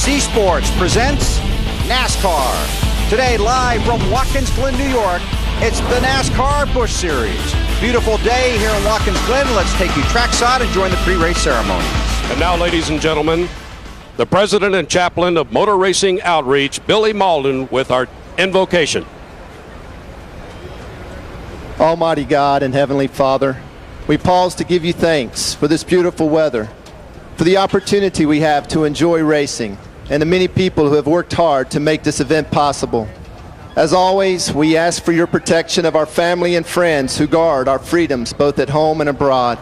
NBC Sports presents NASCAR. Today, live from Watkins Glen, New York, it's the NASCAR Busch Series. Beautiful day here in Watkins Glen. Let's take you trackside and join the pre-race ceremony. And now, ladies and gentlemen, the president and chaplain of Motor Racing Outreach, Billy Malden, with our invocation. Almighty God and Heavenly Father, we pause to give you thanks for this beautiful weather, for the opportunity we have to enjoy racing, and the many people who have worked hard to make this event possible. As always, we ask for your protection of our family and friends who guard our freedoms both at home and abroad.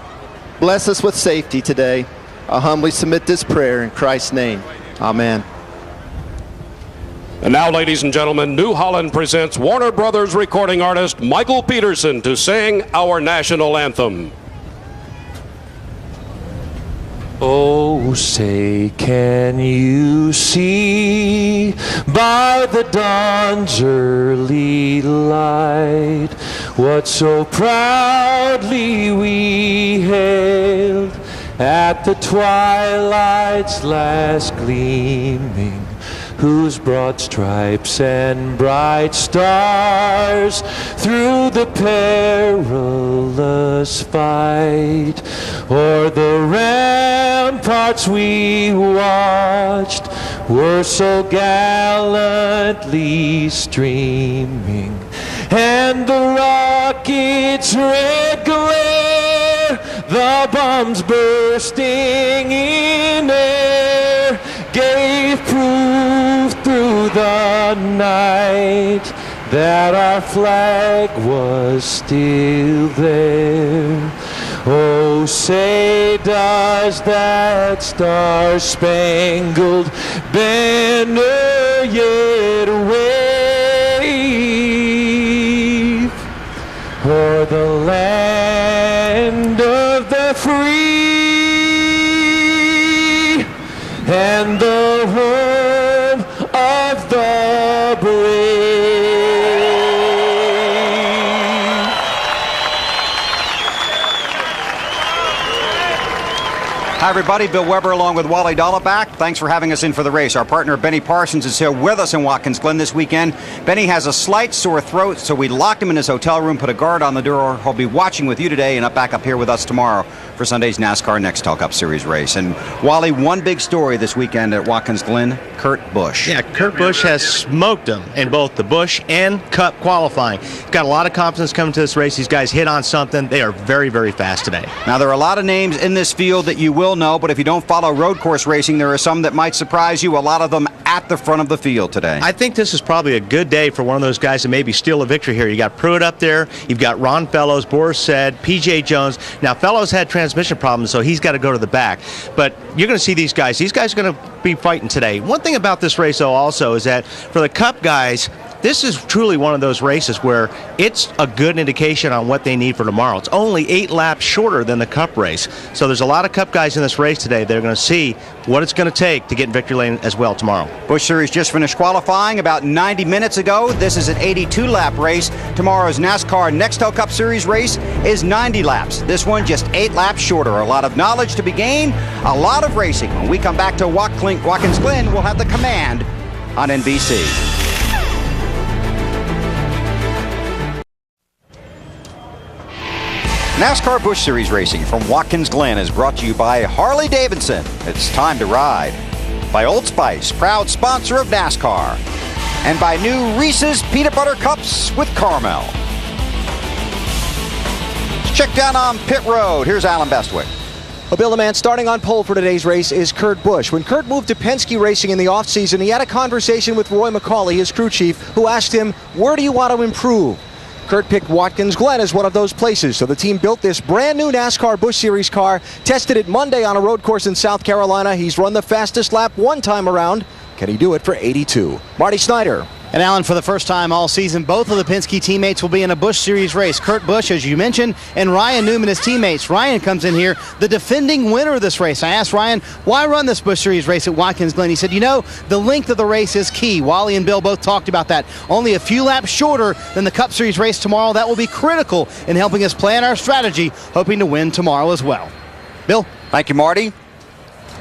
Bless us with safety today. I humbly submit this prayer in Christ's name. Amen. And now, ladies and gentlemen, New Holland presents Warner Brothers recording artist Michael Peterson to sing our national anthem. Oh, say, can you see by the dawn's early light what so proudly we hailed at the twilight's last gleaming, whose broad stripes and bright stars through the perilous fight o'er the ramparts we watched were so gallantly streaming, and the rockets' red glare, the bombs bursting in air, gave proof through the night that our flag was still there. Oh, say, does that star-spangled banner yet wave o'er the land of the free and the home of the brave? Hi, everybody. Bill Weber along with Wally Dollabak. Thanks for having us in for the race. Our partner, Benny Parsons, is here with us in Watkins Glen this weekend. Benny has a slight sore throat, so we locked him in his hotel room, put a guard on the door. He'll be watching with you today and back up here with us tomorrow for Sunday's NASCAR Nextel Cup Series race. And Wally, one big story this weekend at Watkins Glen, Kurt Busch. Yeah, Kurt Busch has smoked them in both the Busch and Cup qualifying. Got a lot of confidence coming to this race. These guys hit on something. They are very, very fast today. Now, there are a lot of names in this field that you will know, but if you don't follow road course racing, there are some that might surprise you, a lot of them at the front of the field today. I think this is probably a good day for one of those guys to maybe steal a victory here. You got Pruitt up there, you've got Ron Fellows, Boris Said, P.J. Jones. Now, Fellows had transmission problems, so he's got to go to the back. But you're going to see these guys. These guys are going to be fighting today. One thing about this race, though, also is that for the Cup guys, this is truly one of those races where it's a good indication on what they need for tomorrow. It's only 8 laps shorter than the Cup race. So there's a lot of Cup guys in this race today that are going to see what it's going to take to get in victory lane as well tomorrow. Busch Series just finished qualifying about 90 minutes ago. This is an 82-lap race. Tomorrow's NASCAR Nextel Cup Series race is 90 laps. This one just 8 laps shorter. A lot of knowledge to be gained, a lot of racing. When we come back to Watkins Glen, we'll have the command on NBC. NASCAR Busch Series racing from Watkins Glen is brought to you by Harley-Davidson. It's time to ride. By Old Spice, proud sponsor of NASCAR. And by new Reese's Peanut Butter Cups with caramel. Let's check down on pit road. Here's Alan Bestwick. Well, Bill, the man starting on pole for today's race is Kurt Busch. When Kurt moved to Penske Racing in the offseason, he had a conversation with Roy McCauley, his crew chief, who asked him, where do you want to improve? Kurt picked Watkins Glen as one of those places, so the team built this brand new NASCAR Busch Series car, tested it Monday on a road course in South Carolina. He's run the fastest lap one time around. Can he do it for 82? Marty Snyder. And Alan, for the first time all season, both of the Penske teammates will be in a Busch Series race. Kurt Busch, as you mentioned, and Ryan Newman, his teammates. Ryan comes in here, the defending winner of this race. I asked Ryan, why run this Busch Series race at Watkins Glen? He said, you know, the length of the race is key. Wally and Bill both talked about that. Only a few laps shorter than the Cup Series race tomorrow. That will be critical in helping us plan our strategy, hoping to win tomorrow as well. Bill? Thank you, Marty.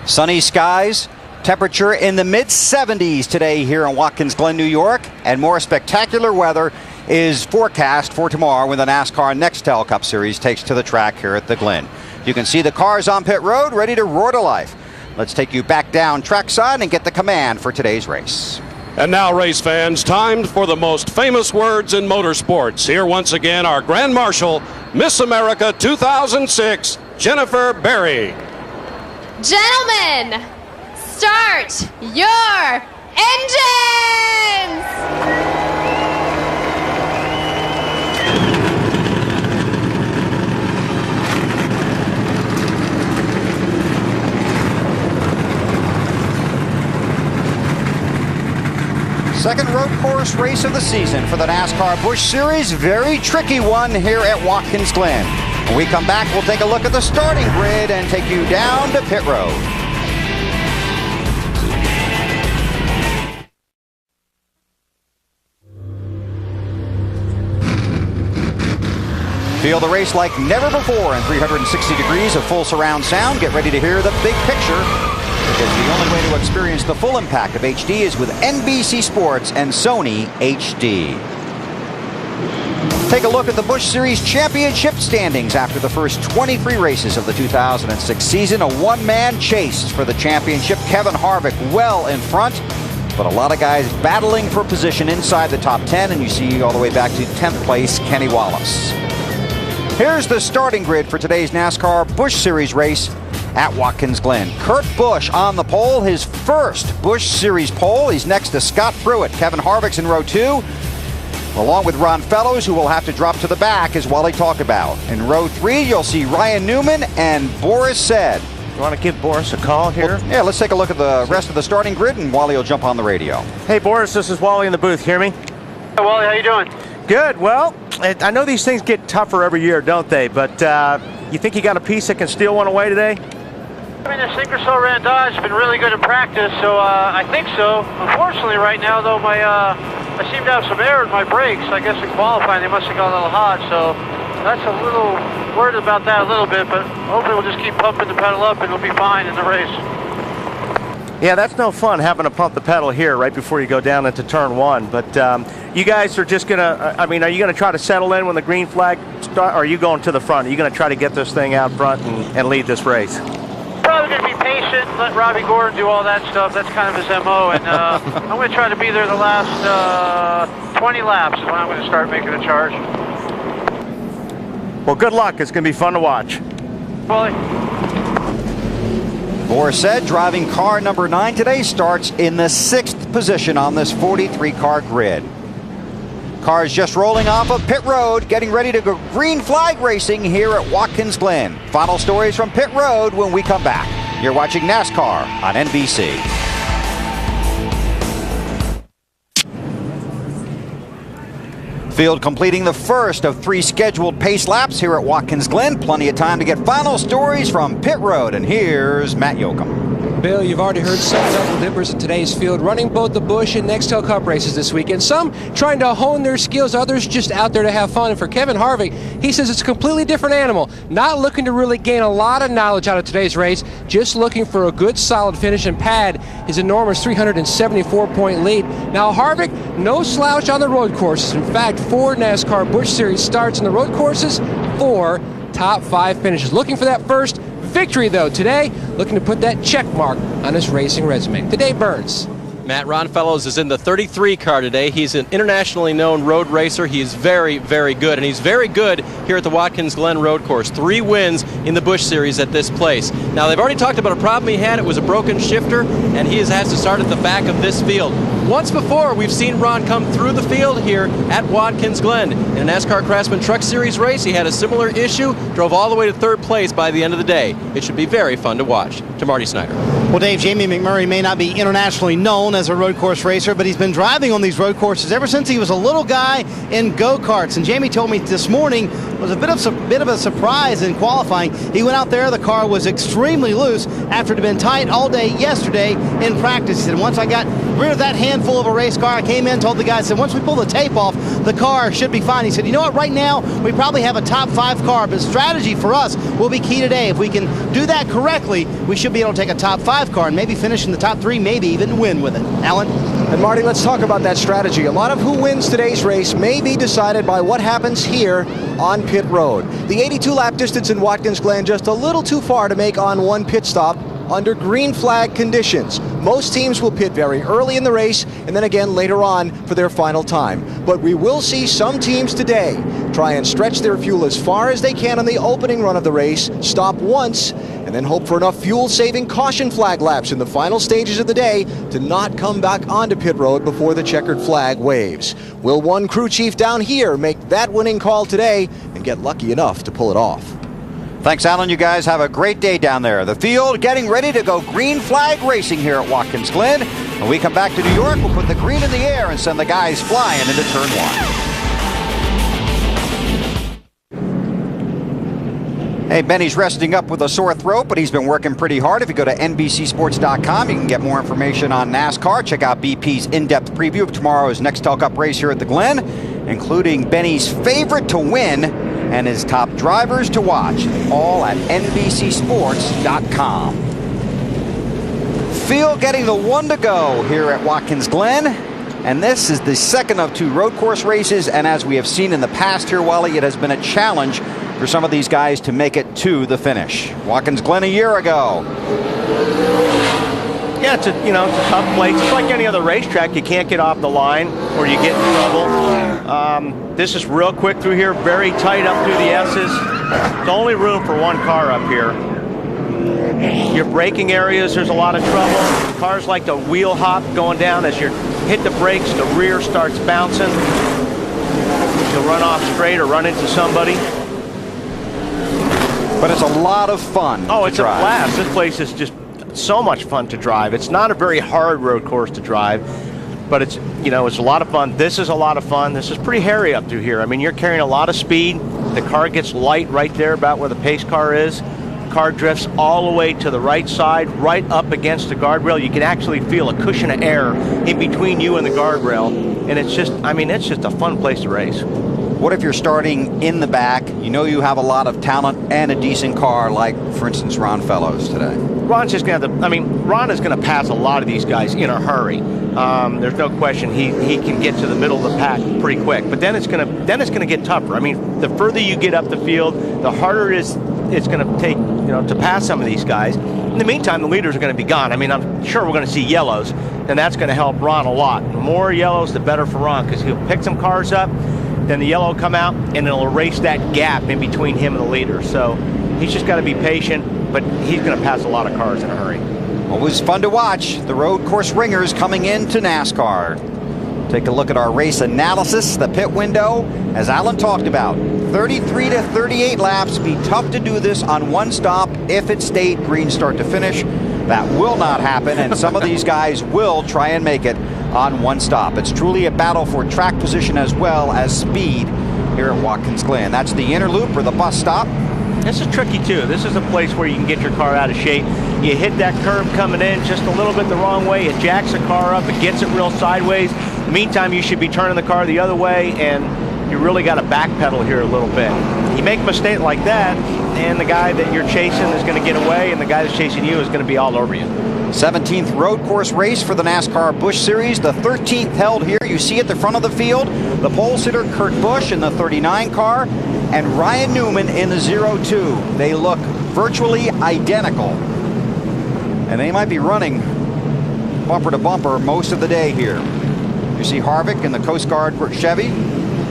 Sunny skies, Temperature in the mid-70s today here in Watkins Glen, New York, and more spectacular weather is forecast for tomorrow when the NASCAR Nextel Cup Series takes to the track here at the Glen. You can see the cars on pit road ready to roar to life. Let's take you back down trackside and get the command for today's race. And now, race fans, time for the most famous words in motorsports. Here once again, our Grand Marshal, Miss America 2006, Jennifer Berry. Gentlemen, start your engines! Second road course race of the season for the NASCAR Busch Series. Very tricky one here at Watkins Glen. When we come back, we'll take a look at the starting grid and take you down to pit road. Feel the race like never before in 360 degrees of full surround sound. Get ready to hear the big picture, because the only way to experience the full impact of HD is with NBC Sports and Sony HD. Take a look at the Busch Series championship standings after the first 23 races of the 2006 season. A one-man chase for the championship. Kevin Harvick well in front, but a lot of guys battling for position inside the top 10, and you see all the way back to 10th place Kenny Wallace. Here's the starting grid for today's NASCAR Busch Series race at Watkins Glen. Kurt Busch on the pole, his first Busch Series pole. He's next to Scott Pruitt. Kevin Harvick's in row 2, along with Ron Fellows, who will have to drop to the back, as Wally talked about. In row 3, you'll see Ryan Newman and Boris Said. You want to give Boris a call here? Well, yeah, let's take a look at the rest of the starting grid, and Wally will jump on the radio. Hey, Boris, this is Wally in the booth. Hear me? Hey, Wally, how you doing? Good. Well, I know these things get tougher every year, don't they? But you think you got a piece that can steal one away today? I mean, the Synchro Ran Dodge has been really good in practice, so I think so. Unfortunately, right now, though, I seem to have some air in my brakes. I guess in qualifying, they must have got a little hot, so that's a little worried about that a little bit, but hopefully we'll just keep pumping the pedal up and it'll be fine in the race. Yeah, that's no fun having to pump the pedal here right before you go down into turn 1. But you guys are just going to, I mean, are you going to try to settle in when the green flag starts, or are you going to the front? Are you going to try to get this thing out front and lead this race? Probably going to be patient, let Robbie Gordon do all that stuff. That's kind of his MO, and I'm going to try to be there the last 20 laps is when I'm going to start making a charge. Well, good luck. It's going to be fun to watch. Wally. Boris Said, driving car number 9 today, starts in the 6th position on this 43-car grid. Cars just rolling off of pit road, getting ready to go green flag racing here at Watkins Glen. Final stories from pit road when we come back. You're watching NASCAR on NBC. Field completing the first of 3 scheduled pace laps here at Watkins Glen. Plenty of time to get final stories from pit road, and here's Matt Yoakum. Bill, you've already heard some double dippers in today's field running both the Busch and Nextel Cup races this weekend. Some trying to hone their skills, others just out there to have fun. And for Kevin Harvick, he says it's a completely different animal. Not looking to really gain a lot of knowledge out of today's race, just looking for a good solid finish and pad his enormous 374-point lead. Now Harvick, no slouch on the road courses. In fact, 4 NASCAR Busch Series starts in the road courses, 4 top 5 finishes. Looking for that first victory, though, today, looking to put that check mark on his racing resume. Today, Burns. Matt, Ron Fellows is in the 33 car today. He's an internationally known road racer. He is very, very good, and he's very good here at the Watkins Glen Road Course. 3 wins in the Busch Series at this place. Now, they've already talked about a problem he had. It was a broken shifter, and he has to start at the back of this field. Once before, we've seen Ron come through the field here at Watkins Glen. In a NASCAR Craftsman Truck Series race, he had a similar issue, drove all the way to 3rd place by the end of the day. It should be very fun to watch. To Marty Snyder. Well, Dave, Jamie McMurray may not be internationally known as a road course racer, but he's been driving on these road courses ever since he was a little guy in go-karts. And Jamie told me this morning it was a bit of a surprise in qualifying. He went out there, the car was extremely loose after it had been tight all day yesterday in practice. And once I got We're that handful of a race car. I came in, told the guy, I said, once we pull the tape off, the car should be fine. He said, you know what, right now, we probably have a top 5 car, but strategy for us will be key today. If we can do that correctly, we should be able to take a top 5 car and maybe finish in the top 3, maybe even win with it. Alan? And Marty, let's talk about that strategy. A lot of who wins today's race may be decided by what happens here on pit road. The 82-lap distance in Watkins Glen just a little too far to make on one pit stop under green flag conditions. Most teams will pit very early in the race and then again later on for their final time. But we will see some teams today try and stretch their fuel as far as they can on the opening run of the race, stop once, and then hope for enough fuel-saving caution flag laps in the final stages of the day to not come back onto pit road before the checkered flag waves. Will one crew chief down here make that winning call today and get lucky enough to pull it off? Thanks, Alan. You guys have a great day down there. The field getting ready to go green flag racing here at Watkins Glen. When we come back to New York, we'll put the green in the air and send the guys flying into turn 1. Hey, Benny's resting up with a sore throat, but he's been working pretty hard. If you go to NBCSports.com, you can get more information on NASCAR. Check out BP's in-depth preview of tomorrow's Nextel Cup race here at the Glen, including Benny's favorite to win and his top drivers to watch, all at NBCSports.com. Field getting the 1 to go here at Watkins Glen. And this is the second of 2 road course races. And as we have seen in the past here, Wally, it has been a challenge for some of these guys to make it to the finish. Watkins Glen a year ago. Yeah, it's a tough place. It's like any other racetrack. You can't get off the line or you get in trouble. This is real quick through here, very tight up through the S's. There's only room for one car up here. Your braking areas, there's a lot of trouble. Cars like to wheel hop going down as you hit the brakes, the rear starts bouncing. You'll run off straight or run into somebody. But it's a lot of fun. Oh, it's a blast. This place is just so much fun to drive. It's not a very hard road course to drive, but it's a lot of fun. This is a lot of fun. This is pretty hairy up through here. I mean, you're carrying a lot of speed. The car gets light right there about where the pace car is. Car drifts all the way to the right side, right up against the guardrail. You can actually feel a cushion of air in between you and the guardrail. And it's just a fun place to race. What if you're starting in the back? You know you have a lot of talent and a decent car, like, for instance, Ron Fellows today. Ron's just going to Ron is going to pass a lot of these guys in a hurry. There's no question he can get to the middle of the pack pretty quick. But then it's going to get tougher. I mean, the further you get up the field, the harder it's going to take, to pass some of these guys. In the meantime, the leaders are going to be gone. I mean, I'm sure we're going to see yellows, and that's going to help Ron a lot. The more yellows, the better for Ron, because he'll pick some cars up, then the yellow will come out, and it'll erase that gap in between him and the leader. So he's just got to be patient, but he's going to pass a lot of cars in a hurry. Always fun to watch. The road course ringers coming into NASCAR. Take a look at our race analysis, the pit window. As Alan talked about, 33 to 38 laps. Be tough to do this on one stop if it stayed green start to finish. That will not happen, and some of these guys will try and make it on one stop. It's truly a battle for track position as well as speed here at Watkins Glen. That's the inner loop or the bus stop. This is tricky too. This is a place where you can get your car out of shape. You hit that curb coming in just a little bit the wrong way. It jacks the car up. It gets it real sideways. In the meantime, you should be turning the car the other way, and you really got to backpedal here a little bit. You make a mistake like that, and the guy that you're chasing is going to get away, and the guy that's chasing you is going to be all over you. 17th road course race for the NASCAR Busch Series. The 13th held here. You see at the front of the field, the pole sitter Kurt Busch in the 39 car and Ryan Newman in the 02. They look virtually identical. And they might be running bumper to bumper most of the day here. You see Harvick in the Coast Guard Chevy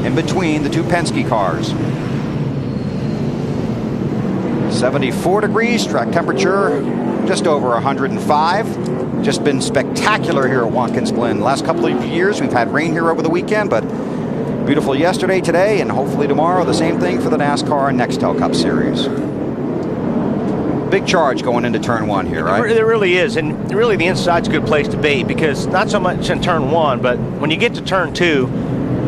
in between the two Penske cars. 74 degrees, track temperature just over 105. Just been spectacular here at Watkins Glen. Last couple of years we've had rain here over the weekend, but beautiful yesterday, today, and hopefully tomorrow the same thing for the NASCAR Nextel Cup Series. Big charge going into turn 1 here, right? There really is, and really the inside's a good place to be, because not so much in turn 1, but when you get to turn 2,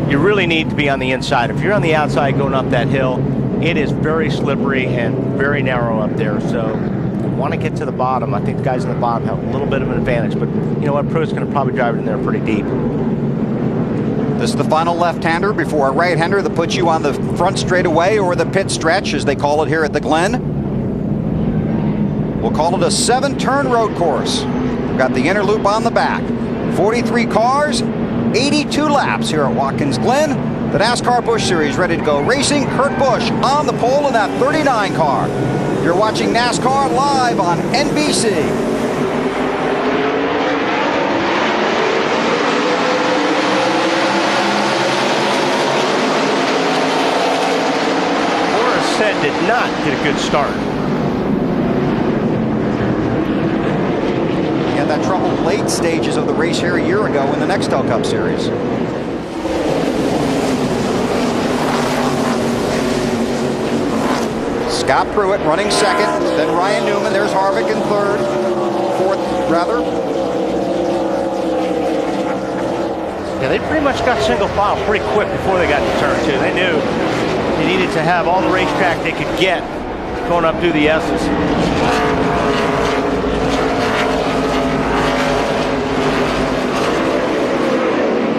you really need to be on the inside. If you're on the outside going up that hill, it is very slippery and very narrow up there, so want to get to the bottom. I think the guys in the bottom have a little bit of an advantage, but you know what? Pruitt's going to probably drive it in there pretty deep. This is the final left-hander before a right-hander that puts you on the front straightaway or the pit stretch, as they call it here at the Glen. We'll call it a 7-turn road course. We've got the inner loop on the back. 43 cars, 82 laps here at Watkins Glen. The NASCAR Busch Series ready to go racing. Kurt Busch on the pole in that 39 car. You're watching NASCAR live on NBC. Horace said did not get a good start. He had that trouble late stages of the race here a year ago in the Nextel Cup Series. Scott Pruitt running second, then Ryan Newman. There's Harvick in fourth, rather. Yeah, they pretty much got single file pretty quick before they got to turn 2. They knew they needed to have all the racetrack they could get going up through the S's.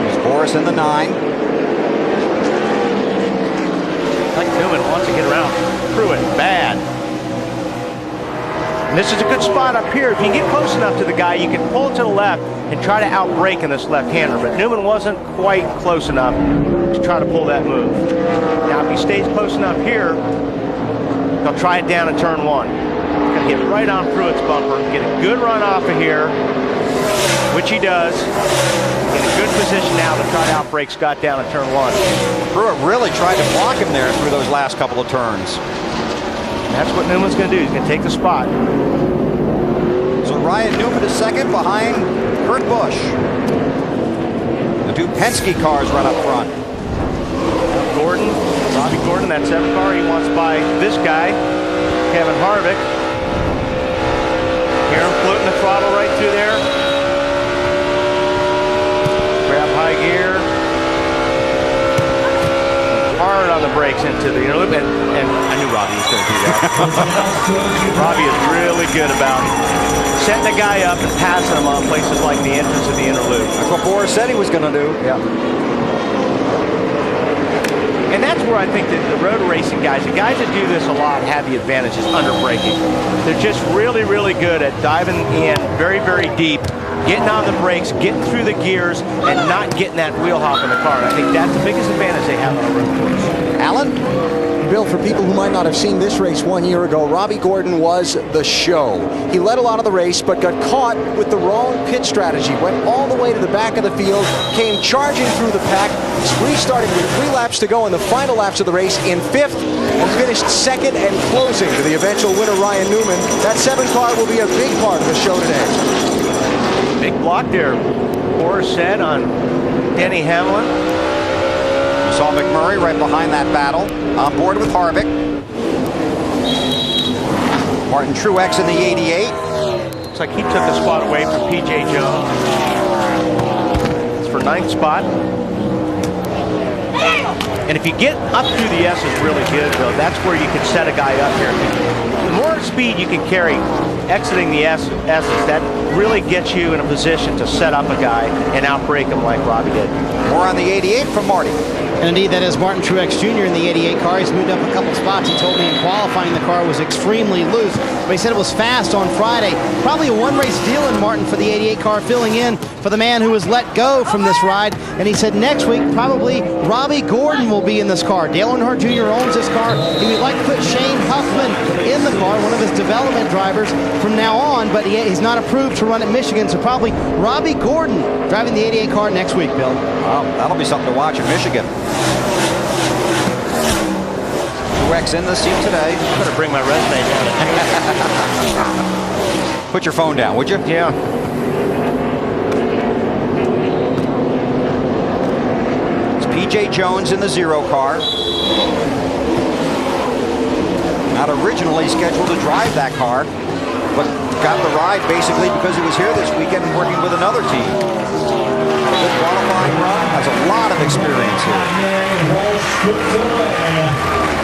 There's Boris in the 9. Like Newman wants to get around Pruitt bad. And this is a good spot up here. If you get close enough to the guy, you can pull it to the left and try to outbrake in this left-hander. But Newman wasn't quite close enough to try to pull that move. Now, if he stays close enough here, he'll try it down in turn 1. He's going to get right on Pruitt's bumper, get a good run off of here, which he does. In a good position now to try to outbrake Scott down in turn 1. Pruitt really tried to block him there through those last couple of turns. And that's what Newman's going to do. He's going to take the spot. So Ryan Newman is second behind Kurt Busch. The 2 Penske cars run up front. Robbie Gordon, that 7 car, he wants by this guy, Kevin Harvick. Hear him floating the throttle right through there. Grab high gear. Hard on the brakes into the inner loop, and I knew Robbie was going to do that. Robbie is really good about setting the guy up and passing him on places like the entrance of the inner loop. That's what Boris said he was going to do. Yeah. And that's where I think that the road racing guys, the guys that do this a lot, have the advantages under braking. They're just really, really good at diving in very, very deep, getting on the brakes, getting through the gears, and not getting that wheel hop in the car. And I think that's the biggest advantage they have on a road course. Alan? Bill, for people who might not have seen this race 1 year ago, Robbie Gordon was the show. He led a lot of the race, but got caught with the wrong pit strategy. Went all the way to the back of the field, came charging through the pack, restarted with 3 laps to go in the final laps of the race in 5th, and finished 2nd and closing to the eventual winner, Ryan Newman. That 7 car will be a big part of the show today. Big block there, Horace said, on Denny Hamlin. You saw McMurray right behind that battle, on board with Harvick. Martin Truex in the 88. Looks like he took a spot away from P.J. Jones. It's for 9th spot. And if you get up through the S's really good, though, that's where you can set a guy up here. The more speed you can carry exiting the S's, that really gets you in a position to set up a guy and outbrake him like Robbie did. More on the 88 from Marty. And indeed, that is Martin Truex Jr. in the 88 car. He's moved up a couple spots. He told me in qualifying the car was extremely loose, but he said it was fast on Friday. Probably a one-race deal in Martin for the 88 car, filling in for the man who was let go from this ride. And he said next week, probably Robbie Gordon will be in this car. Dale Earnhardt Jr. owns this car. He would like to put Shane Huffman in the car, one of his development drivers from now on, but he's not approved to run at Michigan, so probably Robbie Gordon driving the 88 car next week, Bill. Wow, that'll be something to watch in Michigan. Truex in the seat today. I better bring my resume down. Put your phone down, would you? Yeah. It's P.J. Jones in the 0 car. Not originally scheduled to drive that car, but got the ride basically because he was here this weekend working with another team. A good qualifying run, has a lot of experience here.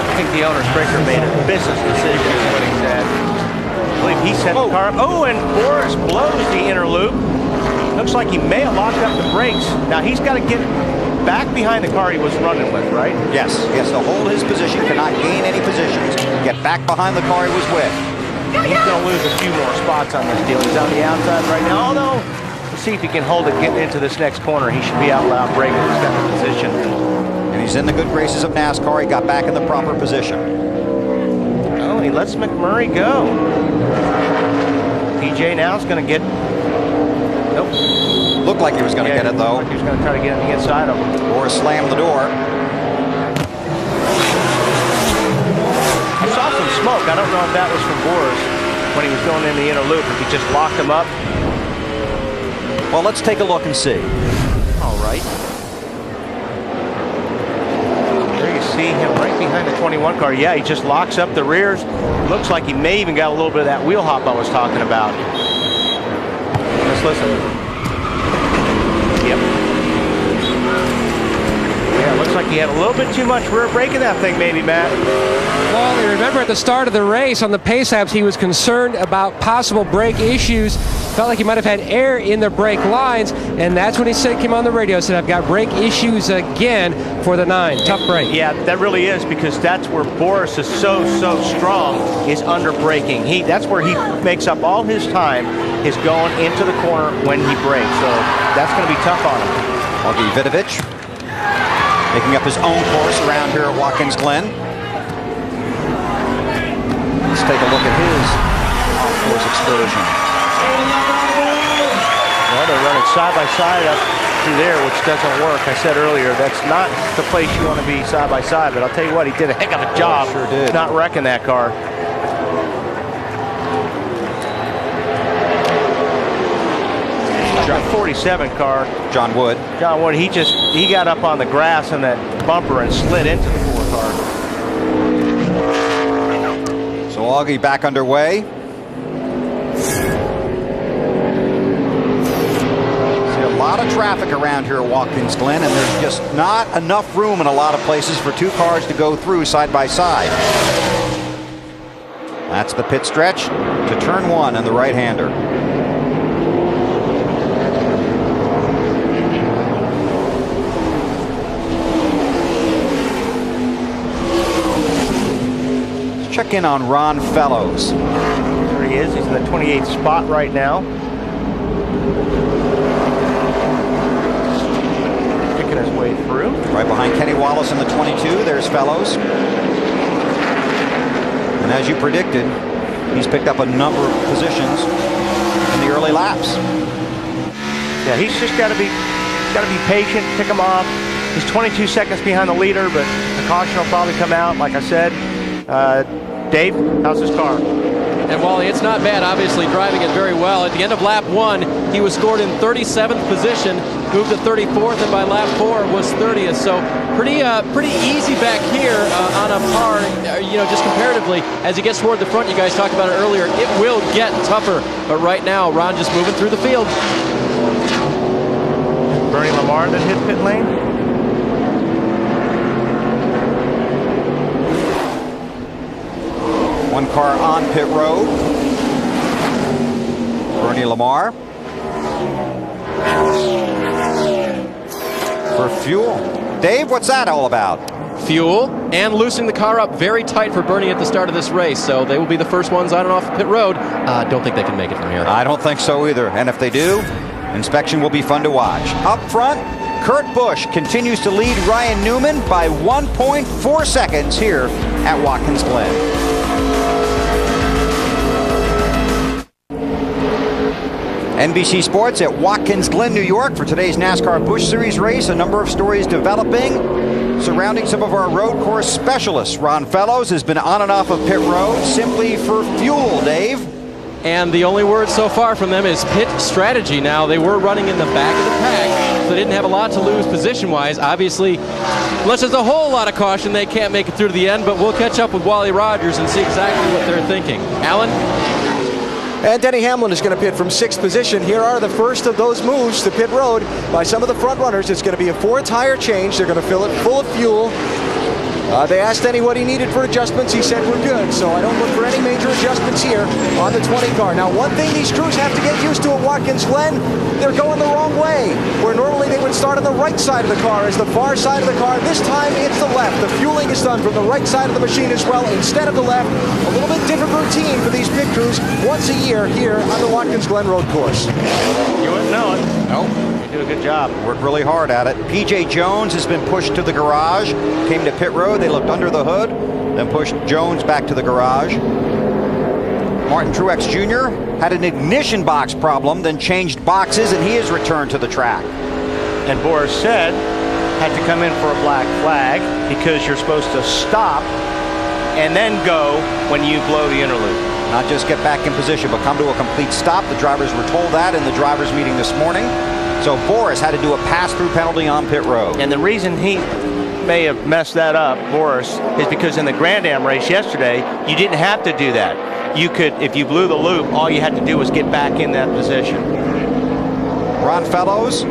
I think the owner's breaker made a business decision is what he said. I believe he he set the car up. Oh, and Boris blows the inner loop. Looks like he may have locked up the brakes. Now he's got to get back behind the car he was running with, right? Yes, he has to hold his position, cannot gain any positions. Get back behind the car he was with. He's going to lose a few more spots on this deal. He's on the outside right now. Although, we'll see if he can hold it getting into this next corner. He should be out loud braking. He's got the position. And he's in the good graces of NASCAR. He got back in the proper position. Oh, he lets McMurray go. PJ now is going to get... Nope. Looked like he was going to get it, though. Like he was going to try to get on the inside of him. Or slam the door. I saw some smoke. I don't know if that was from Boris when he was going in the inner loop, if he just locked him up. Well, let's take a look and see. All right. There you see him right behind the 21 car. Yeah, he just locks up the rears. Looks like he may even got a little bit of that wheel hop I was talking about. Let's listen. Yep. Yeah, looks like he had a little bit too much rear brake in that thing, maybe, Matt. Well, you remember at the start of the race on the pace laps, he was concerned about possible brake issues. Felt like he might have had air in the brake lines, and that's when he came on the radio, said, I've got brake issues again for the 9. Tough brake. Yeah, that really is, because that's where Boris is so strong, is under braking. That's where he makes up all his time, is going into the corner when he brakes. So that's going to be tough on him. Augie Vidovich making up his own course around here at Watkins Glen. Let's take a look at his off-course excursion. Well, they're running side by side up through there, which doesn't work. I said earlier, that's not the place you want to be side by side, but I'll tell you what, he did a heck of a job. Sure did. Not wrecking that car. That 47 car, John Wood. John Wood, he got up on the grass in that bumper and slid into the 4 car. So Augie back underway. See a lot of traffic around here at Watkins Glen, and there's just not enough room in a lot of places for 2 cars to go through side by side. That's the pit stretch to turn 1 and the right-hander. Check in on Ron Fellows. There he is. He's in the 28th spot right now. Picking his way through. Right behind Kenny Wallace in the 22. There's Fellows. And as you predicted, he's picked up a number of positions in the early laps. Yeah, he's just got to be patient, pick him off. He's 22 seconds behind the leader, but the caution will probably come out, like I said. Dave, how's his car? And Wally, it's not bad, obviously driving it very well. At the end of lap 1, he was scored in 37th position, moved to 34th, and by lap 4 was 30th. So pretty easy back here on a par, just comparatively. As he gets toward the front, you guys talked about it earlier, it will get tougher. But right now, Ron just moving through the field. Bernie Lamar that hit pit lane. One car on pit road. Bernie Lamar. For fuel. Dave, what's that all about? Fuel and loosening the car up very tight for Bernie at the start of this race. So they will be the first ones on and off pit road. Don't think they can make it from here. I don't think so either. And if they do, inspection will be fun to watch. Up front, Kurt Busch continues to lead Ryan Newman by 1.4 seconds here at Watkins Glen. NBC Sports at Watkins Glen, New York for today's NASCAR Busch Series race. A number of stories developing surrounding some of our road course specialists. Ron Fellows has been on and off of pit road simply for fuel, Dave. And the only word so far from them is pit strategy. Now, they were running in the back of the pack, so they didn't have a lot to lose position-wise. Obviously, unless there's a whole lot of caution, they can't make it through to the end, but we'll catch up with Wally Rogers and see exactly what they're thinking. Alan? And Denny Hamlin is going to pit from 6th position. Here are the first of those moves to pit road by some of the front runners. It's going to be a 4-tire change. They're going to fill it full of fuel. They asked Denny what he needed for adjustments. He said we're good, so I don't look for any major adjustments here on the 20 car. Now, one thing these crews have to get used to at Watkins Glen, they're going the wrong way. Where normally they would start on the right side of the car as the far side of the car. This time it's the left. The fueling is done from the right side of the machine as well instead of the left. A little bit different routine for these pit crews once a year here on the Watkins Glen Road Course. You wouldn't know it. Nope. Do a good job. Worked really hard at it. P.J. Jones has been pushed to the garage. Came to pit road. They looked under the hood, then pushed Jones back to the garage. Martin Truex Jr. had an ignition box problem, then changed boxes, and he has returned to the track. And Boris said had to come in for a black flag because you're supposed to stop and then go when you blow the interlude. Not just get back in position, but come to a complete stop. The drivers were told that in the drivers' meeting this morning. So Boris had to do a pass-through penalty on pit road. And the reason he may have messed that up, Boris, is because in the Grand Am race yesterday, you didn't have to do that. You could, if you blew the loop, all you had to do was get back in that position. Ron Fellows,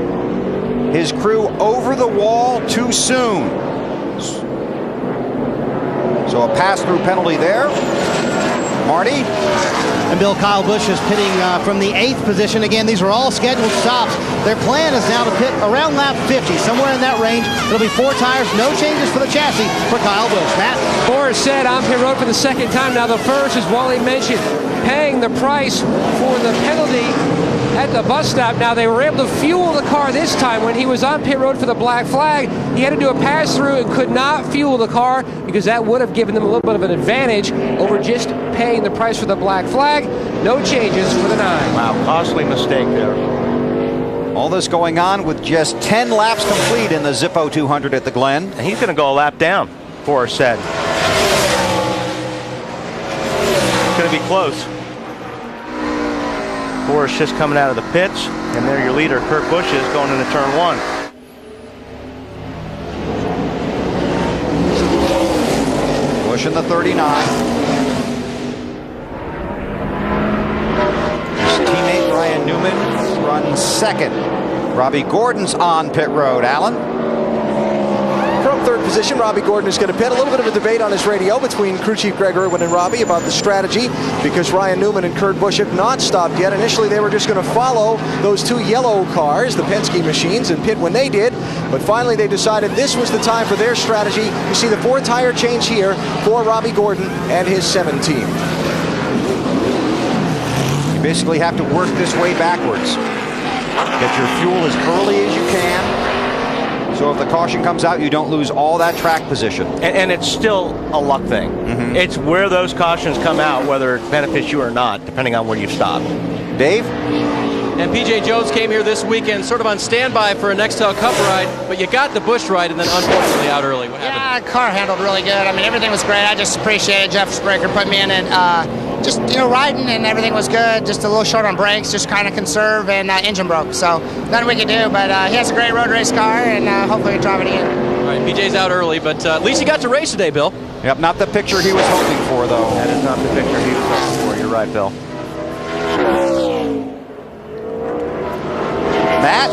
his crew over the wall too soon. So a pass-through penalty there. Marty? And Bill, Kyle Busch is pitting from the 8th position. Again, these are all scheduled stops. Their plan is now to pit around lap 50, somewhere in that range. It'll be 4 tires, no changes for the chassis for Kyle Busch. Matt? Boris said on pit road for the second time. Now the first, as Wally mentioned, paying the price for the penalty at the bus stop. Now they were able to fuel the car this time. When he was on pit road for the black flag, he had to do a pass through and could not fuel the car because that would have given them a little bit of an advantage over just paying the price for the black flag. No changes for the 9. Wow, costly mistake there. All this going on with just 10 laps complete in the Zippo 200 at the Glen. And he's going to go a lap down, Boris said. It's going to be close. Boris just coming out of the pits, and there your leader, Kurt Busch, is going into turn 1. Busch in the 39. His teammate Ryan Newman runs second. Robbie Gordon's on pit road. Alan? From 3rd position, Robbie Gordon is going to pit. A little bit of a debate on his radio between crew chief Greg Irwin and Robbie about the strategy because Ryan Newman and Kurt Busch have not stopped yet. Initially, they were just going to follow those 2 yellow cars, the Penske machines, and pit when they did. But finally, they decided this was the time for their strategy. You see the 4-tire change here for Robbie Gordon and his 7 team. You basically have to work this way backwards. Get your fuel as early as you can. So if the caution comes out, you don't lose all that track position. And it's still a luck thing. Mm-hmm. It's where those cautions come out, whether it benefits you or not, depending on where you stop. Dave? And P.J. Jones came here this weekend sort of on standby for a Nextel Cup ride, but you got the Busch ride and then unfortunately out early. What happened? Yeah, car handled really good. I mean, everything was great. I just appreciated Jeff Spraker putting me in and just, riding and everything was good. Just a little short on brakes, just kind of conserve, and engine broke. So nothing we could do, but he has a great road race car, and hopefully we drive it again. All right, PJ's out early, but at least he got to race today, Bill. Yep, not the picture he was hoping for, though. That is not the picture he was hoping for. You're right, Bill. Matt?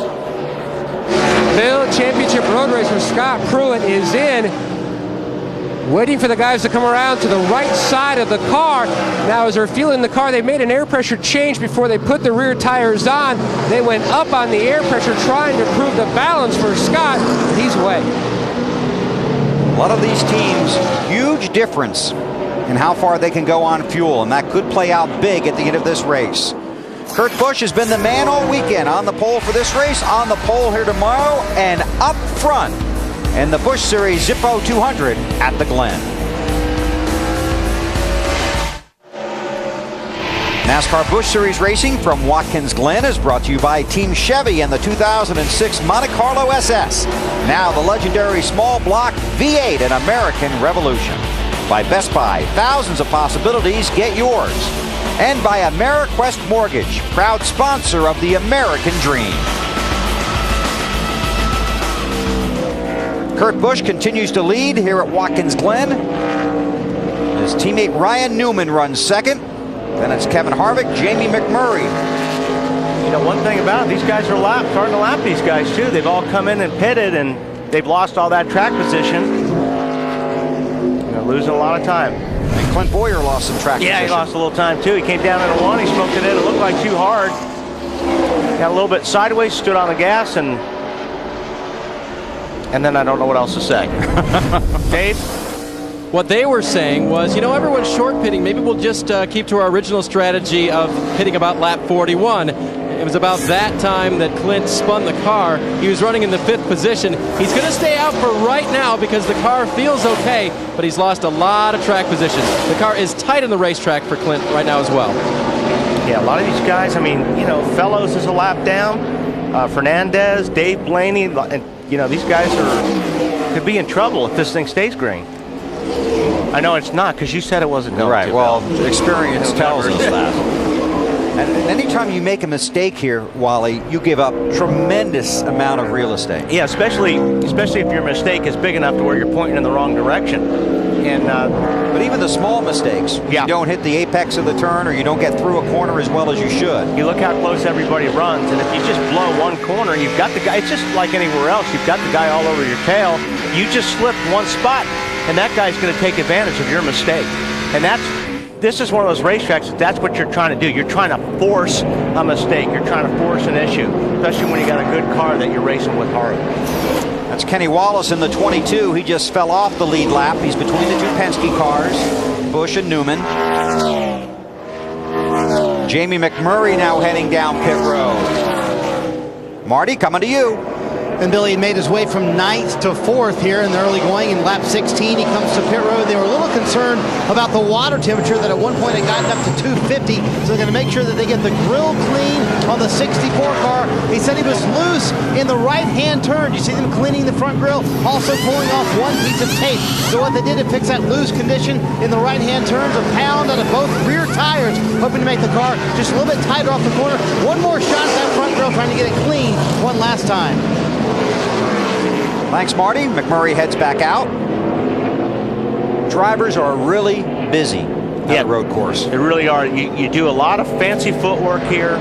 Bill, championship road racer Scott Pruitt is in, waiting for the guys to come around to the right side of the car. Now, as they're fueling the car, they made an air pressure change before they put the rear tires on. They went up on the air pressure trying to prove the balance for Scott. He's away. A lot of these teams, huge difference in how far they can go on fuel, and that could play out big at the end of this race. Kurt Busch has been the man all weekend on the pole for this race, on the pole here tomorrow, and up front in the Busch Series Zippo 200 at the Glen. NASCAR Busch Series racing from Watkins Glen is brought to you by Team Chevy and the 2006 Monte Carlo SS. Now the legendary small block V8 and American Revolution. By Best Buy, thousands of possibilities, get yours. And by AmeriQuest Mortgage, proud sponsor of the American Dream. Kurt Busch continues to lead here at Watkins Glen. His teammate Ryan Newman runs second. Then it's Kevin Harvick, Jamie McMurray. One thing about it, these guys are starting to lap these guys too. They've all come in and pitted, and they've lost all that track position. losing a lot of time. And Clint Boyer lost some track Yeah, position. he lost a little time too. He came down into one, he smoked it in. It looked like too hard. Got a little bit sideways, stood on the gas, and then I don't know what else to say. Dave? What they were saying was, everyone's short pitting. Maybe we'll just keep to our original strategy of hitting about lap 41. It was about that time that Clint spun the car. He was running in the 5th position. He's going to stay out for right now because the car feels okay, but he's lost a lot of track position. The car is tight on the racetrack for Clint right now as well. Yeah, a lot of these guys, Fellows is a lap down. Fernandez, Dave Blaney, and, these guys could be in trouble if this thing stays green. I know it's not, because you said it wasn't going right. to. Well, experience tells us that. And anytime you make a mistake here, Wally, you give up tremendous amount of real estate. Yeah, especially if your mistake is big enough to where you're pointing in the wrong direction. And but even the small mistakes, you don't hit the apex of the turn, or you don't get through a corner as well as you should. You look how close everybody runs, and if you just blow one corner, you've got the guy. It's just like anywhere else. You've got the guy all over your tail. You just slip one spot, and that guy's going to take advantage of your mistake. And this is one of those racetracks. That's what you're trying to do. You're trying to force a mistake. You're trying to force an issue, especially when you got a good car that you're racing with hard. That's Kenny Wallace in the 22. He just fell off the lead lap. He's between the two Penske cars, Busch and Newman. Jamie McMurray now heading down pit road. Marty, coming to you. And Billy made his way from 9th to 4th here in the early going. In lap 16, he comes to pit road. They were a little concerned about the water temperature that at one point had gotten up to 250. So they're going to make sure that they get the grill clean on the 64 car. He said he was loose in the right-hand turn. You see them cleaning the front grill, also pulling off one piece of tape. So what they did to fix that loose condition in the right-hand turns, a pound out of both rear tires, hoping to make the car just a little bit tighter off the corner. One more shot at that front grill, trying to get it clean one last time. Thanks, Marty. McMurray heads back out. Drivers are really busy at the road course. They really are. You do a lot of fancy footwork here.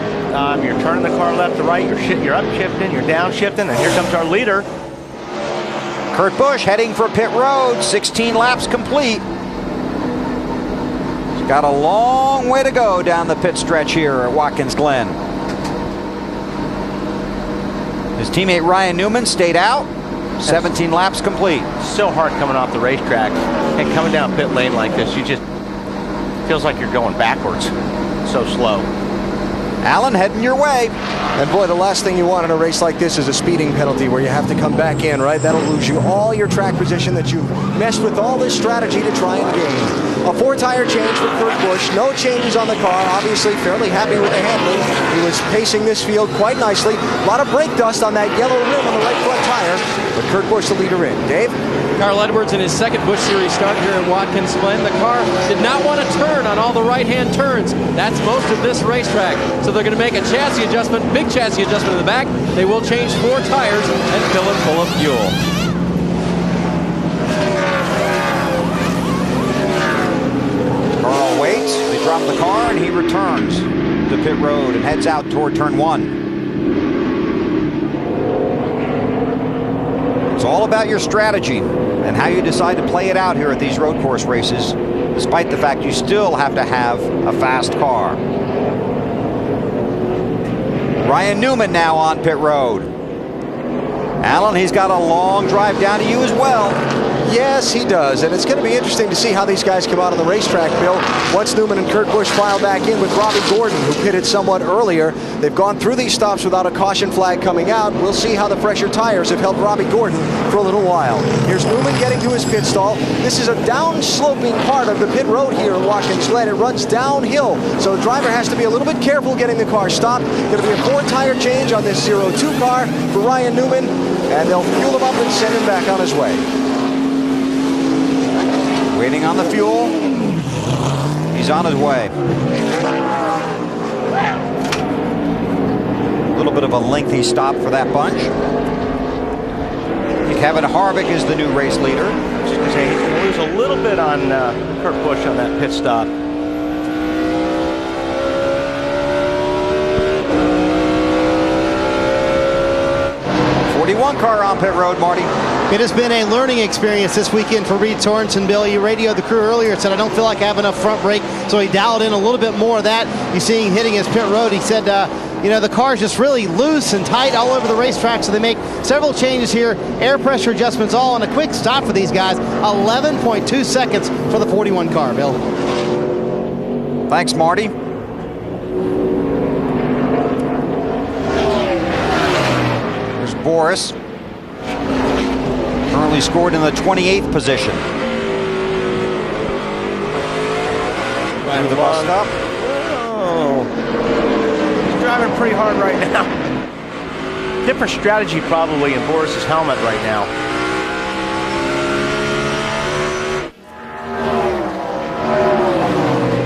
You're turning the car left to right. You're up shifting. You're down shifting. And here comes our leader. Kurt Busch heading for pit road. 16 laps complete. He's got a long way to go down the pit stretch here at Watkins Glen. His teammate Ryan Newman stayed out. 17 laps complete. So hard coming off the racetrack and coming down pit lane like this. You just feels like you're going backwards. So slow. Allen heading your way. And boy, the last thing you want in a race like this is a speeding penalty where you have to come back in, right? That'll lose you all your track position that you've messed with all this strategy to try and gain. A 4-tire change for Kurt Busch. No changes on the car. Obviously fairly happy with the handling. He was pacing this field quite nicely. A lot of brake dust on that yellow rim on the right front tire. But Kurt Busch the leader in. Dave? Carl Edwards in his second Busch Series start here at Watkins Glen. The car did not want to turn on all the right-hand turns. That's most of this racetrack. So they're going to make a chassis adjustment, big chassis adjustment in the back. They will change 4 tires and fill it full of fuel. Carl waits. They drop the car and he returns to pit road and heads out toward turn 1. It's all about your strategy and how you decide to play it out here at these road course races, despite the fact you still have to have a fast car. Ryan Newman now on pit road. Allen, he's got a long drive down to you as well. Yes, he does, and it's going to be interesting to see how these guys come out on the racetrack, Bill. Once Newman and Kurt Busch file back in with Robbie Gordon, who pitted somewhat earlier. They've gone through these stops without a caution flag coming out. We'll see how the fresher tires have helped Robbie Gordon for a little while. Here's Newman getting to his pit stall. This is a down-sloping part of the pit road here at Watkins Glen. It runs downhill, so the driver has to be a little bit careful getting the car stopped. Going to be a 4-tire change on this 02 car for Ryan Newman, and they'll fuel him up and send him back on his way. Waiting on the fuel. He's on his way. A little bit of a lengthy stop for that bunch. Kevin Harvick is the new race leader. Just to say, he's going to lose a little bit on Kurt Busch on that pit stop. '41 car on pit road, Marty. It has been a learning experience this weekend for Reed Sorensen. Bill, you radioed the crew earlier and said, I don't feel like I have enough front brake, so he dialed in a little bit more of that. You see him hitting his pit road. He said, the car's just really loose and tight all over the racetrack, so they make several changes here, air pressure adjustments all, and a quick stop for these guys. 11.2 seconds for the 41 car, Bill. Thanks, Marty. There's Boris. Currently scored in the 28th position. Right to the bus stop. Oh. He's driving pretty hard right now. Different strategy probably in Boris's helmet right now.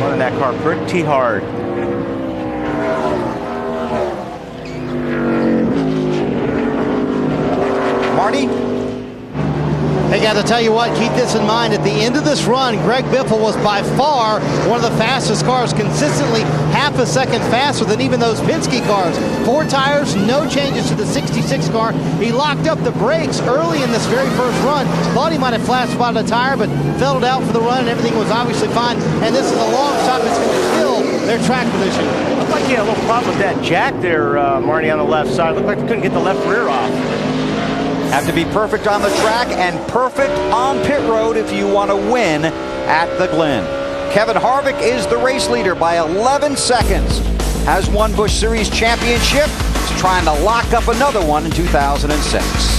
Running that car pretty hard. Marty? Hey guys, I'll tell you what, keep this in mind. At the end of this run, Greg Biffle was by far one of the fastest cars, consistently half a second faster than even those Penske cars. 4 tires, no changes to the 66 car. He locked up the brakes early in this very first run. Thought he might have flat spotted a tire, but felt it out for the run, and everything was obviously fine. And this is a long stop. It's going to kill their track position. Looked like he had a little problem with that jack there, Marty, on the left side. Looked like he couldn't get the left rear off. Have to be perfect on the track and perfect on pit road if you want to win at the Glen. Kevin Harvick is the race leader by 11 seconds. Has won Busch Series championship. He's trying to lock up another one in 2006.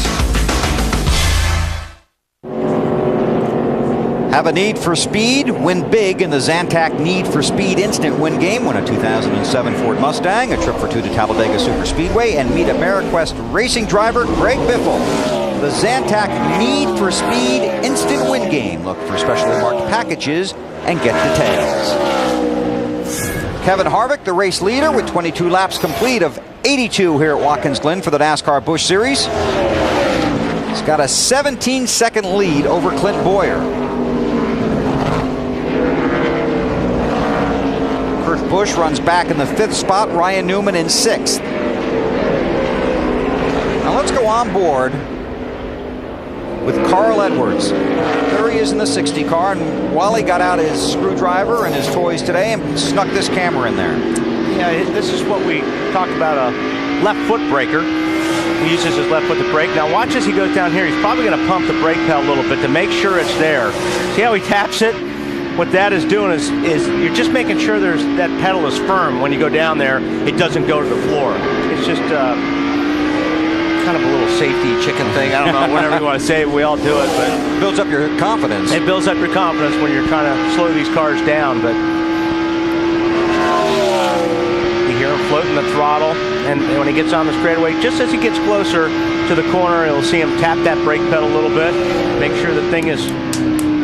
Have a need for speed? Win big in the Zantac Need for Speed Instant Win Game. Win a 2007 Ford Mustang, a trip for 2 to Talladega Superspeedway, and meet AmeriQuest racing driver Greg Biffle. The Zantac Need for Speed Instant Win Game. Look for specially marked packages and get details. Kevin Harvick, the race leader, with 22 laps complete of 82 here at Watkins Glen for the NASCAR Busch Series. He's got a 17-second lead over Clint Boyer. Kurt Busch runs back in the 5th spot, Ryan Newman in 6th. Now let's go on board with Carl Edwards. There he is in the 60 car, and Wally got out his screwdriver and his toys today and snuck this camera in there. Yeah, this is what we talked about, a left foot breaker. He uses his left foot to brake. Now watch as he goes down here. He's probably going to pump the brake pedal a little bit to make sure it's there. See how he taps it? What that is doing is you're just making sure that pedal is firm. When you go down there, it doesn't go to the floor. It's just kind of a little safety chicken thing. I don't know, whatever you want to say. We all do it, but it builds up your confidence. It builds up your confidence when you're trying to slow these cars down. But you hear him floating the throttle, and when he gets on the straightaway, just as he gets closer to the corner, you'll see him tap that brake pedal a little bit, make sure the thing is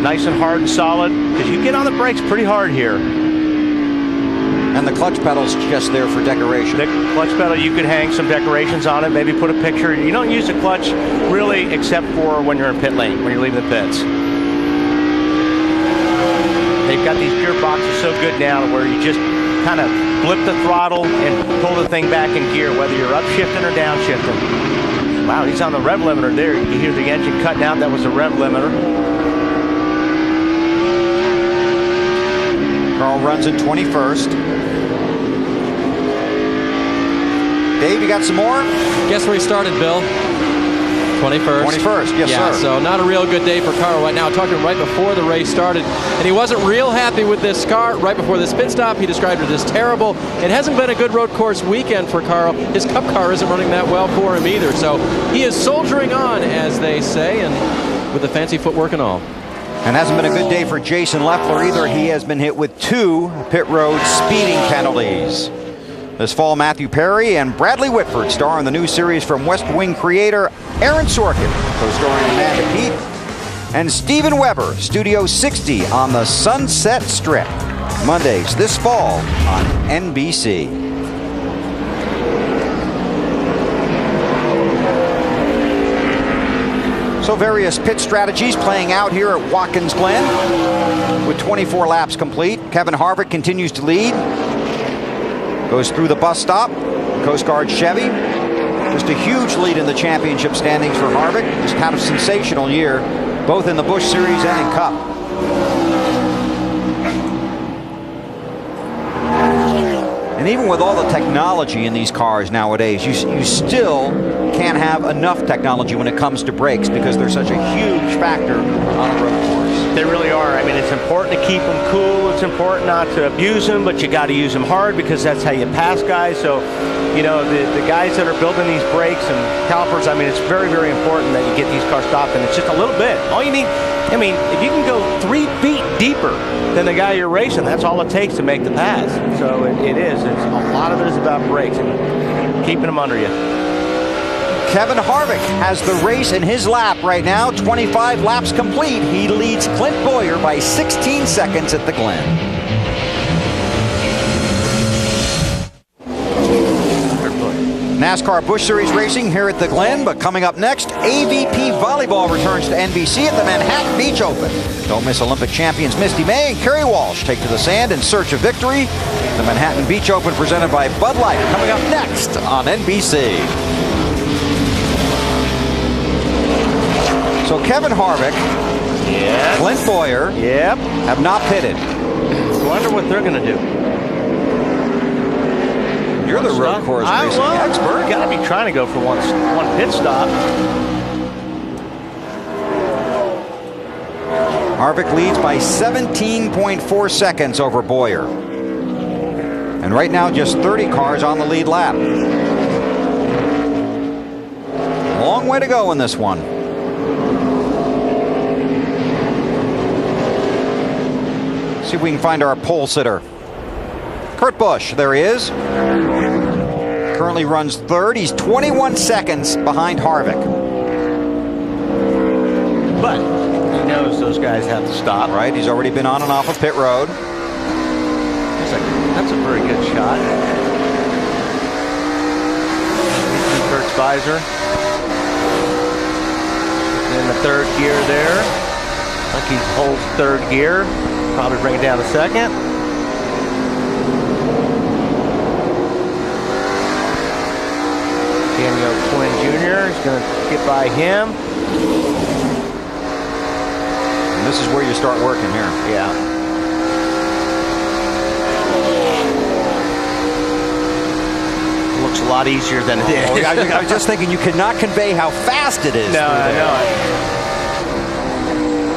nice and hard and solid, because you get on the brakes pretty hard here. And the clutch pedal's just there for decoration. The clutch pedal, you could hang some decorations on it, maybe put a picture. You don't use the clutch really except for when you're in pit lane, when you're leaving the pits. They've got these gear boxes so good now to where you just kind of blip the throttle and pull the thing back in gear, whether you're upshifting or downshifting. Wow, he's on the rev limiter there. You hear the engine cutting out. That was the rev limiter. Carl runs in 21st. Dave, you got some more? Guess where he started, Bill? 21st. 21st, yes, yeah, sir. So not a real good day for Carl right now. I talked to him right before the race started, and he wasn't real happy with this car. Right before this pit stop, he described it as terrible. It hasn't been a good road course weekend for Carl. His Cup car isn't running that well for him either. So he is soldiering on, as they say, and with the fancy footwork and all. And hasn't been a good day for Jason Leffler either. He has been hit with 2 pit road speeding penalties. This fall, Matthew Perry and Bradley Whitford star in the new series from West Wing creator Aaron Sorkin, co-starring Amanda Peet, and Steven Weber, Studio 60 on the Sunset Strip. Mondays this fall on NBC. So various pit strategies playing out here at Watkins Glen with 24 laps complete. Kevin Harvick continues to lead. Goes through the bus stop, Coast Guard Chevy. Just a huge lead in the championship standings for Harvick. Just had a sensational year, both in the Busch Series and in Cup. And even with all the technology in these cars nowadays, you still can't have enough technology when it comes to brakes because they're such a huge factor on a road course. They really are. I mean, it's important to keep them cool. It's important not to abuse them, but you got to use them hard because that's how you pass guys. So, you know, the guys that are building these brakes and calipers, I mean, it's very, very important that you get these cars stopped, and it's just a little bit. All you need, I mean, if you can go 3 feet deeper than the guy you're racing, that's all it takes to make the pass. So it is. A lot of it is about brakes and keeping them under you. Kevin Harvick has the race in his lap right now. 25 laps complete. He leads Clint Bowyer by 16 seconds at the Glen. NASCAR Busch Series racing here at the Glen, but coming up next, AVP Volleyball returns to NBC at the Manhattan Beach Open. Don't miss Olympic champions Misty May and Kerry Walsh take to the sand in search of victory. The Manhattan Beach Open presented by Bud Light coming up next on NBC. So Kevin Harvick, Clint Bowyer have not pitted. I wonder what they're going to do. You're the road course racing expert. You got to be trying to go for one pit stop. Harvick leads by 17.4 seconds over Bowyer. And right now, just 30 cars on the lead lap. Long way to go in this one. See if we can find our pole sitter. Kurt Busch, there he is. Currently runs third. He's 21 seconds behind Harvick. But he knows those guys have to stop. Right, he's already been on and off of pit road. That's a very good shot. Kurt's visor. In the third gear there. Like he holds third gear. Probably bring it down to second. Daniel Quinn Jr. is going to get by him. And this is where you start working here. Yeah. Looks a lot easier than it is. I was just thinking you cannot convey how fast it is. No, I know.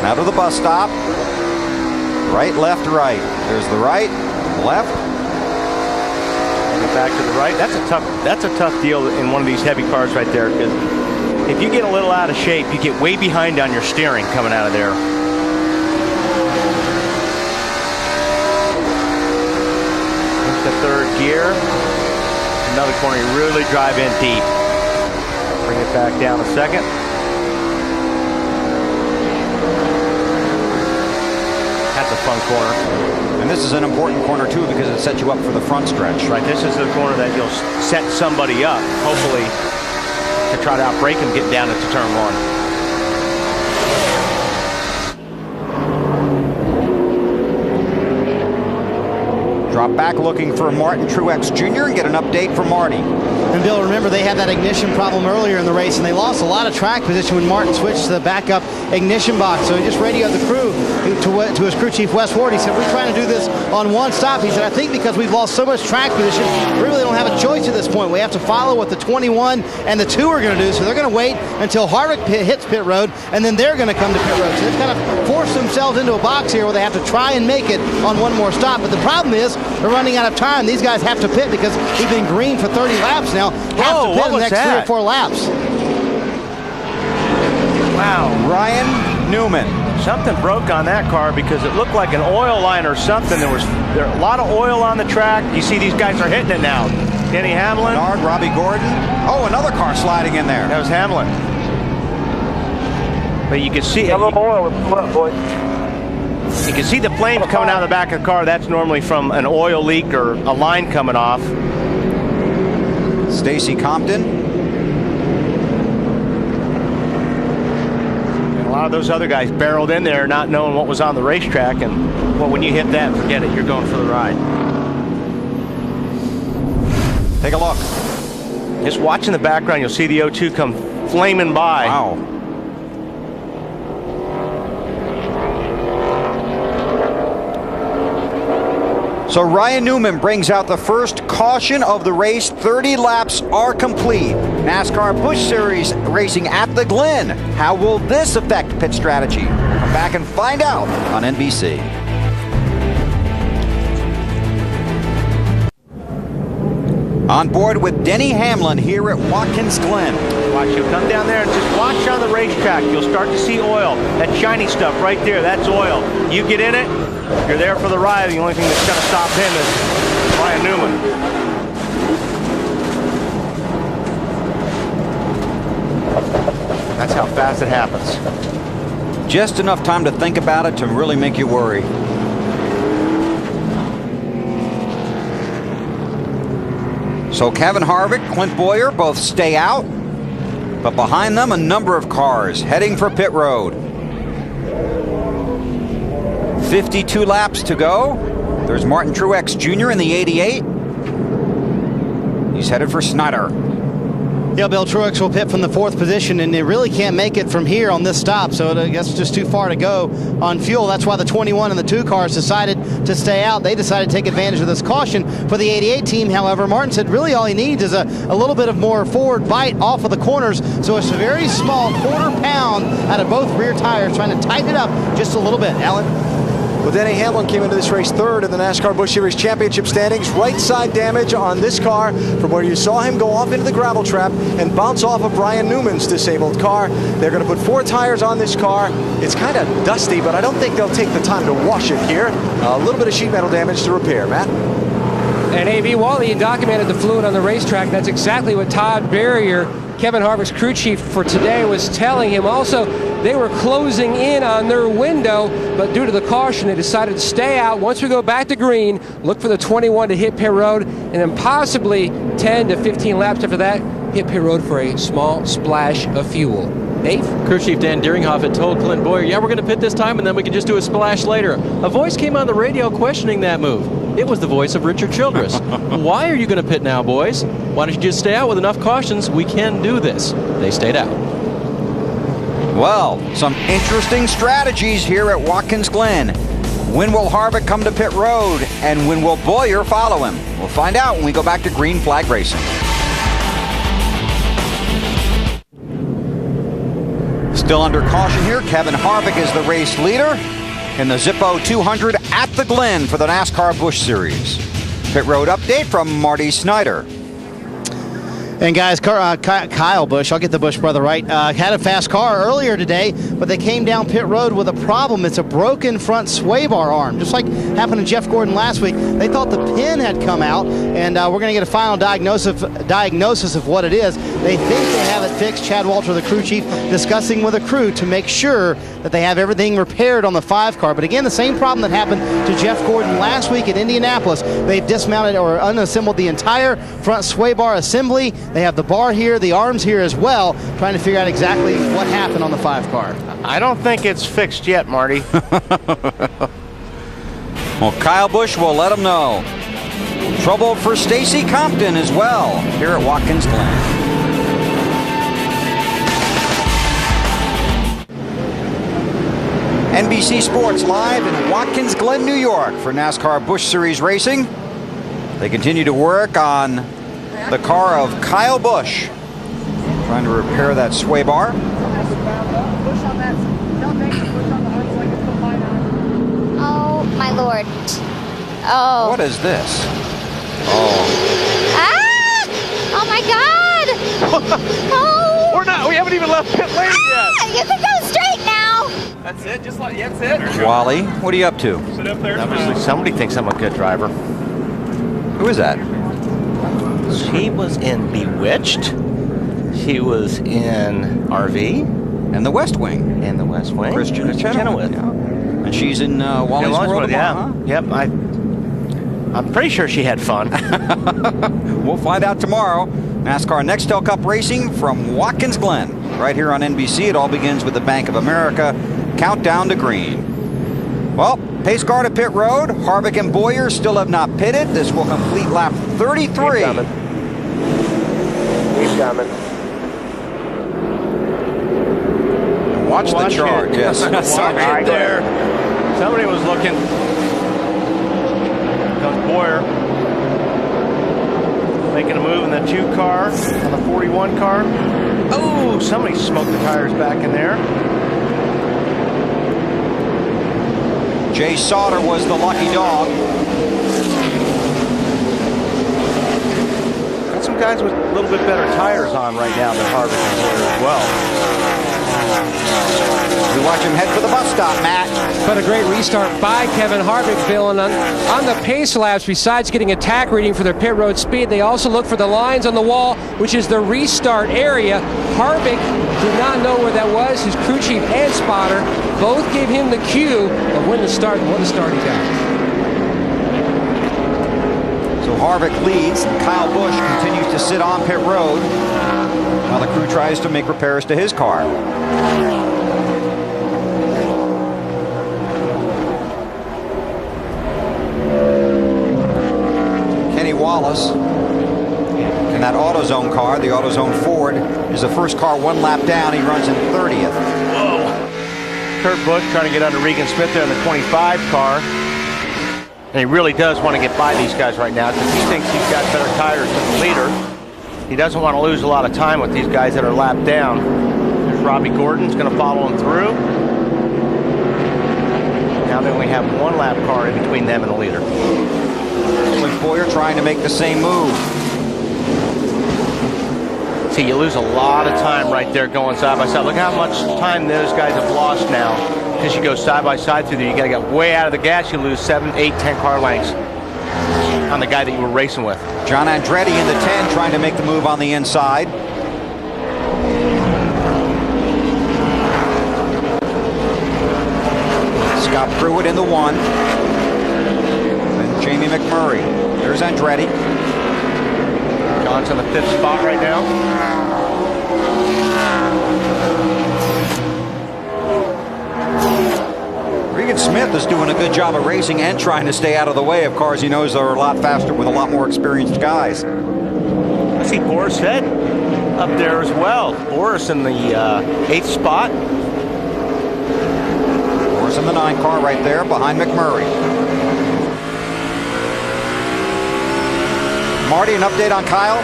Now to the bus stop. Right, left, right. There's the right, left. And back to the right. That's a tough deal in one of these heavy cars right there, because if you get a little out of shape, you get way behind on your steering coming out of there. Into third gear. Another corner, you really drive in deep. Bring it back down a second. That's a fun corner. And this is an important corner too because it sets you up for the front stretch. Right, this is the corner that you'll set somebody up, hopefully, to try to outbrake him getting down into turn one. Drop back looking for Martin Truex Jr. and get an update from Marty. And Bill, remember they had that ignition problem earlier in the race, and they lost a lot of track position when Martin switched to the backup ignition box. So he just radioed the crew to his crew chief, Wes Ward. He said, we're trying to do this on one stop. He said, I think because we've lost so much track position, we really don't have a choice at this point. We have to follow what the 21 and the 2 are going to do. So they're going to wait until Harvick hits pit road, and then they're going to come to pit road. So they've kind of forced themselves into a box here where they have to try and make it on one more stop. But the problem is they're running out of time. These guys have to pit because he's been green for 30 laps now. Have to pit in the next 3 or 4 laps. Wow. Ryan Newman. Something broke on that car because it looked like an oil line or something. There a lot of oil on the track. You see these guys are hitting it now. Denny Hamlin. Bernard, Robbie Gordon. Oh, another car sliding in there. That was Hamlin. But you can see it. You can see the flames coming out of the back of the car. That's normally from an oil leak or a line coming off. Stacy Compton. And a lot of those other guys barreled in there not knowing what was on the racetrack, and well, when you hit that, forget it, you're going for the ride. Take a look. Just watch in the background, you'll see the O2 come flaming by. Wow. So Ryan Newman brings out the first caution of the race. 30 laps are complete. NASCAR Busch Series racing at the Glen. How will this affect pit strategy? Come back and find out on NBC. On board with Denny Hamlin here at Watkins Glen. Watch, you'll come down there and just watch on the racetrack. You'll start to see oil. That shiny stuff right there, that's oil. You get in it, you're there for the ride. The only thing that's going to stop him is Ryan Newman. That's how fast it happens. Just enough time to think about it to really make you worry. So Kevin Harvick, Clint Bowyer both stay out, but behind them a number of cars heading for pit road. 52 laps to go. There's Martin Truex Jr. in the 88. He's headed for Snyder. Yeah, Bill, Truex will pit from the 4th position, and they really can't make it from here on this stop, so I guess it's just too far to go on fuel. That's why the 21 and the 2 cars decided to stay out. They decided to take advantage of this caution. For the 88 team, however, Martin said really all he needs is a little bit of more forward bite off of the corners, so it's a very small quarter-pound out of both rear tires, trying to tighten it up just a little bit. Alan? Well, Denny Hamlin came into this race 3rd in the NASCAR Busch Series Championship standings. Right side damage on this car from where you saw him go off into the gravel trap and bounce off of Ryan Newman's disabled car. They're going to put 4 tires on this car. It's kind of dusty, but I don't think they'll take the time to wash it here. A little bit of sheet metal damage to repair. Matt? And A.B. Wally documented the fluid on the racetrack. That's exactly what Todd Berrier, Kevin Harvick's crew chief for today, was telling him. Also, they were closing in on their window, but due to the caution, they decided to stay out. Once we go back to green, look for the 21 to hit pit road, and then possibly 10 to 15 laps after that, hit pit road for a small splash of fuel. Dave? Crew Chief Dan Deringhoff had told Clint Bowyer, yeah, we're going to pit this time, and then we can just do a splash later. A voice came on the radio questioning that move. It was the voice of Richard Childress. Why are you going to pit now, boys? Why don't you just stay out with enough cautions? We can do this. They stayed out. Well, some interesting strategies here at Watkins Glen. When will Harvick come to pit road, and when will Bowyer follow him? We'll find out when we go back to green flag racing. Still under caution here, Kevin Harvick is the race leader in the Zippo 200 at the Glen for the NASCAR Busch Series. Pit road update from Marty Snyder. And guys, Kyle Busch, I'll get the Busch brother right, had a fast car earlier today, but they came down pit road with a problem. It's a broken front sway bar arm, just like happened to Jeff Gordon last week. They thought the pin had come out, and we're going to get a final diagnosis of what it is. They think they have it fixed. Chad Walter, the crew chief, discussing with the crew to make sure that they have everything repaired on the 5 car. But again, the same problem that happened to Jeff Gordon last week at Indianapolis. They've dismounted or unassembled the entire front sway bar assembly. They have the bar here, the arms here as well, trying to figure out exactly what happened on the 5 car. I don't think it's fixed yet, Marty. Well, Kyle Busch will let him know. Trouble for Stacy Compton as well here at Watkins Glen. NBC Sports live in Watkins Glen, New York for NASCAR Busch Series Racing. They continue to work on the car of Kyle Busch, trying to repair that sway bar. Oh, my Lord. Oh. What is this? Oh. Ah! Oh, my God! Oh! We haven't even left pit lane yet. You can go straight now! That's it, just like, that's it. Wally, what are you up to? Sit up there. Obviously, somebody thinks I'm a good driver. Who is that? She was in Bewitched. She was in RV. And The West Wing. And The West Wing. Christian Chenoweth. Yeah. And she's in Wally's World. Yeah. Huh? Yep. I'm pretty sure she had fun. We'll find out tomorrow. NASCAR Nextel Cup Racing from Watkins Glen. Right here on NBC. It all begins with the Bank of America countdown to green. Well, pace car to pit road. Harvick and Bowyer still have not pitted. This will complete lap 33. keep coming. Watch the charge. Yes. Sorry. Right there. Somebody was looking. Comes Boyer. Making a move in the 2 car on the 41 car. Oh, somebody smoked the tires back in there. Jay Sauter was the lucky dog. Got some guys with a little bit better tires on right now than Harvick and Boyer as well. We watch him head for the bus stop, Matt. But a great restart by Kevin Harvick, Bill. And on the pace laps, besides getting a tack reading for their pit road speed, they also look for the lines on the wall, which is the restart area. Harvick did not know where that was. His crew chief and spotter both gave him the cue of when to start and what a start he got. So Harvick leads, and Kyle Busch continues to sit on pit road while the crew tries to make repairs to his car. Kenny Wallace in that AutoZone car, the AutoZone Ford, is the first car 1 lap down. He runs in 30th. Whoa. Kurt Busch trying to get under Regan Smith there in the 25 car. And he really does want to get by these guys right now because he thinks he's got better tires than the leader. He doesn't want to lose a lot of time with these guys that are lapped down. There's Robbie Gordon's going to follow him through. Now they only have 1 lap car in between them and the leader. With Boyer trying to make the same move. See, you lose a lot of time right there going side by side. Look how much time those guys have lost now. Because you go side by side through there, you got to get way out of the gas. You lose 7, 8, 10 car lengths on the guy that you were racing with. John Andretti in the 10 trying to make the move on the inside. Scott Pruitt in the 1. And Jamie McMurray. There's Andretti. John's on the 5th spot right now. Regan Smith is doing a good job of racing and trying to stay out of the way of cars he knows are a lot faster with a lot more experienced guys. I see Boris Head up there as well. Boris in the 8th spot. Boris in the 9 car right there behind McMurray. Marty, an update on Kyle?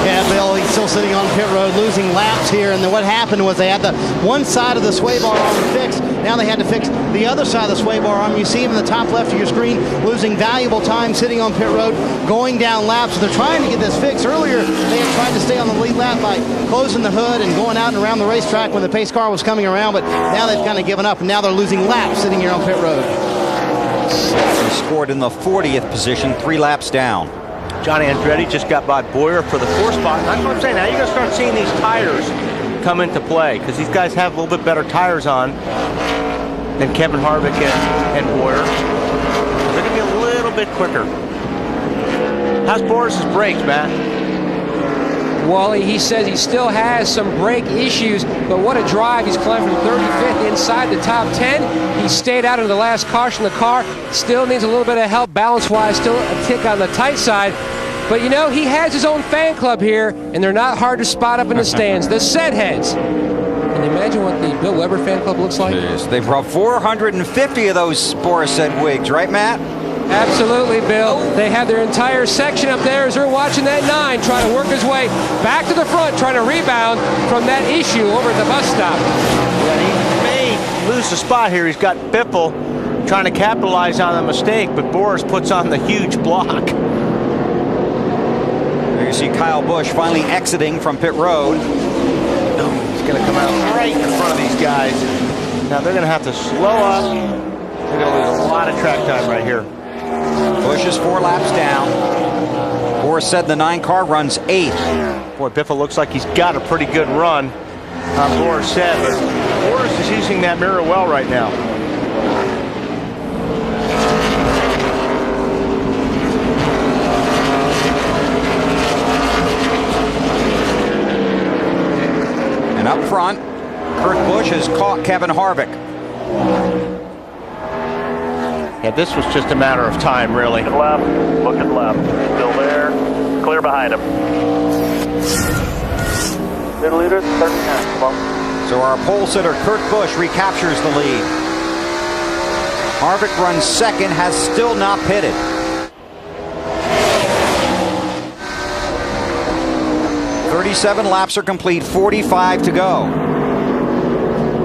Yeah, Bill, he's still sitting on pit road, losing laps here. And then what happened was they had the one side of the sway bar arm fixed. Now they had to fix the other side of the sway bar arm. You see him in the top left of your screen, losing valuable time sitting on pit road, going down laps. So they're trying to get this fixed. Earlier, they had tried to stay on the lead lap by closing the hood and going out and around the racetrack when the pace car was coming around. But now they've kind of given up, and now they're losing laps sitting here on pit road. He scored in the 40th position, 3 laps down. Johnny Andretti just got by Boyer for the 4th spot. And that's what I'm saying. Now you're going to start seeing these tires come into play because these guys have a little bit better tires on than Kevin Harvick and Boyer. They're going to be a little bit quicker. How's Boris's brakes, Matt? Wally, he says he still has some brake issues, but what a drive. He's climbed from 35th inside the top 10. He stayed out of the last caution. The car still needs a little bit of help balance-wise, still a tick on the tight side. But, you know, he has his own fan club here, and they're not hard to spot up in the stands. The Set Heads. Can you imagine what the Bill Weber fan club looks like? Yes, they've brought 450 of those Boris Said wigs, right, Matt? Absolutely, Bill. They have their entire section up there as they're watching that 9 trying to work his way back to the front, trying to rebound from that issue over at the bus stop. Yeah, he may lose the spot here. He's got Biffle trying to capitalize on the mistake, but Boris puts on the huge block. There you see Kyle Busch finally exiting from pit road. He's going to come out right in front of these guys. Now they're going to have to slow up. They're going to lose a lot of track time right here. Busch is 4 laps down. Boris Said the 9 car runs 8th. Boy, Biffle looks like he's got a pretty good run on Boris Said, but Boris is using that mirror well right now. And up front, Kurt Busch has caught Kevin Harvick. Yeah, this was just a matter of time, really. Look at left. Still there. Clear behind him. Middle leader, 39. Come on. So our pole sitter, Kurt Busch, recaptures the lead. Harvick runs second, has still not pitted. "37 laps are complete, 45 to go.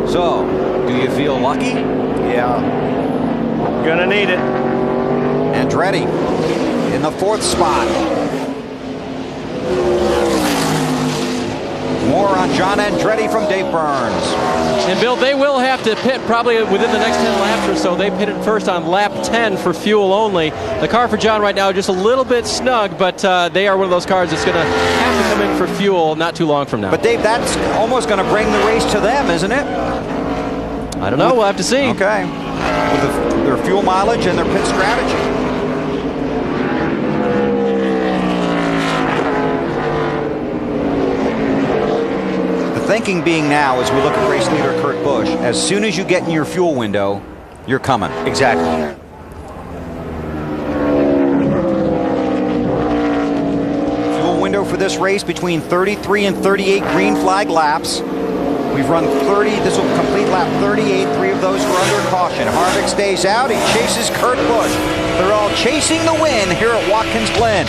So, do you feel lucky? Yeah. Gonna need it. Andretti in the 4th spot. More on John Andretti from Dave Burns. And Bill, they will have to pit probably within the next 10 laps or so. They pitted first on lap 10 for fuel only. The car for John right now is just a little bit snug, but they are one of those cars that's going to have to come in for fuel not too long from now. But Dave, that's almost going to bring the race to them, isn't it? I don't know. We'll have to see. Okay. With their fuel mileage and their pit strategy. The thinking being now, as we look at race leader Kurt Busch, as soon as you get in your fuel window, you're coming. Exactly. Fuel window for this race between 33 and 38 green flag laps. We've run 30. This will complete lap 38. 3 of those were under caution. Harvick stays out. He chases Kurt Busch. They're all chasing the win here at Watkins Glen,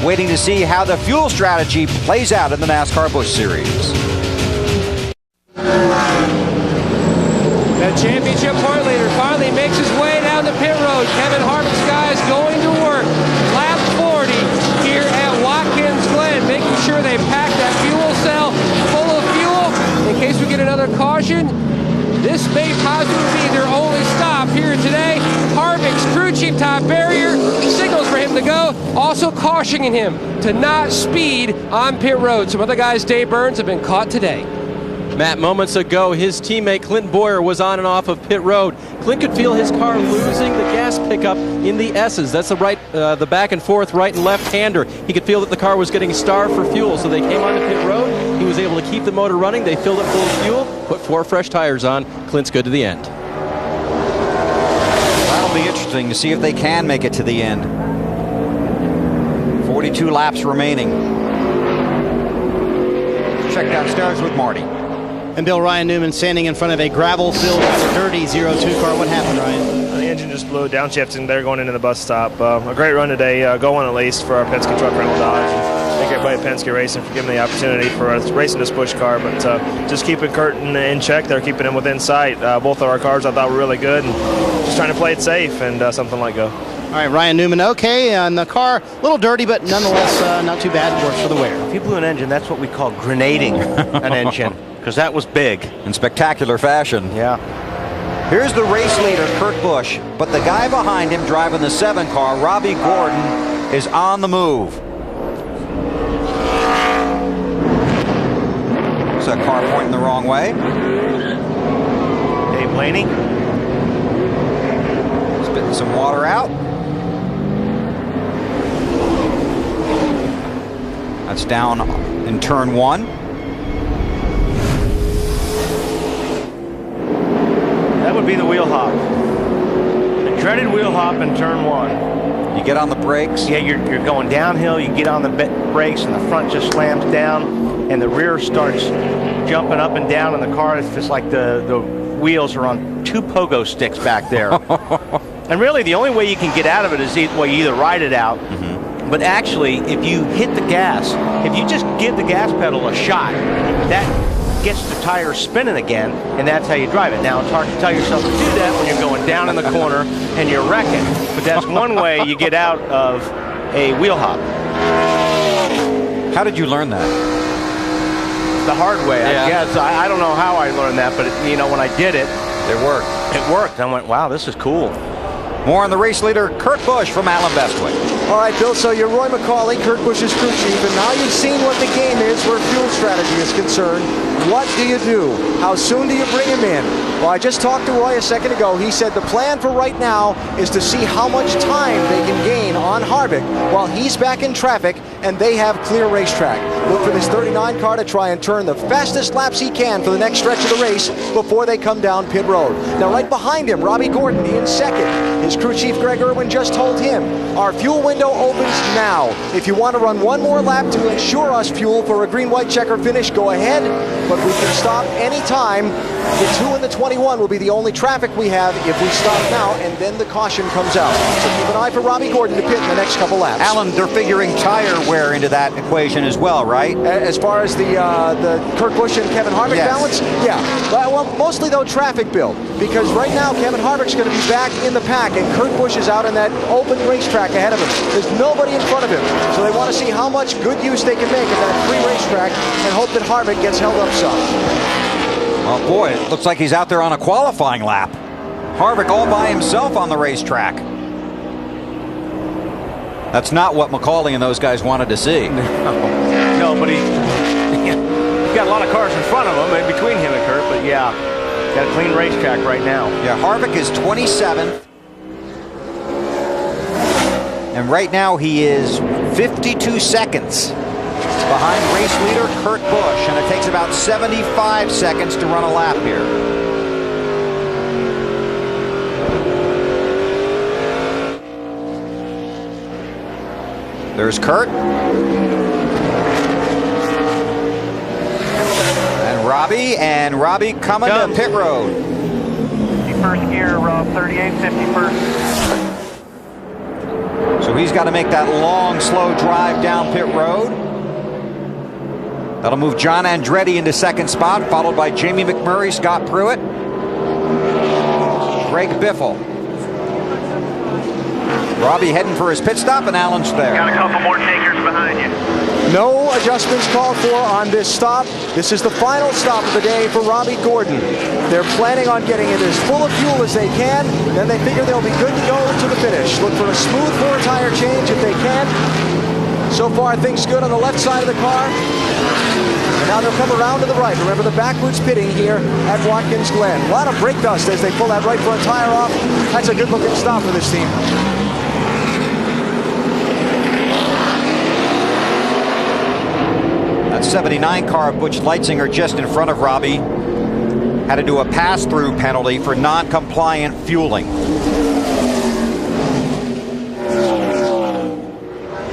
waiting to see how the fuel strategy plays out in the NASCAR Busch Series. The championship point leader finally makes his way down the pit road. Kevin Harvick's guys going to work. Lap 40 here at Watkins Glen, making sure they pack that fuel cell full of fuel in case we get another caution. This may possibly be their only stop here today. Harvick's crew chief Todd Berrier signals for him to go, also cautioning him to not speed on pit road. Some other guys, Dave Burns, have been caught today. Matt, moments ago, his teammate Clint Boyer was on and off of pit road. Clint could feel his car losing the gas pickup in the S's. That's the back and forth right and left-hander. He could feel that the car was getting starved for fuel, so they came onto pit road. He was able to keep the motor running. They filled it full of fuel, put 4 fresh tires on. Clint's good to the end. That'll be interesting to see if they can make it to the end. 42 laps remaining. Check downstairs with Marty. And Bill, Ryan Newman standing in front of a gravel-filled, dirty 02 car. What happened, Ryan? The engine just blew, downshifting there going into the bus stop. A great run today, going at least for our Penske truck rental Dodge. Thank everybody at Penske Racing for giving me the opportunity for us racing this Busch car, but just keeping Kurt in check there, keeping him within sight. Both of our cars I thought were really good, and just trying to play it safe and something like go. All right, Ryan Newman, okay, and the car, a little dirty, but nonetheless not too bad. Works for the wear. If you blew an engine, that's what we call grenading an engine, because that was big. In spectacular fashion. Yeah. Here's the race leader, Kurt Busch, but the guy behind him driving the 7 car, Robbie Gordon, is on the move. Is that car pointing the wrong way? Dave Blaney. Spitting some water out. That's down in turn 1. That would be the wheel hop. The dreaded wheel hop in turn 1. You get on the brakes. Yeah, you're going downhill. You get on the brakes, and the front just slams down, and the rear starts jumping up and down, and the car is just like the wheels are on 2 pogo sticks back there. And really, the only way you can get out of it is you either ride it out. But actually, if you hit the gas, if you just give the gas pedal a shot, that gets the tires spinning again, and that's how you drive it. Now, it's hard to tell yourself to do that when you're going down in the corner and you're wrecking, but that's one way you get out of a wheel hop. How did you learn that? The hard way, I guess. I don't know how I learned that, but when I did it, it worked. It worked. I went, wow, this is cool. More on the race leader, Kurt Busch from Allen Bestwick. All right, Bill, so you're Roy McCauley, Kurt Busch's crew chief, and now you've seen what the game is where fuel strategy is concerned. What do you do? How soon do you bring him in? Well, I just talked to Roy a second ago. He said the plan for right now is to see how much time they can gain on Harvick while he's back in traffic and they have clear racetrack. Look for this 39 car to try and turn the fastest laps he can for the next stretch of the race before they come down pit road. Now, right behind him, Robbie Gordon in second. His crew chief, Greg Irwin, just told him, our fuel window opens now. If you want to run one more lap to ensure us fuel for a green-white checker finish, go ahead, but we can stop anytime. The 2 and the 21 will be the only traffic we have if we stop now, and then the caution comes out. So keep an eye for Robbie Gordon to pit in the next couple laps. Alan, they're figuring tire wear into that equation as well, right? As far as the Kurt Busch and Kevin Harvick balance? Yeah. Well, mostly, though, traffic build. Because right now, Kevin Harvick's going to be back in the pack, and Kurt Busch is out in that open racetrack ahead of him. There's nobody in front of him. So they want to see how much good use they can make of that free racetrack and hope that Harvick gets held up some. Oh, boy, it looks like he's out there on a qualifying lap. Harvick all by himself on the racetrack. That's not what McCauley and those guys wanted to see. No, but he's got a lot of cars in front of him and between him and Kurt, but yeah, got a clean racetrack right now. Yeah, Harvick is 27th. And right now he is 52 seconds behind race leader Kurt Busch, and it takes about 75 seconds to run a lap here. There's Kurt. And Robbie coming to pit road. First gear, 38, 51st. So he's got to make that long, slow drive down pit road. That'll move John Andretti into second spot, followed by Jamie McMurray, Scott Pruitt, Greg Biffle. Robbie heading for his pit stop, and Alan's there. Got a couple more takers behind you. No adjustments called for on this stop. This is the final stop of the day for Robbie Gordon. They're planning on getting it as full of fuel as they can, then they figure they'll be good to go to the finish. Look for a smooth four-tire change if they can. So far, things good on the left side of the car. And now they'll come around to the right. Remember the backwards pitting here at Watkins Glen. A lot of brake dust as they pull that right front tire off. That's a good-looking stop for this team. That 79 car of Butch Leitzinger just in front of Robbie had to do a pass-through penalty for non-compliant fueling.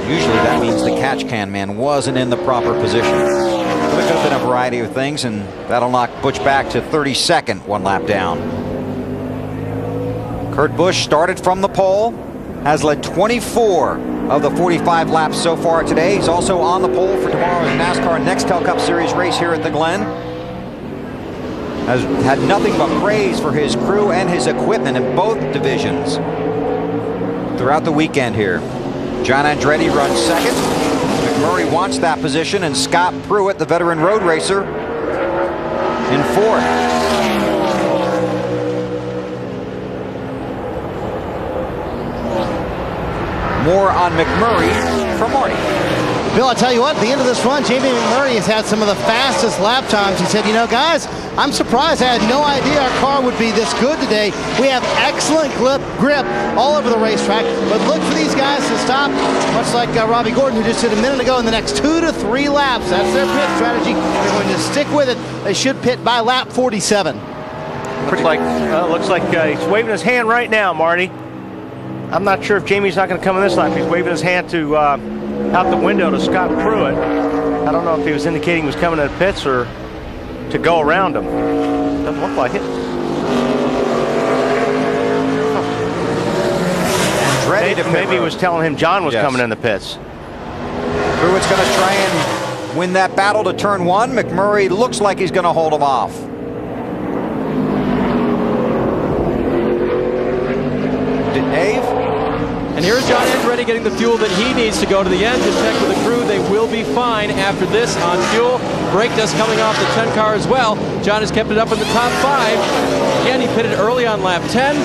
Usually that means the catch can man wasn't in the proper position. But it could have been a variety of things, and that'll knock Butch back to 32nd, one lap down. Kurt Busch started from the pole, has led 24 of the 45 laps so far today. He's also on the pole for tomorrow's NASCAR Nextel Cup Series race here at the Glen. Has had nothing but praise for his crew and his equipment in both divisions throughout the weekend here. John Andretti runs second. McMurray wants that position, and Scott Pruitt, the veteran road racer, in fourth. More on McMurray from Marty. Bill, I tell you what, at the end of this run, Jamie McMurray has had some of the fastest lap times. He said, you know, guys, I'm surprised. I had no idea our car would be this good today. We have excellent grip all over the racetrack, but look for these guys to stop, much like Robbie Gordon, who just did a minute ago, in the next 2 to 3 laps. That's their pit strategy. They're going to stick with it. They should pit by lap 47. Looks like he's waving his hand right now, Marty. I'm not sure if Jamie's not going to come in this lap. He's waving his hand to out the window to Scott Pruitt. I don't know if he was indicating he was coming to the pits or to go around him. Doesn't look like it. Maybe he was telling him John was coming in the pits. Pruitt's going to try and win that battle to turn one. McMurray looks like he's going to hold him off. Dave? And here's John Andretti getting the fuel that he needs to go to the end. To check with the crew, they will be fine after this on fuel. Brake dust coming off the 10 car as well. John has kept it up in the top 5. Again, he pitted early on lap 10,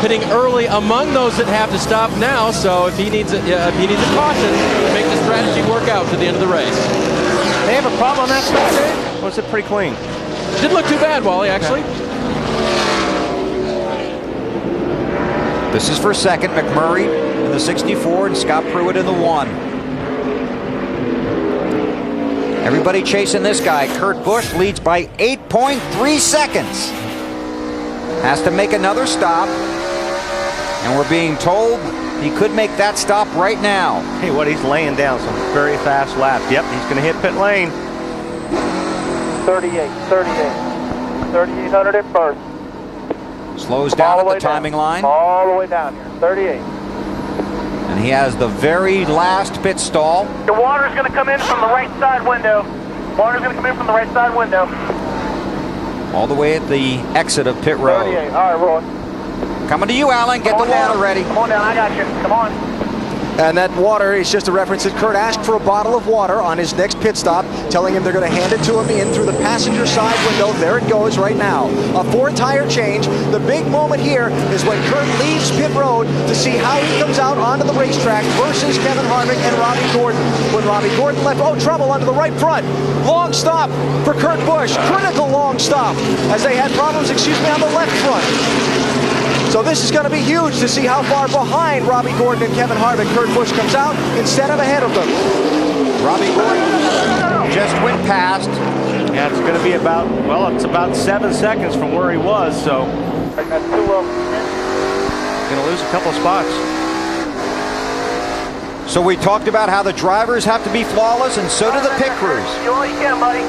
pitting early among those that have to stop now. So if he needs a caution, make the strategy work out to the end of the race. They have a problem on that stop, Dave? Was it pretty clean? Didn't look too bad, Wally, actually. This is for second, McMurray in the 64 and Scott Pruitt in the 1. Everybody chasing this guy. Kurt Busch leads by 8.3 seconds. Has to make another stop. And we're being told he could make that stop right now. Hey, what, he's laying down some very fast laps. Yep, he's going to hit pit lane. 38. 3,800 at first. Slows down at the timing line. All the way down here. 38. And he has the very last pit stall. The water's going to come in from the right side window. Water's going to come in from the right side window. All the way at the exit of pit road. 38. All right, Roy. Coming to you, Alan. Get the water ready. Come on down. I got you. Come on. And that water is just a reference that Kurt asked for a bottle of water on his next pit stop, telling him they're going to hand it to him in through the passenger side window. There it goes right now. A 4-tire change. The big moment here is when Kurt leaves pit road to see how he comes out onto the racetrack versus Kevin Harvick and Robbie Gordon. When Robbie Gordon left, trouble onto the right front. Long stop for Kurt Busch. Critical long stop as they had problems, on the left front. So this is going to be huge to see how far behind Robbie Gordon and Kevin Harvick Kurt Busch comes out instead of ahead of them. Robbie Gordon just went past. Yeah, it's going to be about, well, it's about 7 seconds from where he was, so going to lose a couple of spots. So we talked about how the drivers have to be flawless, and so do the pit crews. You all you can, buddy.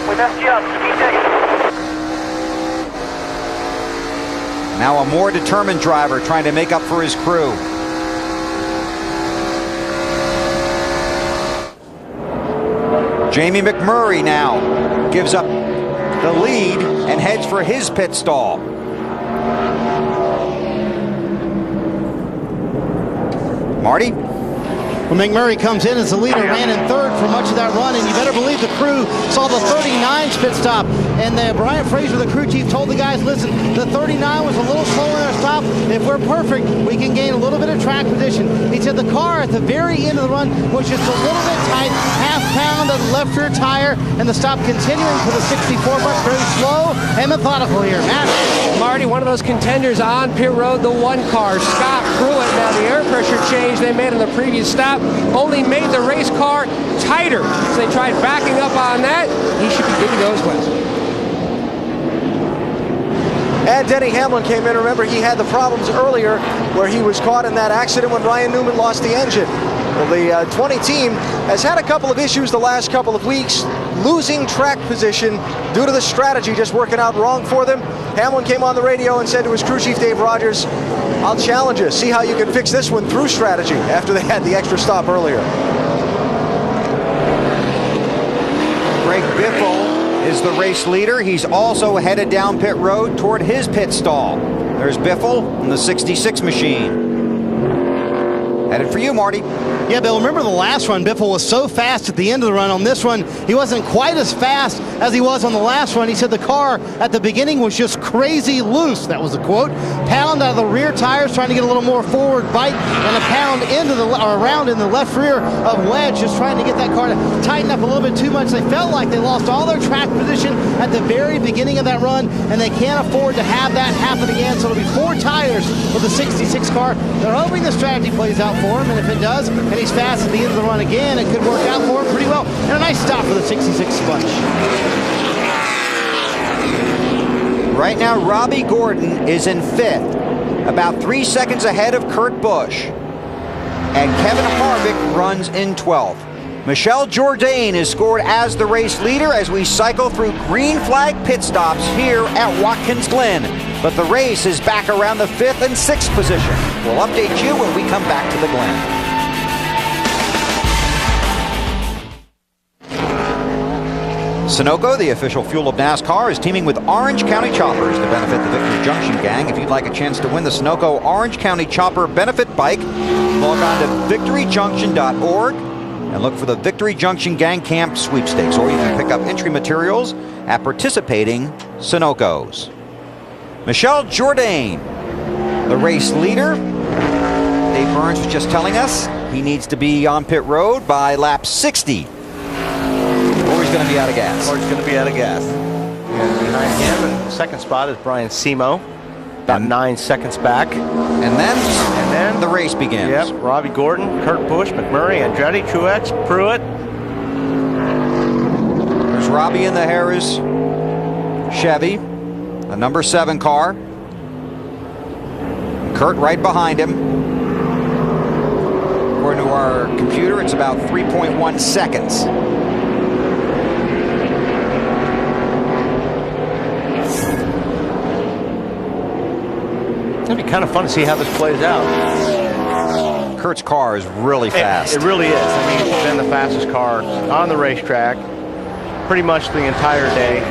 We messed you up. Keep taking it. Now a more determined driver trying to make up for his crew. Jamie McMurray now gives up the lead and heads for his pit stall. Marty? When McMurray comes in as the leader, ran in third for much of that run, and you better believe the crew saw the 39's pit stop. And Brian Fraser, the crew chief, told the guys, listen, the 39 was a little slow in their stop. If we're perfect, we can gain a little bit of track position. He said the car at the very end of the run was just a little bit tight, half-pound of the left rear tire, and the stop continuing for the 64, but very slow and methodical here. Matt? Marty, one of those contenders on pit road, the 1 car, Scott Pruitt. Now the air pressure change they made in the previous stop only made the race car tighter. So they tried backing up on that. He should be good to go as well. And Denny Hamlin came in. Remember, he had the problems earlier where he was caught in that accident when Ryan Newman lost the engine. Well, the 20 team has had a couple of issues the last couple of weeks, losing track position due to the strategy just working out wrong for them. Hamlin came on the radio and said to his crew chief, Dave Rogers, I'll challenge you. See how you can fix this one through strategy after they had the extra stop earlier. Greg Biffle is the race leader. He's also headed down pit road toward his pit stall. There's Biffle in the 66 machine. Headed for you, Marty. Yeah, Bill, remember the last run, Biffle was so fast at the end of the run. On this run, he wasn't quite as fast as he was on the last run. He said the car at the beginning was just crazy loose. That was the quote. Pound out of the rear tires, trying to get a little more forward bite, and a pound into the around in the left rear of wedge, just trying to get that car to tighten up a little bit too much. They felt like they lost all their track position at the very beginning of that run, and they can't afford to have that happen again. So it'll be 4 tires for the 66 car. They're hoping the strategy plays out for him, and if it does, and he's fast at the end of the run again, it could work out for him pretty well. And a nice stop for the 66 Sponge. Right now, Robbie Gordon is in 5th, about 3 seconds ahead of Kurt Busch. And Kevin Harvick runs in 12th. Michelle Jourdain is scored as the race leader as we cycle through green flag pit stops here at Watkins Glen. But the race is back around the 5th and 6th position. We'll update you when we come back to the Glen. Sunoco, the official fuel of NASCAR, is teaming with Orange County Choppers to benefit the Victory Junction Gang. If you'd like a chance to win the Sunoco Orange County Chopper benefit bike, log on to victoryjunction.org and look for the Victory Junction Gang Camp sweepstakes, or you can pick up entry materials at participating Sunocos. Michelle Jourdain, the race leader. Dave Burns was just telling us he needs to be on pit road by lap 60. Or he's going to be out of gas. Or he's going to be out of gas. And behind him in the second spot is Brian Simo, about 9 seconds back. And then the race begins. Yep, Robbie Gordon, Kurt Busch, McMurray, Andretti, Truex, Pruitt. There's Robbie in the Harris Chevy, the number 7 car. Kurt right behind him. According to our computer, it's about 3.1 seconds. It'll be kind of fun to see how this plays out. Kurt's car is really fast. It really is. I mean, it's been the fastest car on the racetrack pretty much the entire day.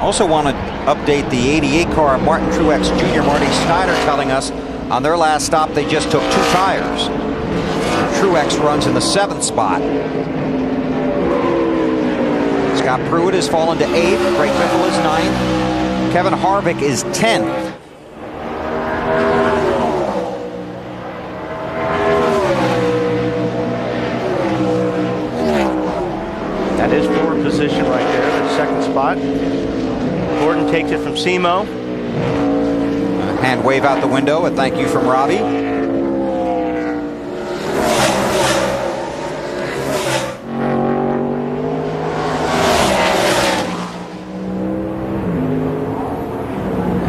Also want to update the 88 car, Martin Truex Jr. Marty Snyder telling us on their last stop they just took 2 tires. Truex runs in the 7th spot. Scott Pruitt has fallen to 8th. Craig Biffle is 9th. Kevin Harvick is 10th. That is forward position right there, the second spot. Gordon takes it from Simo. A hand wave out the window, a thank you from Robbie.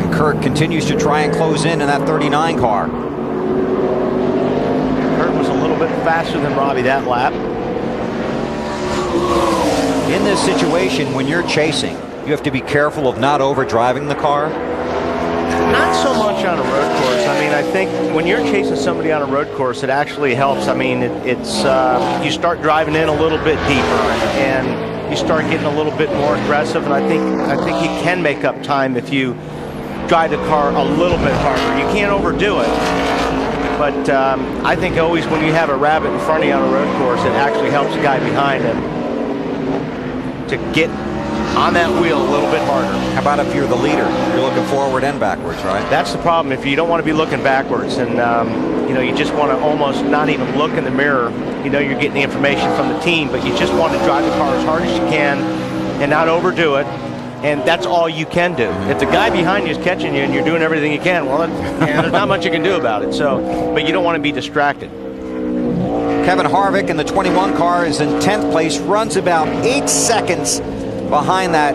And Kurt continues to try and close in that 39 car. Kurt was a little bit faster than Robbie that lap. In this situation, when you're chasing, you have to be careful of not overdriving the car. Not so much on a road course. I mean, I think when you're chasing somebody on a road course, it actually helps. I mean, it's you start driving in a little bit deeper and you start getting a little bit more aggressive. And I think you can make up time if you drive the car a little bit harder. You can't overdo it. But I think always when you have a rabbit in front of you on a road course, it actually helps the guy behind him to get on that wheel a little bit harder. How about if you're the leader? You're looking forward and backwards, right? That's the problem. If you don't want to be looking backwards and you know, you just want to almost not even look in the mirror. You know, you're getting the information from the team, but you just want to drive the car as hard as you can and not overdo it. And that's all you can do. If the guy behind you is catching you and you're doing everything you can, well, there's not much you can do about it. So, but you don't want to be distracted. Kevin Harvick in the 21 car is in 10th place, runs about 8 seconds behind that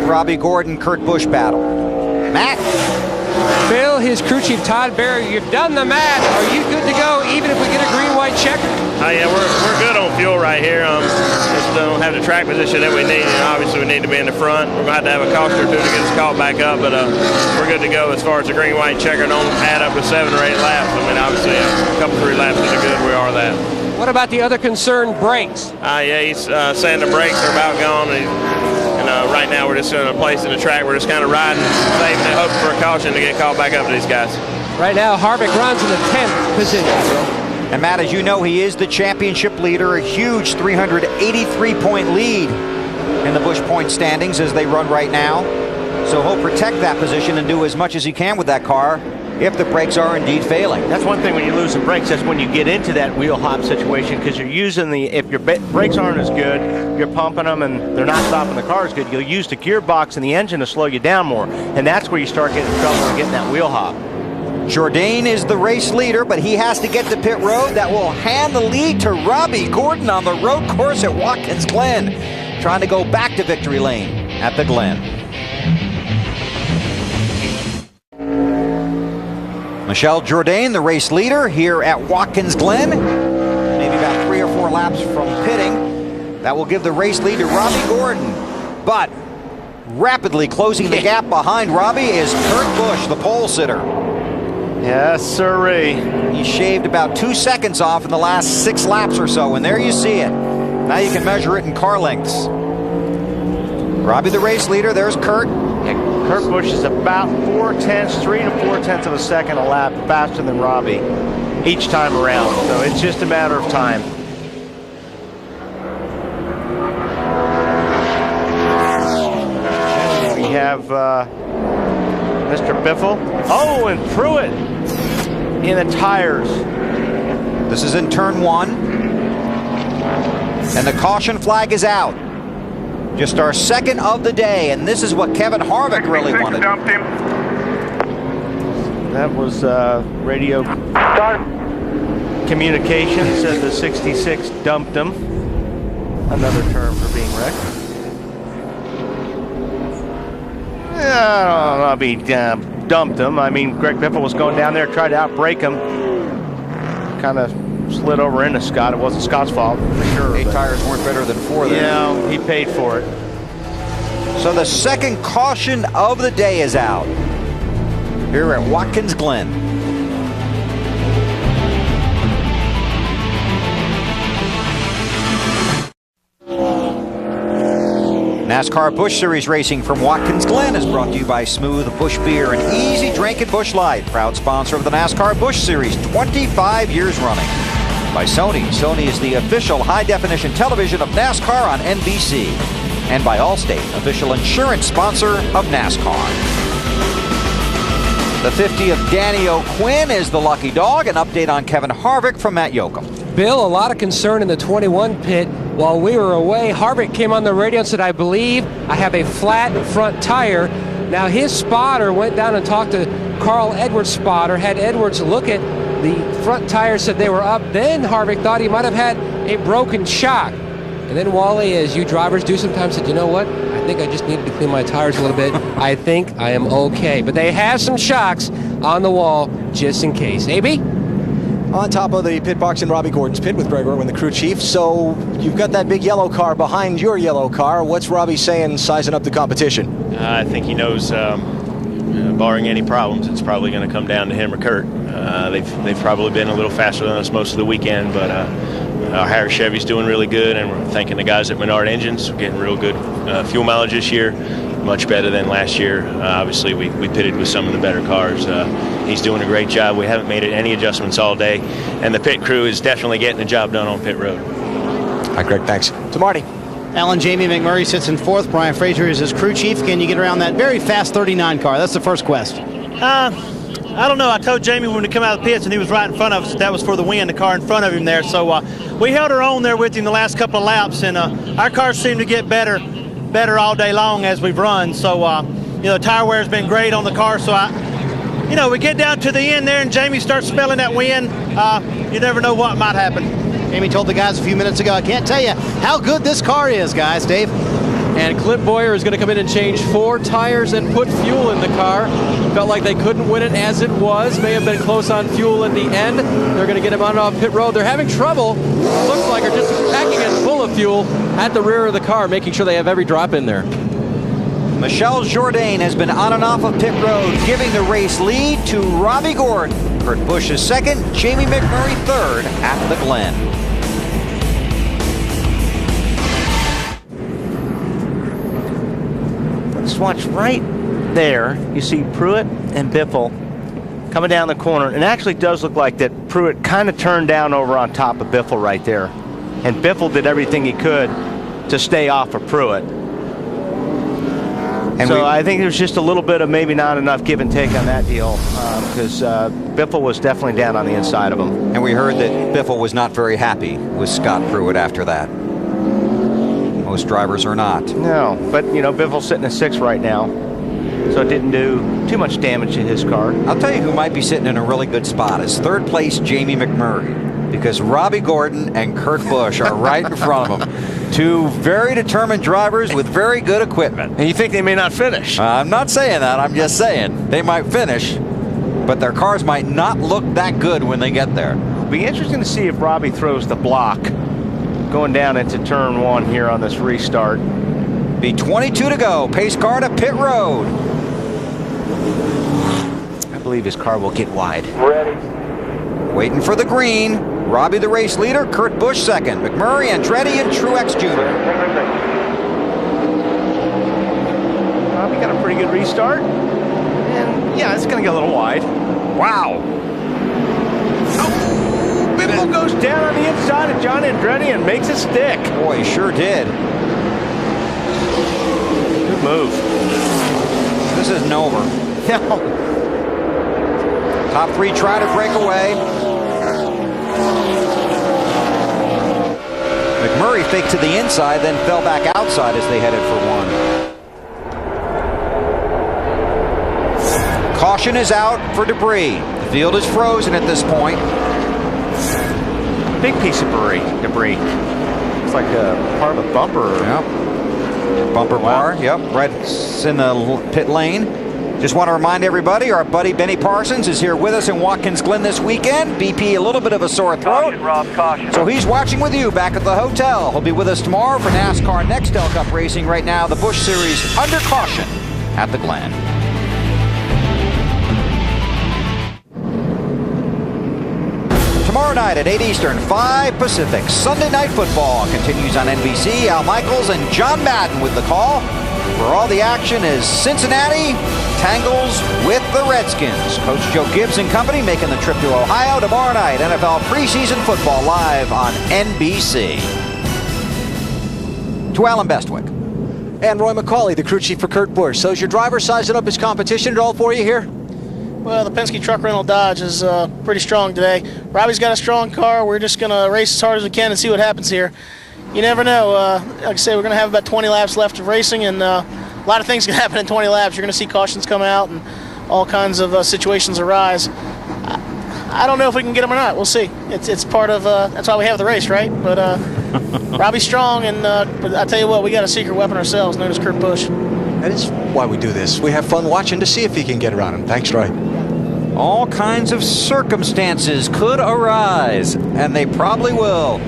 Robbie Gordon, Kurt Busch battle. Matt? Bill, his crew chief Todd Berry, you've done the math. Are you good to go even if we get a green-white checker? Yeah, we're good on fuel right here. Just don't have the track position that we need. And obviously, we need to be in the front. We're going to have a caution or 2 to get us caught back up, but we're good to go as far as the green-white checker. Don't add up to 7 or 8 laps. I mean, obviously, a couple, 3 laps into good, we are that. What about the other concerned brakes? Yeah, he's saying the brakes are about gone. And right now, we're just in a place in the track. We're just kind of riding, saving and hoping for a caution to get caught back up to these guys. Right now, Harvick runs in the 10th position. And Matt, as you know, he is the championship leader, a huge 383-point lead in the Busch point standings as they run right now. So he'll protect that position and do as much as he can with that car if the brakes are indeed failing. That's one thing when you lose the brakes, that's when you get into that wheel hop situation, because you're using if your brakes aren't as good, you're pumping them and they're not stopping the car as good, you'll use the gearbox and the engine to slow you down more. And that's where you start getting in trouble and getting that wheel hop. Jourdain is the race leader, but he has to get to pit road. That will hand the lead to Robbie Gordon on the road course at Watkins Glen, trying to go back to victory lane at the Glen. Michelle Jourdain, the race leader here at Watkins Glen, maybe about 3 or 4 laps from pitting. That will give the race lead to Robbie Gordon, but rapidly closing the gap behind Robbie is Kurt Busch, the pole sitter. Yes, sirree. He shaved about 2 seconds off in the last 6 laps or so, and there you see it. Now you can measure it in car lengths. Robbie the race leader, there's Kurt. Yeah, Kurt Busch is about 3 to 4 tenths of a second a lap faster than Robbie each time around. So it's just a matter of time. We have Mr. Biffle. Oh, and Pruitt in the tires. This is in turn 1. And the caution flag is out. Just our second of the day, and this is what Kevin Harvick really wanted. Dumped him. That was radio communication. Said the 66 dumped him. Another term for being wrecked. I don't know if he dumped him. I mean, Greg Biffle was going down there, tried to outbrake him. Kind of slid over into Scott. It wasn't Scott's fault, for sure. 8 tires weren't better than 4 there. Yeah, he paid for it. So the second caution of the day is out here at Watkins Glen. NASCAR Busch Series racing from Watkins Glen is brought to you by Smooth Busch Beer and Easy Drink and Busch Light, proud sponsor of the NASCAR Busch Series, 25 years running. By Sony. Sony is the official high-definition television of NASCAR on NBC. And by Allstate, official insurance sponsor of NASCAR. The 50 of Danny O'Quinn is the lucky dog. An update on Kevin Harvick from Matt Yoakum. Bill, a lot of concern in the 21 pit. While we were away, Harvick came on the radio and said, I believe I have a flat front tire. Now his spotter went down and talked to Carl Edwards' spotter, had Edwards look at the front tires, said they were up. Then Harvick thought he might have had a broken shock. And then Wally, as you drivers do sometimes, said, you know what? I think I just needed to clean my tires a little bit. I think I am okay. But they have some shocks on the wall just in case. AB? On top of the pit box in Robbie Gordon's pit with Greg Irwin, the crew chief. So you've got that big yellow car behind your yellow car. What's Robbie saying, sizing up the competition? I think he knows, barring any problems, it's probably going to come down to him or Kurt. They've probably been a little faster than us most of the weekend, but our Harris Chevy's doing really good, and we're thanking the guys at Menard Engines. We're getting real good fuel mileage this year, much better than last year. Obviously, we pitted with some of the better cars. He's doing a great job. We haven't made any adjustments all day, and the pit crew is definitely getting the job done on pit road. Hi, Greg. Thanks. To Marty. Alan Jamie McMurray sits in 4th. Brian Frazier is his crew chief. Can you get around that very fast 39 car? That's the first question. I don't know. I told Jamie when we come out of the pits and he was right in front of us, that was for the win, the car in front of him there. So we held our own there with him the last couple of laps, and our cars seem to get better all day long as we've run. So, tire wear has been great on the car. So, we get down to the end there and Jamie starts spelling that win. You never know what might happen. Jamie told the guys a few minutes ago, I can't tell you how good this car is, guys. Dave? And Clint Boyer is going to come in and change 4 tires and put fuel in the car. Felt like they couldn't win it as it was. May have been close on fuel in the end. They're going to get him on off pit road. They're having trouble, looks like, or just packing it full of fuel at the rear of the car, making sure they have every drop in there. Michelle Jourdain has been on and off of pit road, giving the race lead to Robbie Gordon. Kurt Busch is 2nd, Jamie McMurray 3rd at the Glen. Let's watch right there. You see Pruitt and Biffle coming down the corner. And it actually does look like that Pruitt kind of turned down over on top of Biffle right there. And Biffle did everything he could to stay off of Pruitt. And so I think there's just a little bit of maybe not enough give and take on that deal, because Biffle was definitely down on the inside of him. And we heard that Biffle was not very happy with Scott Pruitt after that. Most drivers are not. No, but Biffle's sitting at 6th right now, so it didn't do too much damage to his car. I'll tell you who might be sitting in a really good spot is 3rd place Jamie McMurray, because Robbie Gordon and Kurt Busch are right in front of him. 2 very determined drivers with very good equipment. And you think they may not finish? I'm not saying that. I'm just saying they might finish, but their cars might not look that good when they get there. It'll be interesting to see if Robbie throws the block going down into turn 1 here on this restart. Be 22 to go. Pace car to pit road. I believe his car will get wide. Ready. Waiting for the green. Robbie the race leader, Kurt Busch 2nd. McMurray, Andretti, and Truex Jr. Robbie got a pretty good restart. And yeah, it's going to get a little wide. Wow. Biffle goes down on the inside of John Andretti and makes it stick. Boy, he sure did. Good move. This isn't over. No. Top 3 try to break away. McMurray faked to the inside, then fell back outside as they headed for one. Caution is out for debris. The field is frozen at this point. Big piece of debris. It's like a part of a bumper. Yep. Bumper bar. Yep. Right in the pit lane. Just want to remind everybody, our buddy Benny Parsons is here with us in Watkins Glen this weekend. BP, a little bit of a sore throat. Caution, Rob, caution. So he's watching with you back at the hotel. He'll be with us tomorrow for NASCAR Nextel Cup racing. Right now, the Busch Series under caution at the Glen. Tomorrow night at 8 Eastern, 5 Pacific, Sunday Night Football continues on NBC. Al Michaels and John Madden with the call. Where all the action is Cincinnati tangles with the Redskins. Coach Joe Gibbs and company making the trip to Ohio tomorrow night. NFL preseason football live on NBC. To Alan Bestwick. And Roy McCauley, the crew chief for Kurt Busch. So is your driver sizing up his competition at all for you here? Well, the Penske Truck Rental Dodge is pretty strong today. Robbie's got a strong car. We're just going to race as hard as we can and see what happens here. You never know. Like I say, we're going to have about 20 laps left of racing, and a lot of things can happen in 20 laps. You're going to see cautions come out and all kinds of situations arise. I don't know if we can get them or not. We'll see. It's part of that's why we have the race, right? But Robbie's strong, and but I tell you what, we got a secret weapon ourselves known as Kurt Busch. That is why we do this. We have fun watching to see if he can get around him. Thanks, Roy. All kinds of circumstances could arise, and they probably will.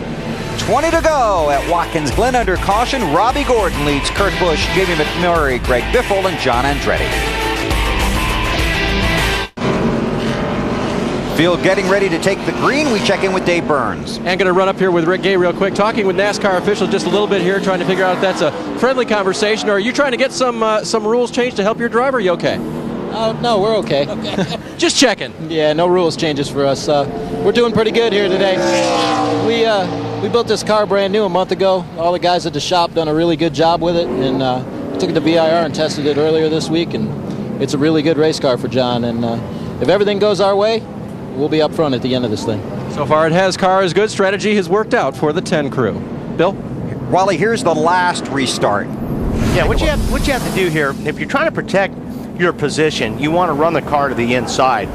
20 to go at Watkins Glen under caution. Robbie Gordon leads Kurt Busch, Jamie McMurray, Greg Biffle, and John Andretti. Field getting ready to take the green. We check in with Dave Burns. And going to run up here with Rick Gay real quick, talking with NASCAR officials just a little bit here, trying to figure out if that's a friendly conversation, or are you trying to get some rules changed to help your driver? Are you okay? No, we're okay. Just checking. Yeah, no rules changes for us. We're doing pretty good here today. We built this car brand new a month ago. All the guys at the shop done a really good job with it, and took it to VIR and tested it earlier this week, and it's a really good race car for John. And if everything goes our way, we'll be up front at the end of this thing. So far, it has. Car is good. Strategy has worked out for the 10 crew. Bill? Wally, here's the last restart. Yeah, what you have to do here, if you're trying to protect your position, you want to run the car to the inside.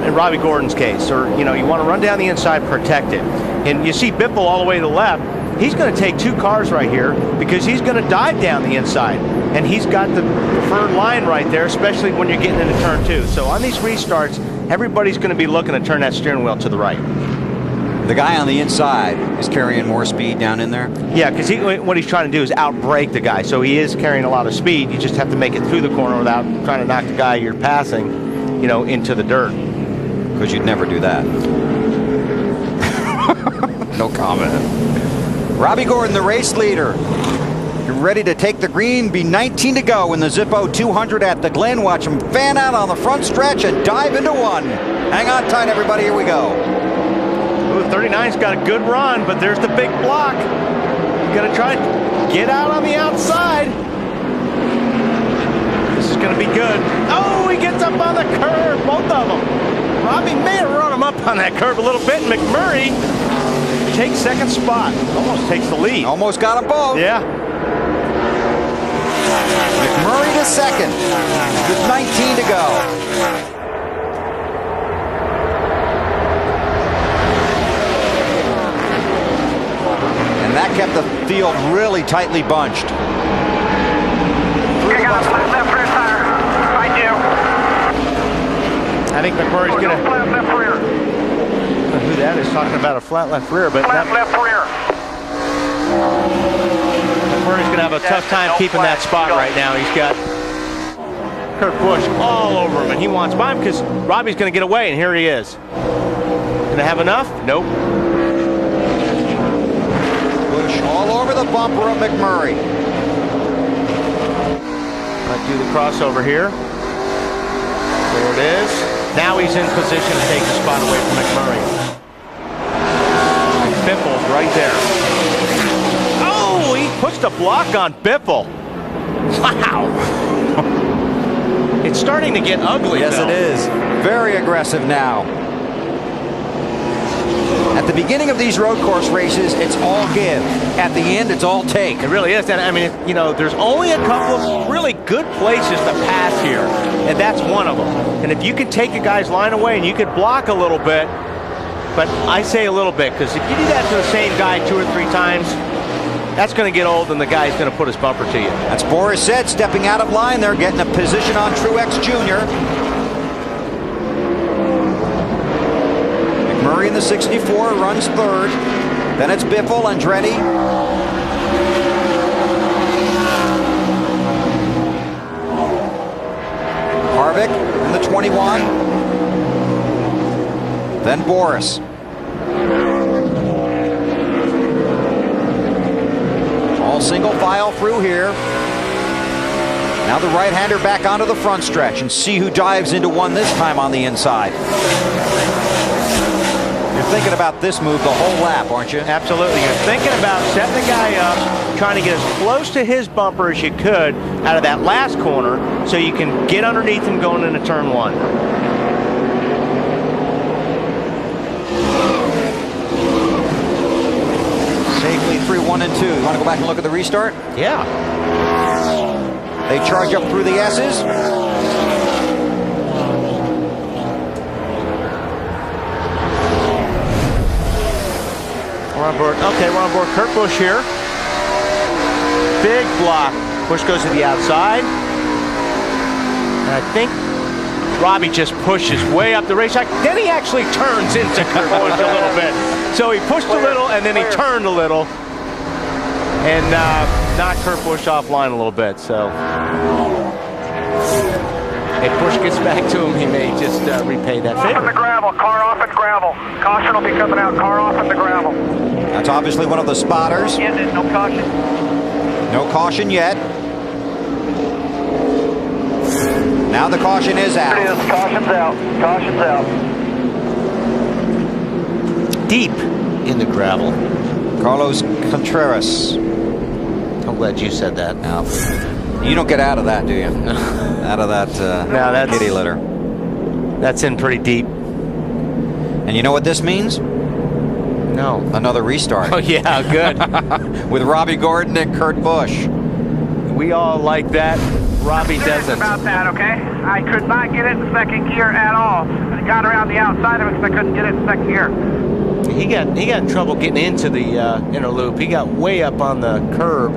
In Robbie Gordon's case, or you want to run down the inside, protect it. And you see Biffle all the way to the left. He's going to take 2 cars right here because he's going to dive down the inside, and he's got the preferred line right there, especially when you're getting into turn 2. So on these restarts, everybody's going to be looking to turn that steering wheel to the right. The guy on the inside is carrying more speed down in there? Yeah, because what he's trying to do is outbrake the guy. So he is carrying a lot of speed. You just have to make it through the corner without trying to knock the guy you're passing, into the dirt. Because you'd never do that. No comment. Robbie Gordon, the race leader. You're ready to take the green. Be 19 to go in the Zippo 200 at the Glen. Watch him fan out on the front stretch and dive into one. Hang on tight, everybody. Here we go. Ooh, 39's got a good run, but there's the big block. You got to try to get out on the outside. This is going to be good. Oh, he gets up on the curve, both of them. Robbie may have run him up on that curve a little bit. McMurray takes second spot. Almost takes the lead. Almost got them both. Yeah. McMurray to second with 19 to go. And that kept the field really tightly bunched. I think McMurray's going to... who that is talking about a flat left rear, but... Flat left rear. McMurray's going to have a tough time keeping that spot right now. He's got Kurt Busch all over him, and he wants by him because Robbie's going to get away, and here he is. Going to have enough? Nope. Busch all over the bumper of McMurray. Might do the crossover here. There it is. Now he's in position to take the spot away from McMurray. Biffle's right there. Oh, he pushed a block on Biffle. Wow. It's starting to get ugly. Yes, Bill. it is. Very aggressive now. At the beginning of these road course races, it's all give. At the end, it's all take. It really is. And I mean, you know, there's only a couple of really good places to pass here, and that's one of them. And if you can take a guy's line away and you could block a little bit, but I say a little bit, because if you do that to the same guy 2 or 3 times, that's going to get old and the guy's going to put his bumper to you. That's Boris said, stepping out of line there, getting a position on Truex Jr. McMurray in the 64 runs third. Then it's Biffle, Andretti. Harvick in the 21. Then Boris. All single file through here. Now the right-hander back onto the front stretch, and see who dives into one this time on the inside. You're thinking about this move the whole lap, aren't you? Absolutely. You're thinking about setting the guy up, trying to get as close to his bumper as you could out of that last corner so you can get underneath him going into turn 1. Safely through 1 and 2. You want to go back and look at the restart? Yeah. They charge up through the S's. We're on board. Okay, we're on board. Kurt Busch here. Big block. Busch goes to the outside. And I think Robbie just pushes way up the racetrack. Then he actually turns into Kurt Busch a little bit. So he pushed a little and then he turned a little. And knocked Kurt Busch offline a little bit. So if Busch gets back to him, he may just repay that favor. Off in the gravel. Car off in gravel. Caution will be coming out. Car off in the gravel. That's obviously one of the spotters. No caution. No caution yet. Now the caution is out. There it is. Caution's out. Caution's out. Deep in the gravel. Carlos Contreras. I'm glad you said that. Now, you don't get out of that, do you? Out of that that's, kitty litter. That's in pretty deep. And you know what this means? No. Another restart. Oh, yeah, good. With Robbie Gordon and Kurt Busch. We all like that. Robbie doesn't. About that, okay? I could not get it in second gear at all. I got around the outside of it because I couldn't get it in second gear. He got in trouble getting into the inner loop. He got way up on the curb,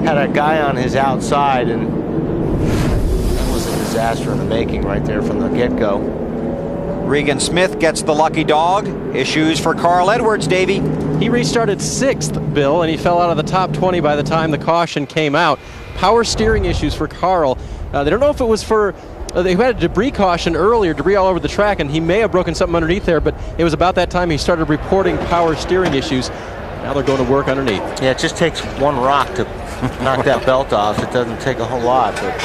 had a guy on his outside, and that was a disaster in the making right there from the get-go. Regan Smith gets the lucky dog. Issues for Carl Edwards, Davey. He restarted 6th, Bill, and he fell out of the top 20 by the time the caution came out. Power steering issues for Carl. They don't know if it was for... they had a debris caution earlier, debris all over the track, and he may have broken something underneath there, but it was about that time he started reporting power steering issues. Now they're going to work underneath. Yeah, it just takes one rock to knock that belt off. It doesn't take a whole lot, but...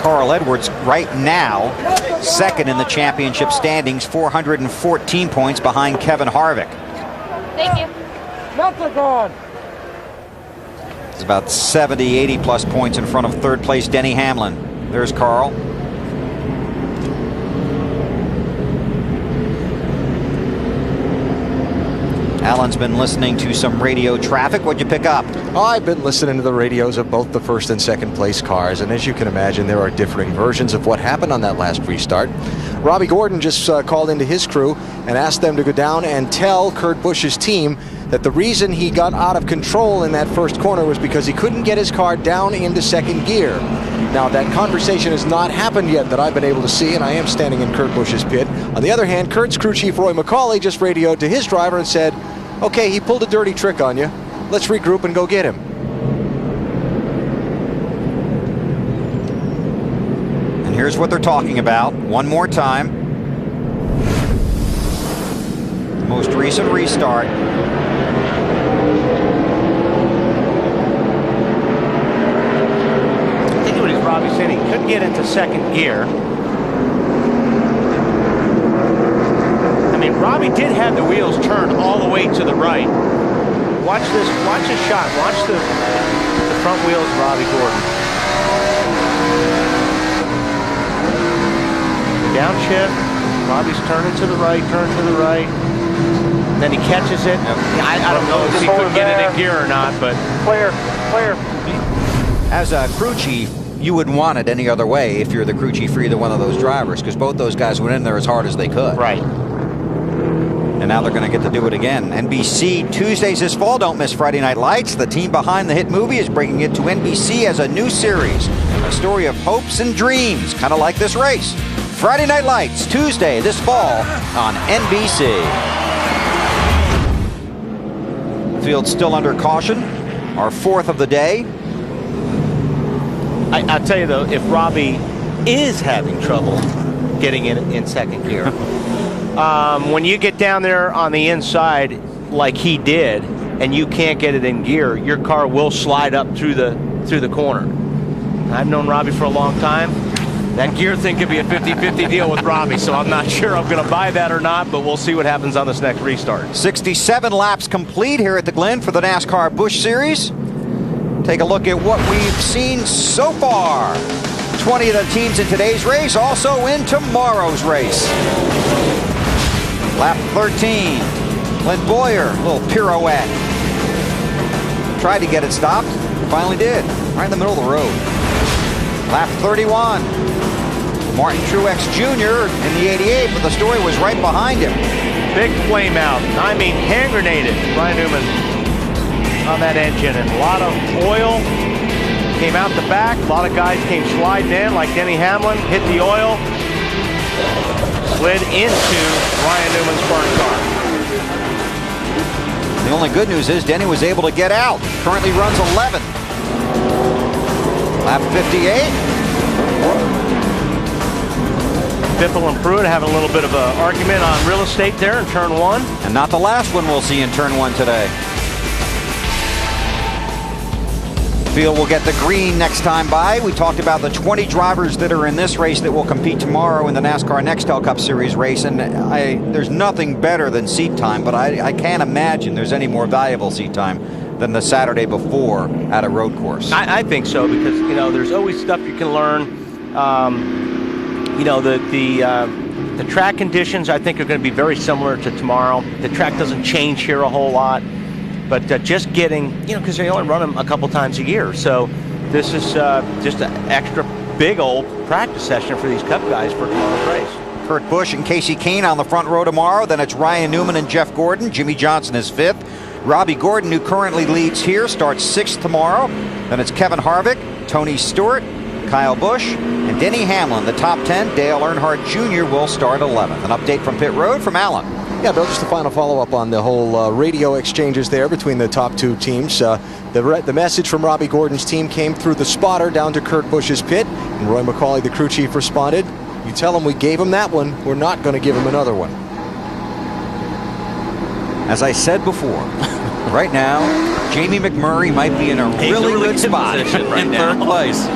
Carl Edwards right now second in the championship standings, 414 points behind Kevin Harvick. Thank you. Nothing gone. It's about 70, 80 plus points in front of third place Denny Hamlin. There's Carl. Alan's been listening to some radio traffic. What'd you pick up? I've been listening to the radios of both the first and second place cars, and as you can imagine, there are differing versions of what happened on that last restart. Robbie Gordon just called into his crew and asked them to go down and tell Kurt Busch's team that the reason he got out of control in that first corner was because he couldn't get his car down into second gear. Now, that conversation has not happened yet that I've been able to see, and I am standing in Kurt Busch's pit. On the other hand, Kurt's crew chief, Roy McCauley, just radioed to his driver and said, okay, he pulled a dirty trick on you. Let's regroup and go get him. And here's what they're talking about one more time. The most recent restart. I think what Robbie said, he couldn't get into second gear. I mean, Robbie did have the wheels turned all the way to the right. Watch this shot. Watch the front wheels of Robbie Gordon. Downshift, Robbie's turning to the right, then he catches it. I don't know if he could get it in gear or not, but Clear. As a crew chief, you wouldn't want it any other way if you're the crew chief for either one of those drivers, because both those guys went in there as hard as they could. Right. And now they're going to get to do it again. NBC Tuesdays this fall. Don't miss Friday Night Lights. The team behind the hit movie is bringing it to NBC as a new series. A story of hopes and dreams, kind of like this race. Friday Night Lights, Tuesday this fall on NBC. Field's still under caution. Our fourth of the day. I'll tell you though, if Robbie is having trouble getting in second gear, when you get down there on the inside like he did, and you can't get it in gear, your car will slide up through the corner. I've known Robbie for a long time. That gear thing could be a 50-50 deal with Robbie, so I'm not sure I'm going to buy that or not, but we'll see what happens on this next restart. 67 laps complete here at the Glen for the NASCAR Busch Series. Take a look at what we've seen so far. 20 of the teams in today's race, also in tomorrow's race. Lap 13, Clint Boyer, a little pirouette. Tried to get it stopped, finally did, right in the middle of the road. Lap 31, Martin Truex Jr. in the 88, but the story was right behind him. Big flame out, I mean hand grenaded, Ryan Newman on that engine, and a lot of oil came out the back. A lot of guys came sliding in, like Denny Hamlin, hit the oil, slid into Ryan Newman's burnt car. The only good news is Denny was able to get out. Currently runs 11. Lap 58. Biffle and Pruitt having a little bit of an argument on real estate there in turn one. And not the last one we'll see in turn one today. Field will get the green next time by. We talked about the 20 drivers that are in this race that will compete tomorrow in the NASCAR Nextel Cup Series race, and there's nothing better than seat time, but I can't imagine there's any more valuable seat time than the Saturday before at a road course. I think so, because there's always stuff you can learn. The track conditions I think are going to be very similar to tomorrow. The track doesn't change here a whole lot. But just getting, because they only run them a couple times a year. So this is just an extra big old practice session for these Cup guys for tomorrow's race. Kurt Busch and Casey Kane on the front row tomorrow. Then it's Ryan Newman and Jeff Gordon. Jimmy Johnson is fifth. Robbie Gordon, who currently leads here, starts sixth tomorrow. Then it's Kevin Harvick, Tony Stewart, Kyle Busch, and Denny Hamlin. The top 10, Dale Earnhardt Jr. will start 11th. An update from pit road from Alan. Yeah, Bill, just a final follow-up on the whole radio exchanges there between the top two teams. The message from Robbie Gordon's team came through the spotter down to Kurt Busch's pit, and Roy McCauley, the crew chief, responded, "You tell him we gave him that one, we're not going to give him another one." As I said before, right now, Jamie McMurray might be in a really good spot right in now. third place.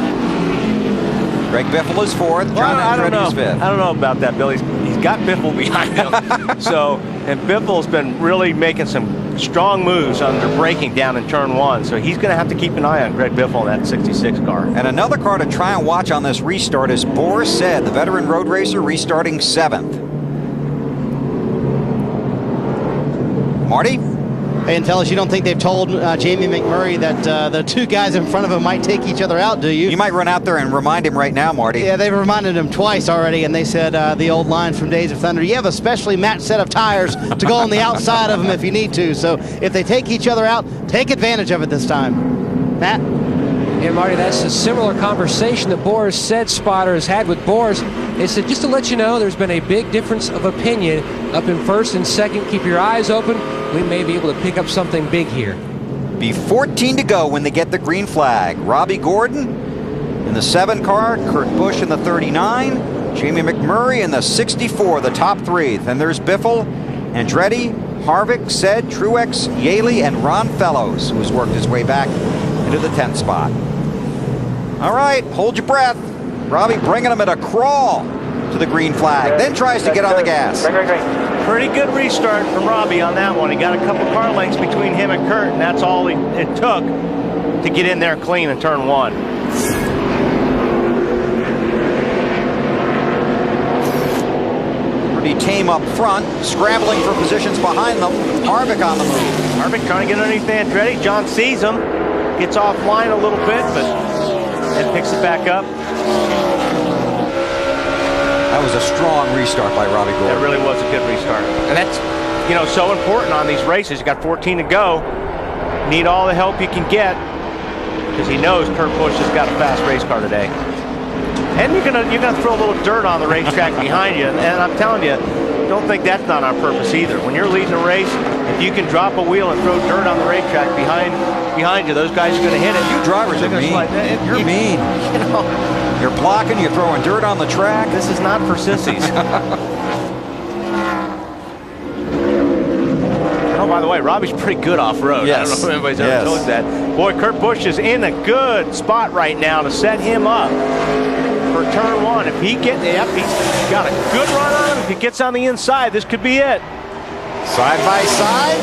Greg Biffle is fourth. John Andretti is fifth. I don't know about that, Bill. He's got Biffle behind him. And Biffle's been really making some strong moves under braking down in turn one. So he's going to have to keep an eye on Greg Biffle in that 66 car. And another car to try and watch on this restart is Boris Said, the veteran road racer, restarting 7th. Marty? Hey, and fellas, you don't think they've told Jamie McMurray that the two guys in front of him might take each other out, do you? You might run out there and remind him right now, Marty. Yeah, they've reminded him twice already, and they said the old line from Days of Thunder, you have a specially matched set of tires to go on the outside of them if you need to. So if they take each other out, take advantage of it this time. Matt? Yeah, Marty, that's a similar conversation that Boris Said spotter has had with Boris. They said, just to let you know, there's been a big difference of opinion up in first and second. Keep your eyes open. We may be able to pick up something big here. Be 14 to go when they get the green flag. Robbie Gordon in the 7 car, Kurt Busch in the 39, Jamie McMurray in the 64, the top 3. Then there's Biffle, Andretti, Harvick, Said, Truex, Yaley, and Ron Fellows, who's worked his way back into the 10th spot. All right, hold your breath. Robbie bringing him at a crawl to the green flag, then tries to get on the gas. Pretty good restart from Robbie on that one. He got a couple car lengths between him and Kurt, and that's all it took to get in there clean in turn one. pretty tame up front, scrambling for positions behind them. Harvick on the move. Harvick trying to get underneath Andretti. John sees him, gets offline a little bit, but then picks it back up. That was a strong restart by Robbie Gordon. That really was a good restart. And that's, so important on these races. You got 14 to go. Need all the help you can get, because he knows Kurt Busch has got a fast race car today. And you're gonna throw a little dirt on the racetrack behind you. And I'm telling you, don't think that's not on purpose either. When you're leading a race, if you can drop a wheel and throw dirt on the racetrack behind you, those guys are going to hit it. You drivers are mean. You're mean. You're blocking, you're throwing dirt on the track. This is not for sissies. Oh, by the way, Robbie's pretty good off-road. Yes. I don't know if anybody's ever told you that. Boy, Kurt Busch is in a good spot right now to set him up for turn one. If he gets, he's got a good run on him. If he gets on the inside, this could be it. Side by side.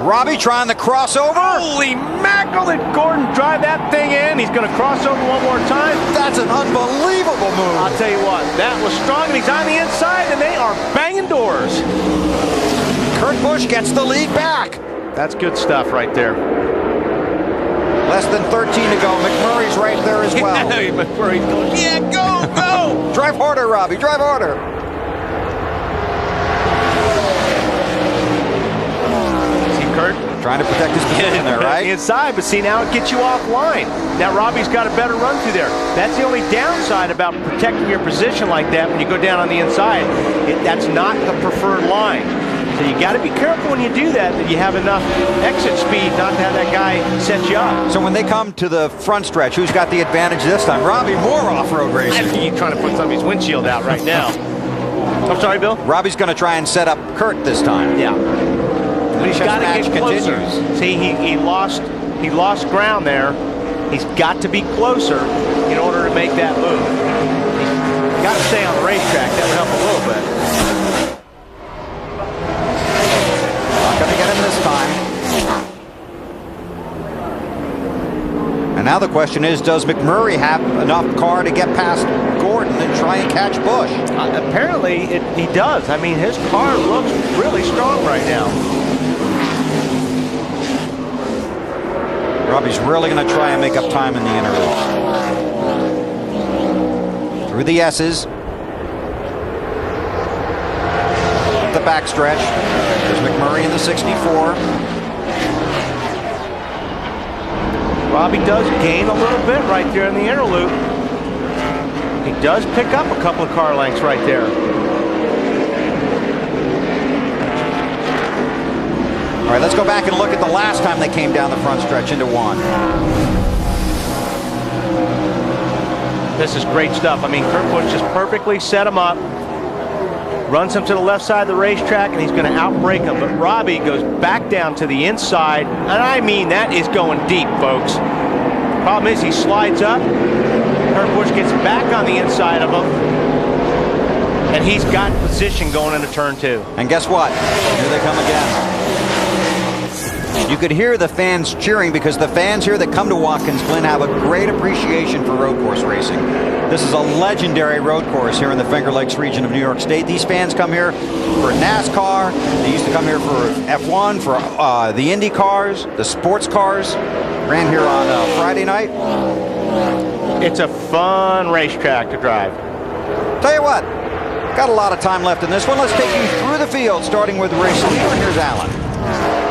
Robbie trying the crossover. Holy mackerel, did Gordon drive that thing in? He's going to cross over one more time. That's an unbelievable move. I'll tell you what, that was strong, and he's on the inside, and they are banging doors. Kurt Busch gets the lead back. That's good stuff right there. Less than 13 to go. McMurray's right there as well. McMurray's going, yeah, go, go. Drive harder, Robbie, drive harder. Kurt trying to protect his position there, right? Inside, but see, now it gets you offline. Now Robbie's got a better run through there. That's the only downside about protecting your position like that when you go down on the inside. That's not the preferred line. So you got to be careful when you do that you have enough exit speed not to have that guy set you up. So when they come to the front stretch, who's got the advantage this time? Robbie, more off-road racing. He's trying to put somebody's windshield out right now. I'm sorry, Bill? Robbie's going to try and set up Kurt this time. Yeah. But he's got to get closer. Continues. See, he lost ground there. He's got to be closer in order to make that move. He's got to stay on the racetrack. That would help a little bit. Not going to get him this time. And now the question is, does McMurray have enough car to get past Gordon and try and catch Busch? Apparently, he does. I mean, his car looks really strong right now. Robbie's really going to try and make up time in the interval. Through the S's. The backstretch. There's McMurray in the 64. Robbie does gain a little bit right there in the inner loop. He does pick up a couple of car lengths right there. All right, let's go back and look at the last time they came down the front stretch into one. This is great stuff. I mean, Kurt Busch just perfectly set him up, runs him to the left side of the racetrack, and he's going to outbrake him. But Robbie goes back down to the inside, and I mean, that is going deep, folks. Problem is, he slides up. Kurt Busch gets back on the inside of him, and he's got position going into turn two. And guess what? Here they come again. You could hear the fans cheering because the fans here that come to Watkins Glen have a great appreciation for road course racing. This is a legendary road course here in the Finger Lakes region of New York State. These fans come here for NASCAR. They used to come here for F1, for the Indy cars, the sports cars. Ran here on Friday night. It's a fun racetrack to drive. Tell you what, got a lot of time left in this one. Let's take you through the field, starting with race leader. Here's Alan.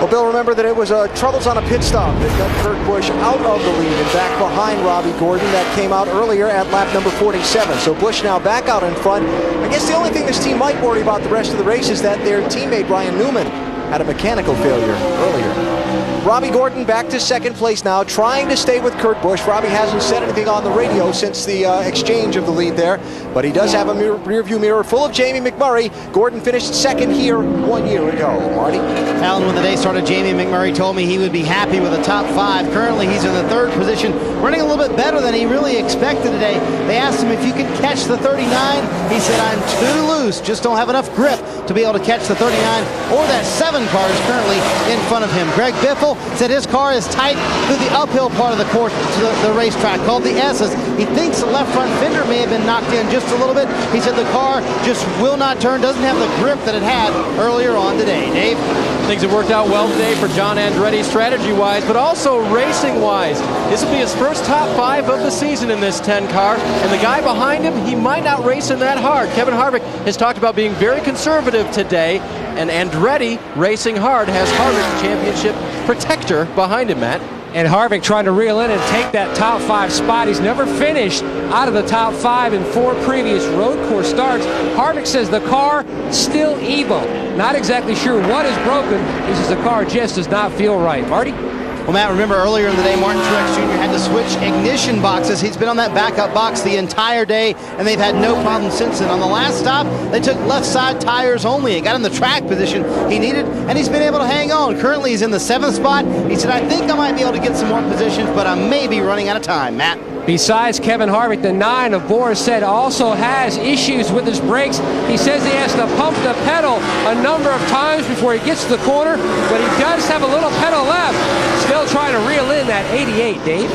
Well, Bill, remember that it was troubles on a pit stop that got Kurt Busch out of the lead and back behind Robbie Gordon. That came out earlier at lap number 47. So Busch now back out in front. I guess the only thing this team might worry about the rest of the race is that their teammate Ryan Newman had a mechanical failure earlier. Robbie Gordon back to second place now, trying to stay with Kurt Busch. Robbie hasn't said anything on the radio since the exchange of the lead there, but he does have a rear-view mirror full of Jamie McMurray. Gordon finished second here 1 year ago. Marty? Alan, when the day started, Jamie McMurray told me he would be happy with a top 5. Currently, he's in the 3rd position, running a little bit better than he really expected today. They asked him if you could catch the 39. He said, I'm too loose, just don't have enough grip to be able to catch the 39 or that 7 car is currently in front of him. Greg Biffle pole. Said his car is tight through the uphill part of the course to the racetrack, called the S's. He thinks the left front fender may have been knocked in just a little bit. He said the car just will not turn, doesn't have the grip that it had earlier on today. Dave? Things have worked out well today for John Andretti strategy-wise, but also racing-wise. This will be his first top 5 of the season in this 10 car, and the guy behind him, he might not race him that hard. Kevin Harvick has talked about being very conservative today, and Andretti, racing hard, has Harvick, the championship protector, behind him, Matt. And Harvick trying to reel in and take that top 5 spot. He's never finished out of the top 5 in 4 previous road course starts. Harvick says the car still evil. Not exactly sure what is broken. He says the car just does not feel right. Marty? Well, Matt, remember earlier in the day, Martin Truex Jr. had to switch ignition boxes. He's been on that backup box the entire day, and they've had no problem since then. On the last stop, they took left side tires only. It got him the track position he needed, and he's been able to hang on. Currently, he's in the 7th spot. He said, I think I might be able to get some more positions, but I may be running out of time. Matt? Besides Kevin Harvick, the 9 of Boris said also has issues with his brakes. He says he has to pump the pedal a number of times before he gets to the corner, but he does have a little pedal left. Still trying to reel in that 88, Dave.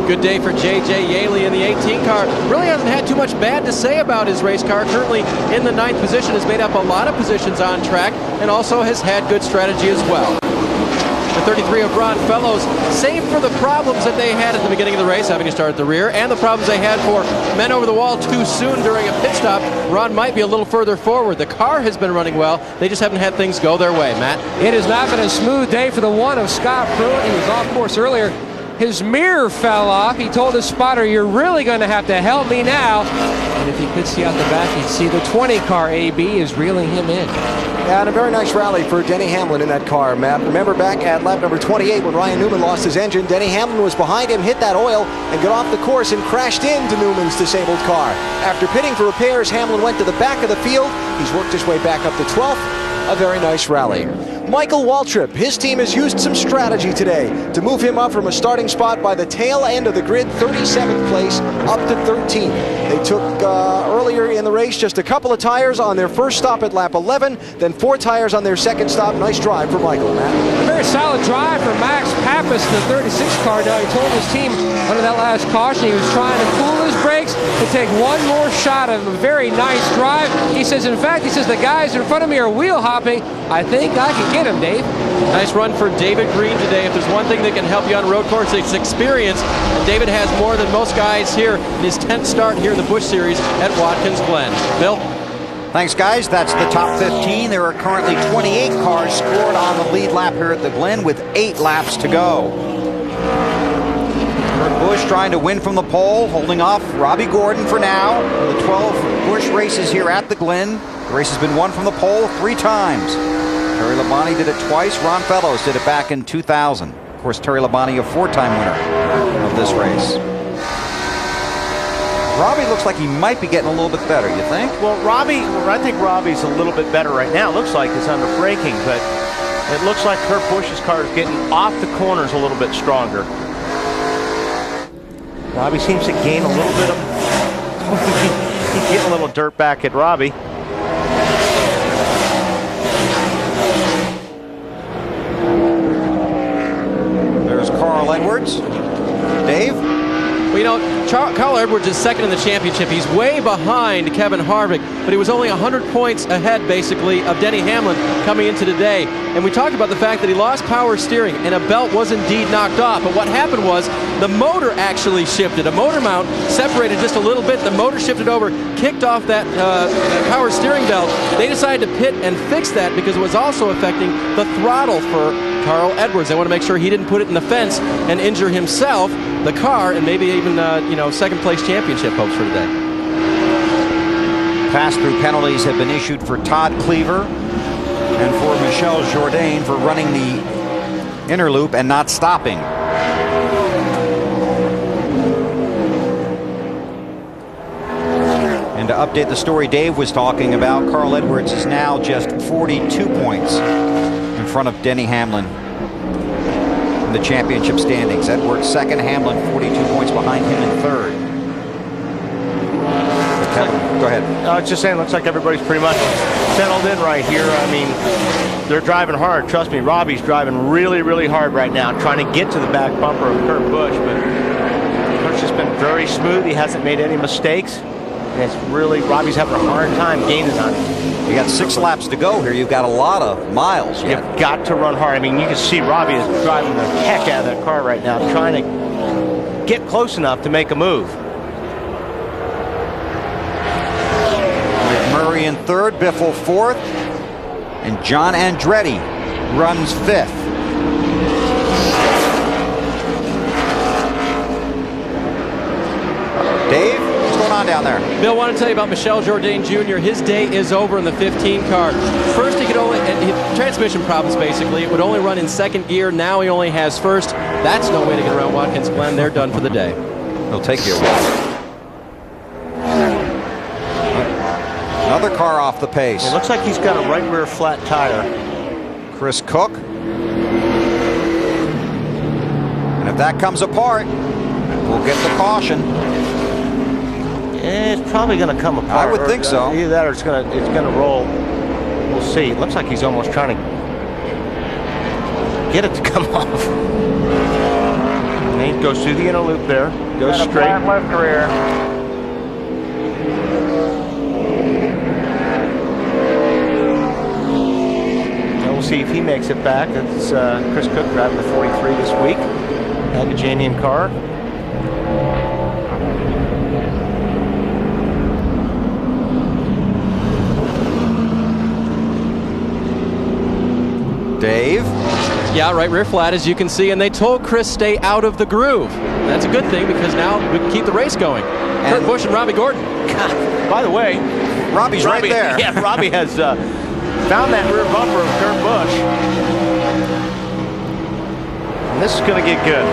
Good day for J.J. Yaley in the 18 car. Really hasn't had too much bad to say about his race car. Currently in the 9th position, has made up a lot of positions on track, and also has had good strategy as well. The 33 of Ron Fellows, save for the problems that they had at the beginning of the race, having to start at the rear, and the problems they had for men over the wall too soon during a pit stop. Ron might be a little further forward. The car has been running well. They just haven't had things go their way, Matt. It has not been a smooth day for the 1 of Scott Pruitt. He was off course earlier. His mirror fell off. He told his spotter, you're really going to have to help me now. And if you could see out the back, you'd see the 20 car AB is reeling him in. Yeah, and a very nice rally for Denny Hamlin in that car, Matt. Remember back at lap number 28 when Ryan Newman lost his engine, Denny Hamlin was behind him, hit that oil, and got off the course and crashed into Newman's disabled car. After pitting for repairs, Hamlin went to the back of the field. He's worked his way back up to 12th. A very nice rally. Michael Waltrip, his team has used some strategy today to move him up from a starting spot by the tail end of the grid, 37th place, up to 13th. They took earlier in the race just a couple of tires on their first stop at lap 11, then 4 tires on their second stop. Nice drive for Michael, Matt. A very solid drive for Max Pappas, the 36 car. Now, he told his team under that last caution he was trying to cool his brakes to take one more shot of a very nice drive. He says, in fact, the guys in front of me are wheel hopping. I think I can get him, Dave. Nice run for David Green today. If there's one thing that can help you on a road course, it's experience. And David has more than most guys here in his 10th start here in the Busch Series at Watkins Glen. Bill? Thanks, guys. That's the top 15. There are currently 28 cars scored on the lead lap here at the Glen with 8 laps to go. Kurt Busch trying to win from the pole, holding off Robbie Gordon for now. For the 12 Busch races here at the Glen, the race has been won from the pole 3 times. Terry Labonte did it twice. Ron Fellows did it back in 2000. Of course, Terry Labonte, a 4-time winner of this race. Robbie looks like he might be getting a little bit better, you think? Well, I think Robbie's a little bit better right now. Looks like he's under braking, but it looks like Kurt Busch's car is getting off the corners a little bit stronger. Robbie seems to gain a little bit of... He's getting a little dirt back at Robbie. There's Carl Edwards. Dave? Well, you know, Carl Edwards is second in the championship. He's way behind Kevin Harvick, but he was only 100 points ahead, basically, of Denny Hamlin coming into today. And we talked about the fact that he lost power steering, and a belt was indeed knocked off. But what happened was the motor actually shifted. A motor mount separated just a little bit. The motor shifted over, kicked off that power steering belt. They decided to pit and fix that because it was also affecting the throttle for Carl Edwards. They want to make sure he didn't put it in the fence and injure himself, the car, and maybe even second place championship hopes for today. Pass-through penalties have been issued for Todd Cleaver and for Michel Jourdain for running the inner loop and not stopping. And to update the story Dave was talking about, Carl Edwards is now just 42 points in front of Denny Hamlin in the championship standings. Edwards second, Hamlin 42 points behind him in third. Kevin, go ahead. I was just saying, looks like everybody's pretty much settled in right here. I mean, they're driving hard. Trust me, Robbie's driving really, really hard right now, trying to get to the back bumper of Kurt Busch, but Kurt's just been very smooth. He hasn't made any mistakes, and it's really, Robbie's having a hard time gaining on him. You got 6 laps to go here. You've got a lot of miles yet. You've got to run hard. I mean, you can see Robbie is driving the heck out of that car right now, trying to get close enough to make a move. Murray in 3rd, Biffle 4th, and John Andretti runs 5th. Dave, what's going on down there? Bill, I want to tell you about Michel Jourdain Jr. His day is over in the 15 car. First, he could only, transmission problems basically, it would only run in 2nd gear. Now he only has 1st. That's no way to get around Watkins Glen. They're done for the day. It'll take you a while. Another car off the pace. It looks like he's got a right rear flat tire. Chris Cook. And if that comes apart, we'll get the caution. It's probably going to come apart. I would think so. Either that or it's going to roll. We'll see. It looks like he's almost trying to get it to come off. And he goes through the inner loop there. Goes straight. Left rear. See if he makes it back. That's Chris Cook driving the 43 this week. Agajanian car. Dave? Yeah, right rear flat, as you can see, and they told Chris stay out of the groove. That's a good thing because now we can keep the race going. Kurt Busch and Robbie Gordon. God, by the way, Robbie right there. Yeah, Robbie has found that rear bumper of Kurt Busch. And this is going to get good.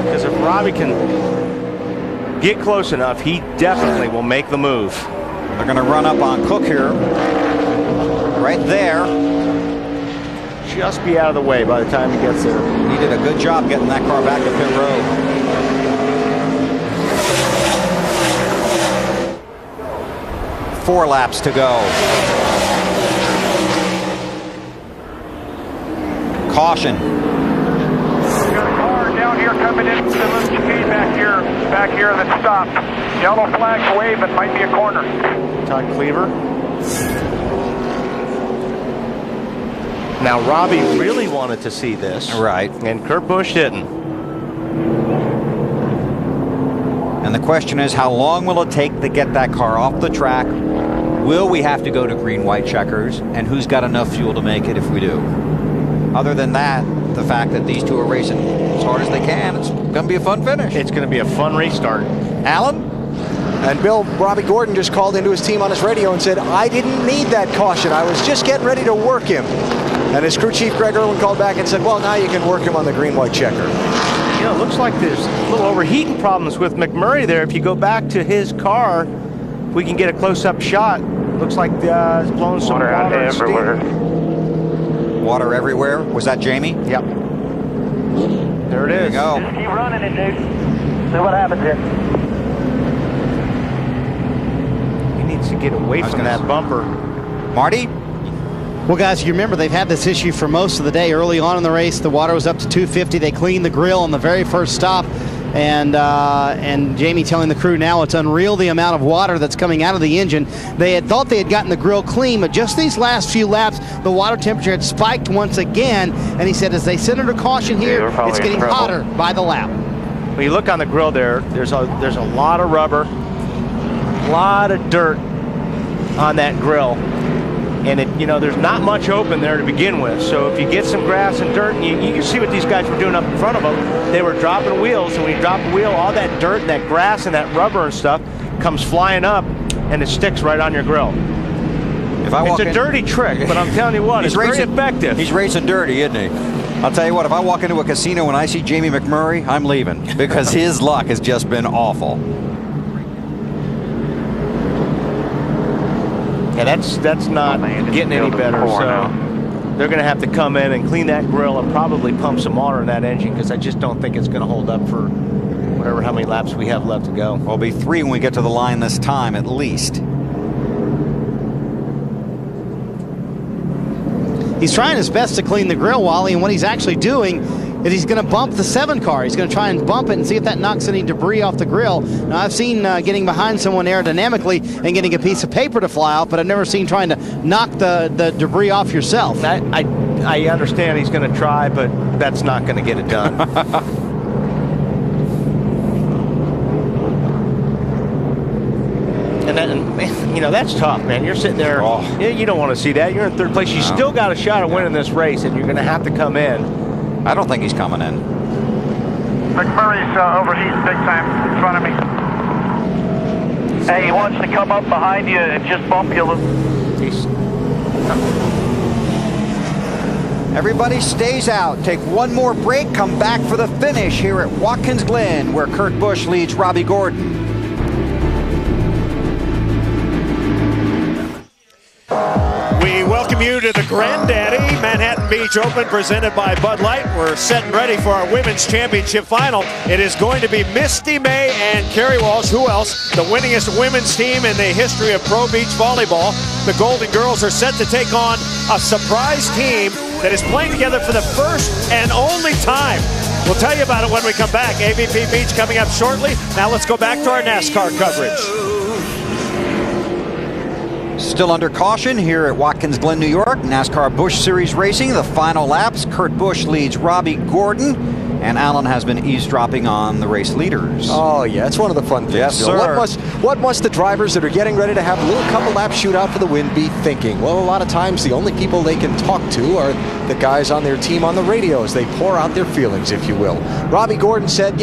Because if Robbie can get close enough, he definitely will make the move. They're going to run up on Cook here. Right there. Just be out of the way by the time he gets there. He did a good job getting that car back to pit road. Four laps to go. Caution. We got a car down here coming in to the chicane back here that stopped. Yellow flag waving, might be a corner. Todd Cleaver. Now Robbie really wanted to see this. Right. And Kurt Busch didn't. And the question is, how long will it take to get that car off the track? Will we have to go to green-white checkers? And who's got enough fuel to make it if we do? Other than that, the fact that these two are racing as hard as they can, it's going to be a fun finish. It's going to be a fun restart. Alan? And Bill, Robbie Gordon just called into his team on his radio and said, I didn't need that caution. I was just getting ready to work him. And his crew chief, Greg Irwin, called back and said, well, now you can work him on the green-white checker. You know, it looks like there's a little overheating problems with McMurray there. If you go back to his car, we can get a close-up shot. Looks like it's blowing some water out everywhere. Water everywhere. Was that Jamie? Yep. There it is. There you go. Just keep running it, dude. See what happens here. He needs to get away from that bumper. Marty? Well, guys, you remember they've had this issue for most of the day. Early on in the race, the water was up to 250. They cleaned the grill on the very first stop. And Jamie telling the crew now it's unreal the amount of water that's coming out of the engine. They had thought they had gotten the grill clean, but just these last few laps, the water temperature had spiked once again. And he said as they sent under caution here, it's getting hotter by the lap. When you look on the grill there, there's a lot of rubber, a lot of dirt on that grill. And there's not much open there to begin with. So if you get some grass and dirt, and you can see what these guys were doing up in front of them. They were dropping wheels, and when you drop the wheel, all that dirt and that grass and that rubber and stuff comes flying up, and it sticks right on your grill. It's a dirty trick, but I'm telling you what, it's very effective. He's racing dirty, isn't he? I'll tell you what, if I walk into a casino and I see Jamie McMurray, I'm leaving because his luck has just been awful. Yeah, that's not getting any better. So they're going to have to come in and clean that grill and probably pump some water in that engine because I just don't think it's going to hold up for how many laps we have left to go. Well, it'll be 3 when we get to the line this time, at least. He's trying his best to clean the grill, Wally, and what he's actually doing is he's going to bump the 7 car. He's going to try and bump it and see if that knocks any debris off the grill. Now, I've seen getting behind someone aerodynamically and getting a piece of paper to fly off, but I've never seen trying to knock the debris off yourself. I understand he's going to try, but that's not going to get it done. And that's tough, man. You're sitting there. Oh. You don't want to see that. You're in 3rd place. You still got a shot at winning this race, and you're going to have to come in. I don't think he's coming in. McMurray's overheating big time in front of me. Hey, he wants to come up behind you and just bump you a little. Everybody stays out. Take one more break. Come back for the finish here at Watkins Glen, where Kurt Busch leads Robbie Gordon. We welcome you to the Granddaddy Manhattan Beach Open presented by Bud Light. We're set and ready for our Women's Championship final. It is going to be Misty May and Carrie Walsh. Who else? The winningest women's team in the history of pro beach volleyball. The Golden Girls are set to take on a surprise team that is playing together for the first and only time. We'll tell you about it when we come back. AVP Beach coming up shortly. Now let's go back to our NASCAR coverage. Still under caution here at Watkins Glen, New York. NASCAR Busch Series Racing, the final laps. Kurt Busch leads Robbie Gordon, and Alan has been eavesdropping on the race leaders. Oh, yeah, it's one of the fun things. Yes, sir. What must the drivers that are getting ready to have a little couple lap shootout for the win be thinking? Well, a lot of times the only people they can talk to are the guys on their team on the radios. They pour out their feelings, if you will. Robbie Gordon said,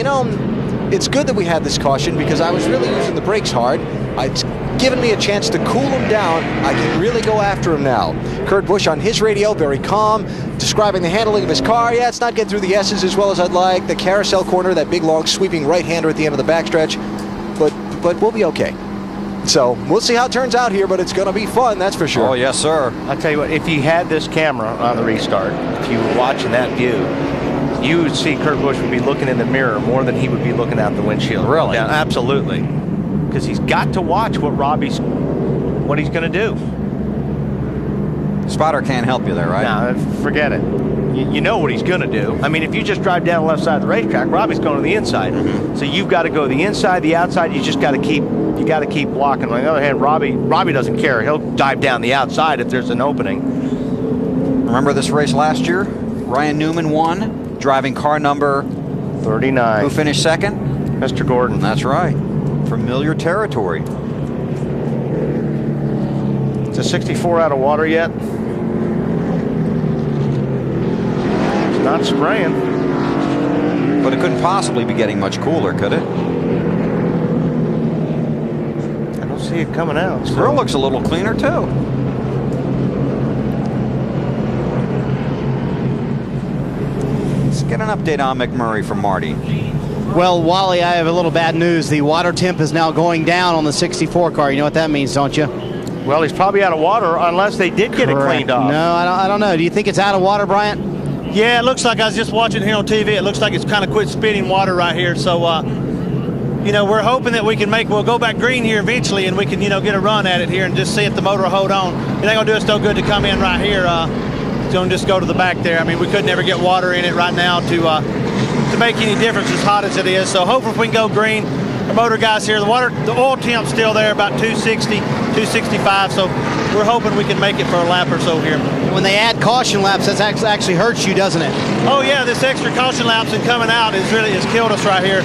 it's good that we had this caution because I was really using the brakes hard. It's given me a chance to cool him down. I can really go after him now. Kurt Busch on his radio, very calm, describing the handling of his car. Yeah, it's not getting through the S's as well as I'd like. The carousel corner, that big, long, sweeping right-hander at the end of the backstretch. But we'll be okay. So we'll see how it turns out here, but it's going to be fun, that's for sure. Oh, yes, sir. I'll tell you what, if you had this camera on the restart, if you were watching that view, you would see Kurt Busch would be looking in the mirror more than he would be looking out the windshield. Really? Yeah, absolutely. Because he's got to watch what he's going to do. Spotter can't help you there, right? No, forget it. You know what he's going to do. I mean, if you just drive down the left side of the racetrack, Robbie's going to the inside. Mm-hmm. So you've got to go the inside, the outside. You just got to keep blocking. On the other hand, Robbie doesn't care. He'll dive down the outside if there's an opening. Remember this race last year? Ryan Newman won, driving car number 39. Who finished second? Mr. Gordon. That's right. Familiar territory. Is a 64 out of water yet? It's not spraying. But it couldn't possibly be getting much cooler, could it? I don't see it coming out. The grill looks a little cleaner, too. Let's get an update on McMurray from Marty. Well, Wally, I have a little bad news. The water temp is now going down on the 64 car. You know what that means, don't you? Well, he's probably out of water unless they did get it cleaned off. No, I don't know. Do you think it's out of water, Bryant? Yeah, it looks like I was just watching here on TV. It looks like it's kind of quit spitting water right here. So, we're hoping that we'll go back green here eventually and we can, get a run at it here and just see if the motor will hold on. It ain't going to do us no good to come in right here. It's going to just go to the back there. I mean, we could never get water in it right now to make any difference as hot as it is. So hopefully if we can go green, the motor guys here, the oil temp's still there about 260, 265. So we're hoping we can make it for a lap or so here. When they add caution laps, that actually hurts you, doesn't it? Oh yeah, this extra caution laps and coming out has killed us right here.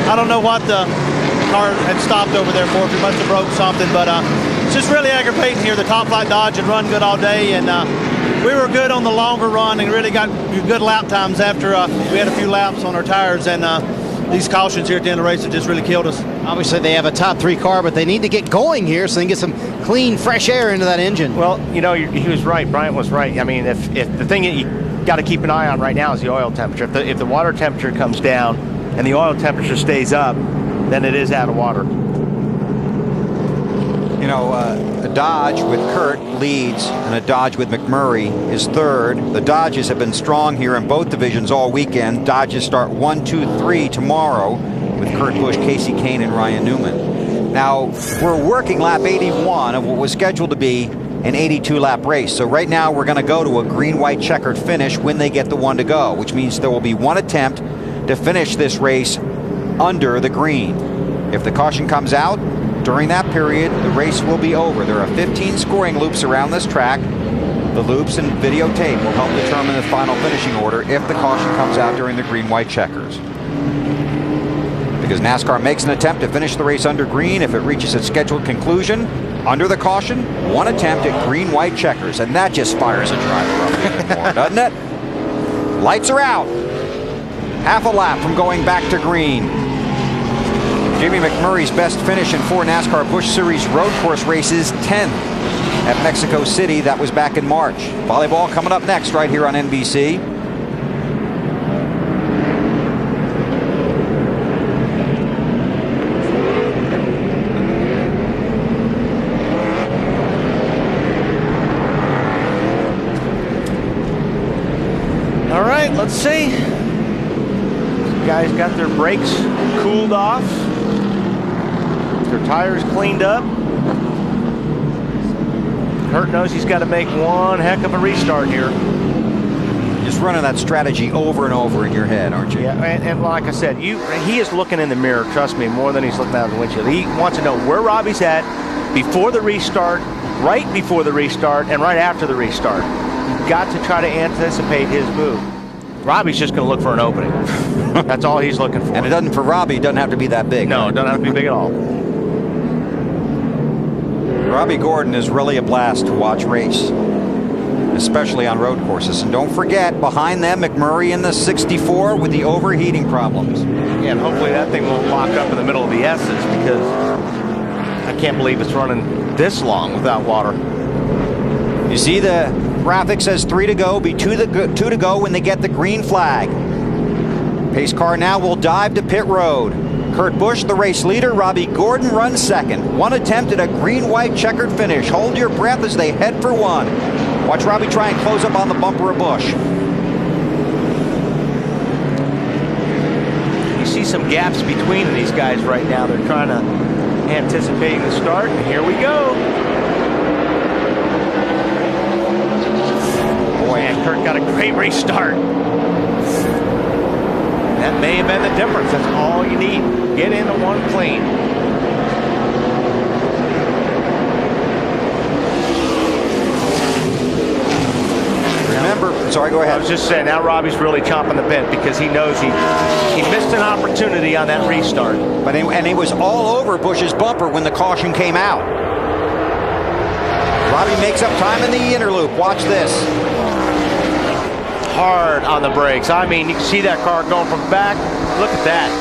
I don't know what the car had stopped over there for. If it must have broke something, but it's just really aggravating here. The Top Flight Dodge had run good all day, and we were good on the longer run and really got good lap times after we had a few laps on our tires, and these cautions here at the end of the race have just really killed us. Obviously they have a top 3 car, but they need to get going here so they can get some clean, fresh air into that engine. Well, he was right. Bryant was right. I mean, if the thing that you got to keep an eye on right now is the oil temperature. If the water temperature comes down and the oil temperature stays up, then it is out of water. A Dodge with Kurt leads and a Dodge with McMurray is third. The Dodges have been strong here in both divisions all weekend. Dodges start 1, 2, 3 tomorrow with Kurt Busch, Casey Kane, and Ryan Newman. Now, we're working lap 81 of what was scheduled to be an 82-lap race. So right now we're going to go to a green-white checkered finish when they get the one to go, which means there will be one attempt to finish this race under the green. If the caution comes out during that period, the race will be over. There are 15 scoring loops around this track. The loops and videotape will help determine the final finishing order if the caution comes out during the green-white checkers. Because NASCAR makes an attempt to finish the race under green, if it reaches its scheduled conclusion under the caution, one attempt at green-white checkers, and that just fires a driver up even more, doesn't it? Lights are out. Half a lap from going back to green. Jamie McMurray's best finish in 4 NASCAR Busch Series road course races, 10th at Mexico City. That was back in March. Volleyball coming up next right here on NBC. All right, let's see. These guys got their brakes cooled off. Their tires cleaned up. Kurt knows he's got to make one heck of a restart here. Just running that strategy over and over in your head, aren't you? Yeah, and like I said, he is looking in the mirror, trust me, more than he's looking out the windshield. He wants to know where Robbie's at before the restart, right before the restart, and right after the restart. You've got to try to anticipate his move. Robbie's just going to look for an opening. That's all he's looking for. And it doesn't, for Robbie, it doesn't have to be that big. No, it doesn't have to be big at all. Robbie Gordon is really a blast to watch race, especially on road courses. And don't forget, behind them, McMurray in the 64 with the overheating problems. Yeah, and hopefully that thing won't lock up in the middle of the S's, because I can't believe it's running this long without water. You see the graphic says 3 to go, be 2 to go when they get the green flag. Pace car now will dive to pit road. Kurt Busch, the race leader. Robbie Gordon runs second. One attempt at a green-white checkered finish. Hold your breath as they head for one. Watch Robbie try and close up on the bumper of Busch. You see some gaps between these guys right now. They're trying to anticipating the start, and here we go. Boy, and Kurt got a great restart. That may have been the difference. That's all you need. Get into one clean. Remember, sorry, go ahead. I was just saying, now Robbie's really chomping the bit because he knows he missed an opportunity on that restart. And he was all over Busch's bumper when the caution came out. Robbie makes up time in the inner loop. Watch this. Hard on the brakes. I mean, you can see that car going from back. Look at that.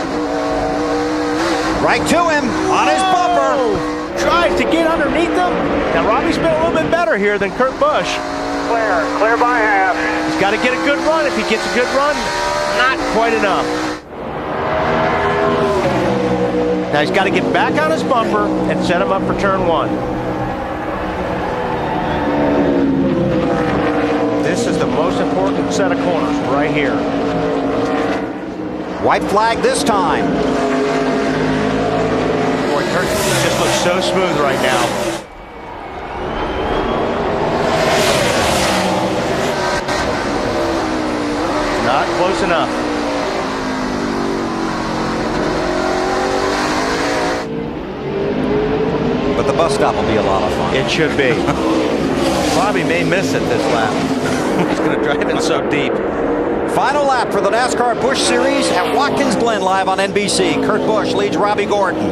Right to him on his bumper. Tries to get underneath him. Now Robbie's been a little bit better here than Kurt Busch. Clear by half. He's got to get a good run. If he gets a good run, not quite enough. Now he's got to get back on his bumper and set him up for turn 1. This is the most important set of corners right here. White flag this time. Boy, Kurt just looks so smooth right now. Not close enough. But the bus stop will be a lot of fun. It should be. Robbie may miss it this lap. He's going to drive in so deep. Final lap for the NASCAR Busch Series at Watkins Glen, live on NBC. Kurt Busch leads Robbie Gordon.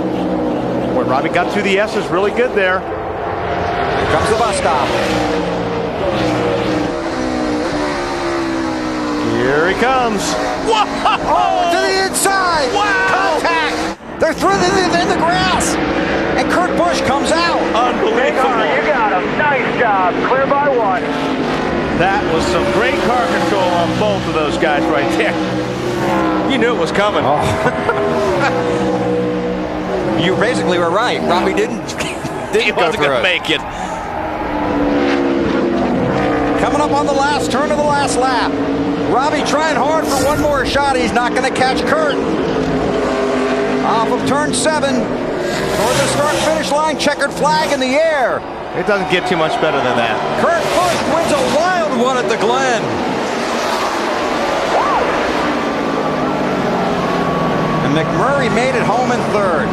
Boy, Robbie got through the S's really good there. Here comes the bus stop. Here he comes. Whoa! Oh, to the inside! Wow! Contact! They're through in the grass! And Kurt Busch comes out. Unbelievable. You got him. Nice job. Clear by 1. That was some great car control on both of those guys right there. You knew it was coming. Oh. You basically were right. Robbie didn't He wasn't going to make it. Coming up on the last turn of the last lap. Robbie trying hard for one more shot. He's not going to catch Kurt. Off of turn 7. Toward the start-finish line, checkered flag in the air. It doesn't get too much better than that. Kurt Busch wins a wild one at the Glen. And McMurray made it home in third.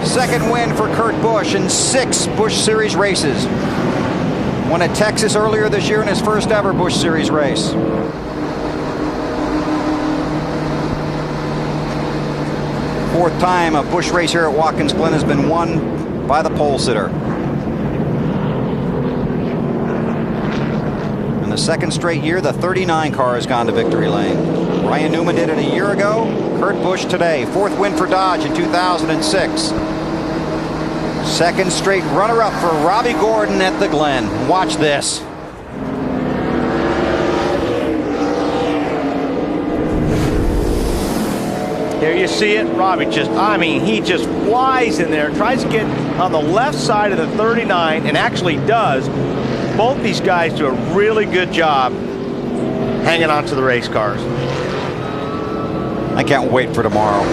Second win for Kurt Busch in 6 Busch Series races. Won at Texas earlier this year in his first ever Busch Series race. Fourth time a Busch race here at Watkins Glen has been won by the pole sitter. In the second straight year, the 39 car has gone to victory lane. Ryan Newman did it a year ago. Kurt Busch today. Fourth win for Dodge in 2006. Second straight runner-up for Robbie Gordon at the Glen. Watch this. There you see it. Robbie he just flies in there, tries to get on the left side of the 39, and actually does. Both these guys do a really good job hanging on to the race cars. I can't wait for tomorrow.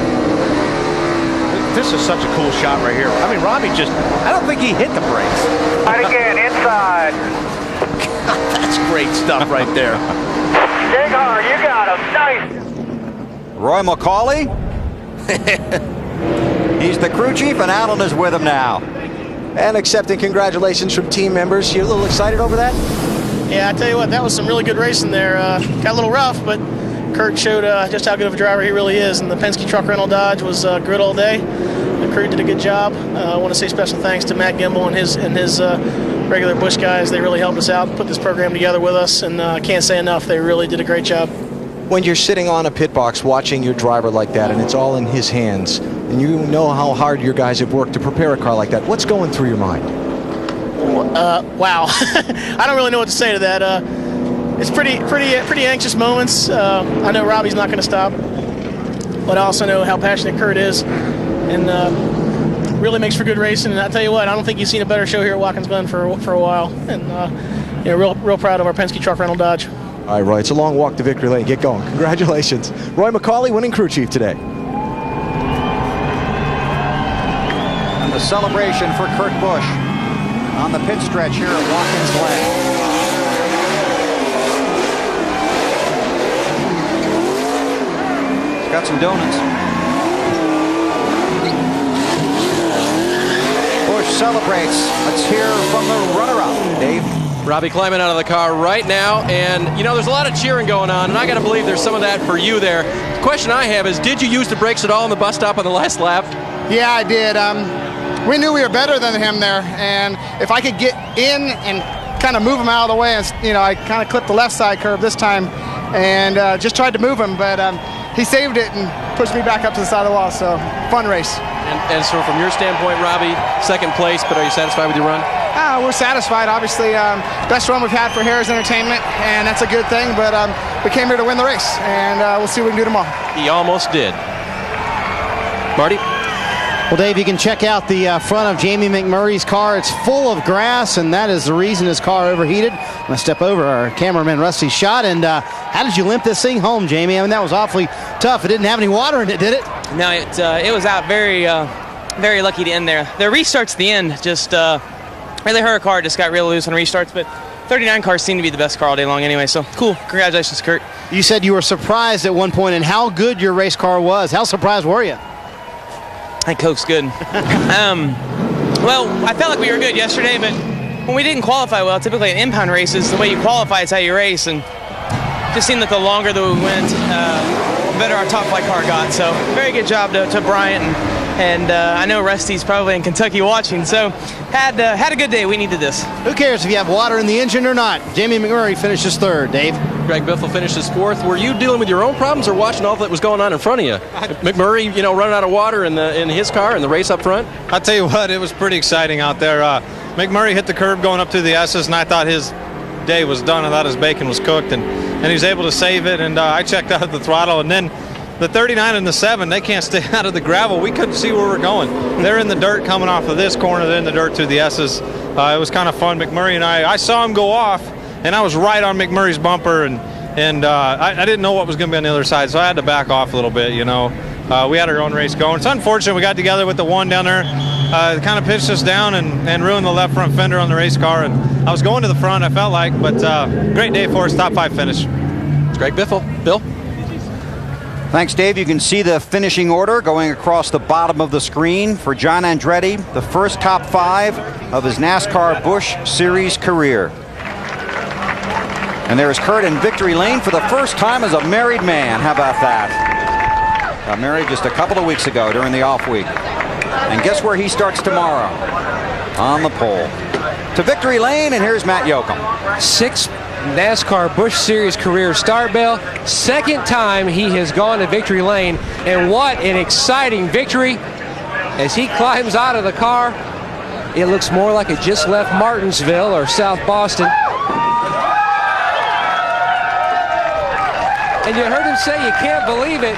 This is such a cool shot right here. I mean, Robbie I don't think he hit the brakes. And again, inside. God, that's great stuff right there. Dig hard, you got him. Nice. Roy McCauley. He's the crew chief, and Alan is with him now. And accepting congratulations from team members. You a little excited over that? Yeah, I tell you what, that was some really good racing there. Got a little rough, but Kurt showed just how good of a driver he really is, and the Penske Truck Rental Dodge was good all day. The crew did a good job. I want to say special thanks to Matt Gimbel and his regular Busch guys. They really helped us out, put this program together with us, and I can't say enough. They really did a great job. When you're sitting on a pit box watching your driver like that, and it's all in his hands, and you know how hard your guys have worked to prepare a car like that, what's going through your mind? Wow. I don't really know what to say to that. It's pretty anxious moments. I know Robbie's not going to stop, but I also know how passionate Kurt is, and really makes for good racing. And I tell you what, I don't think you've seen a better show here at Watkins Glen for a while. And real proud of our Penske Truck Rental Dodge. All right, Roy, it's a long walk to victory lane. Get going. Congratulations. Roy McCauley, winning crew chief today. And the celebration for Kurt Busch on the pit stretch here at Watkins Glen. He's got some donuts. Busch celebrates. Let's hear from the runner-up, Dave. Robbie climbing out of the car right now, and there's a lot of cheering going on, and I got to believe there's some of that for you there. The question I have is, did you use the brakes at all on the bus stop on the last lap? Yeah, I did. We knew we were better than him there, and if I could get in and kind of move him out of the way, and I kind of clipped the left side curve this time, and just tried to move him, but he saved it and pushed me back up to the side of the wall. So fun race. And so from your standpoint, Robbie, second place, but are you satisfied with your run? We're satisfied. Obviously, best run we've had for Harris Entertainment, and that's a good thing. But we came here to win the race, and we'll see what we can do tomorrow. He almost did. Marty? Well, Dave, you can check out the front of Jamie McMurray's car. It's full of grass, and that is the reason his car overheated. I'm going to step over our cameraman Rusty's shot. And how did you limp this thing home, Jamie? I mean, that was awfully tough. It didn't have any water in it, did it? No, it was out very lucky to end there. The restarts at the end just really hurt our car. Just got real loose on restarts, but 39 cars seemed to be the best car all day long anyway, so cool. Congratulations, Kurt. You said you were surprised at one point and how good your race car was. How surprised were you? I think Coke's good. Well, I felt like we were good yesterday, but when we didn't qualify well, typically in impound races, the way you qualify is how you race, and it just seemed that the longer that we went, the better our top flight car got. So very good job to Bryant, and I know Rusty's probably in Kentucky watching, so had a good day. We needed this. Who cares if you have water in the engine or not? Jamie McMurray finishes third. Dave? Greg Biffle finishes fourth. Were you dealing with your own problems or watching all that was going on in front of you? McMurray, running out of water in his car in the race up front? I'll tell you what, it was pretty exciting out there. McMurray hit the curb going up through the S's, and I thought his day was done. I thought his bacon was cooked, and he was able to save it, and I checked out the throttle, and then the 39 and the 7, they can't stay out of the gravel. We couldn't see where we're going. They're in the dirt coming off of this corner. They're in the dirt through the S's. It was kind of fun. McMurray and I saw him go off, and I was right on McMurray's bumper, and I didn't know what was going to be on the other side, so I had to back off a little bit, We had our own race going. It's unfortunate we got together with the one down there. kind of pitched us down and ruined the left front fender on the race car. And I was going to the front, I felt like, but great day for us, top 5 finish. It's Greg Biffle. Bill? Thanks, Dave. You can see the finishing order going across the bottom of the screen for John Andretti, the first top 5 of his NASCAR Busch Series career. And there's Kurt in victory lane for the first time as a married man. How about that? Got married just a couple of weeks ago during the off week. And guess where he starts tomorrow? On the pole. To victory lane, and here's Matt Yoakum. 6 NASCAR Busch Series career start, Bill. Second time he has gone to victory lane, and what an exciting victory. As he climbs out of the car, it looks more like it just left Martinsville or South Boston. And you heard him say, you can't believe it.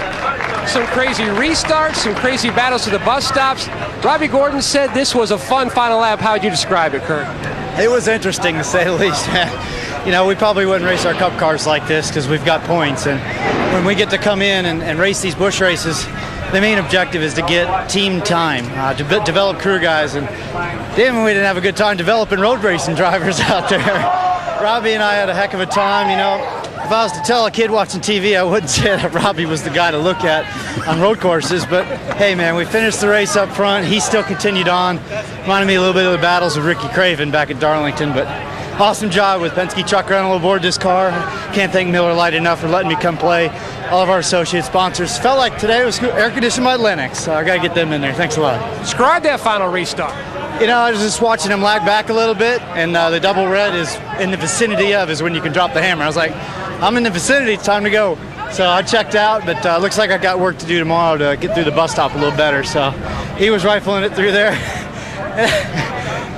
Some crazy restarts, some crazy battles to the bus stops. Robbie Gordon said this was a fun final lap. How would you describe it, Kurt? It was interesting, to say the least. You know, we probably wouldn't race our Cup cars like this because we've got points. And when we get to come in and race these Busch races, the main objective is to get team time, to develop crew guys. And damn, we didn't have a good time developing road racing drivers out there. Robbie and I had a heck of a time. You know, if I was to tell a kid watching TV, I wouldn't say that Robbie was the guy to look at on road courses. But hey, man, we finished the race up front. He still continued on. Reminded me a little bit of the battles with Ricky Craven back at Darlington. But awesome job with Penske Truck Rental aboard this car. Can't thank Miller Lite enough for letting me come play. All of our associate sponsors. Felt like today was air conditioned by Lennox, so I got to get them in there. Thanks a lot. Describe that final restart. You know, I was just watching him lag back a little bit, and the double red is in the vicinity of is when you can drop the hammer. I was like, I'm in the vicinity, it's time to go. So I checked out, but looks like I got work to do tomorrow to get through the bus stop a little better. So he was rifling it through there.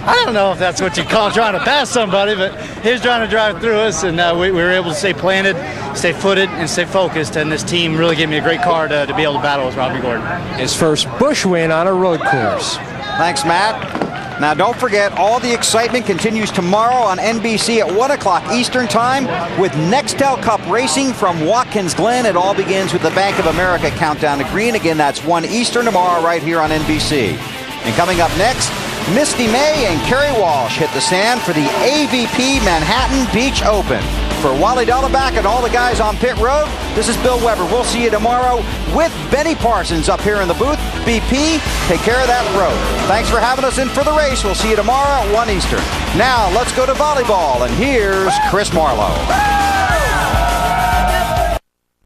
I don't know if that's what you call trying to pass somebody, but he was trying to drive through us, and we were able to stay planted, stay footed, and stay focused. And this team really gave me a great car to be able to battle with Robbie Gordon. His first Busch win on a road course. Thanks, Matt. Now, don't forget, all the excitement continues tomorrow on NBC at 1 o'clock Eastern Time with Nextel Cup Racing from Watkins Glen. It all begins with the Bank of America Countdown to Green. Again, that's 1 Eastern tomorrow right here on NBC. And coming up next, Misty May and Kerry Walsh hit the stand for the AVP Manhattan Beach Open. For Wally Delleback and all the guys on pit road, this is Bill Weber. We'll see you tomorrow with Benny Parsons up here in the booth. BP, take care of that road. Thanks for having us in for the race. We'll see you tomorrow at 1 Eastern. Now, let's go to volleyball, and here's Chris Marlowe.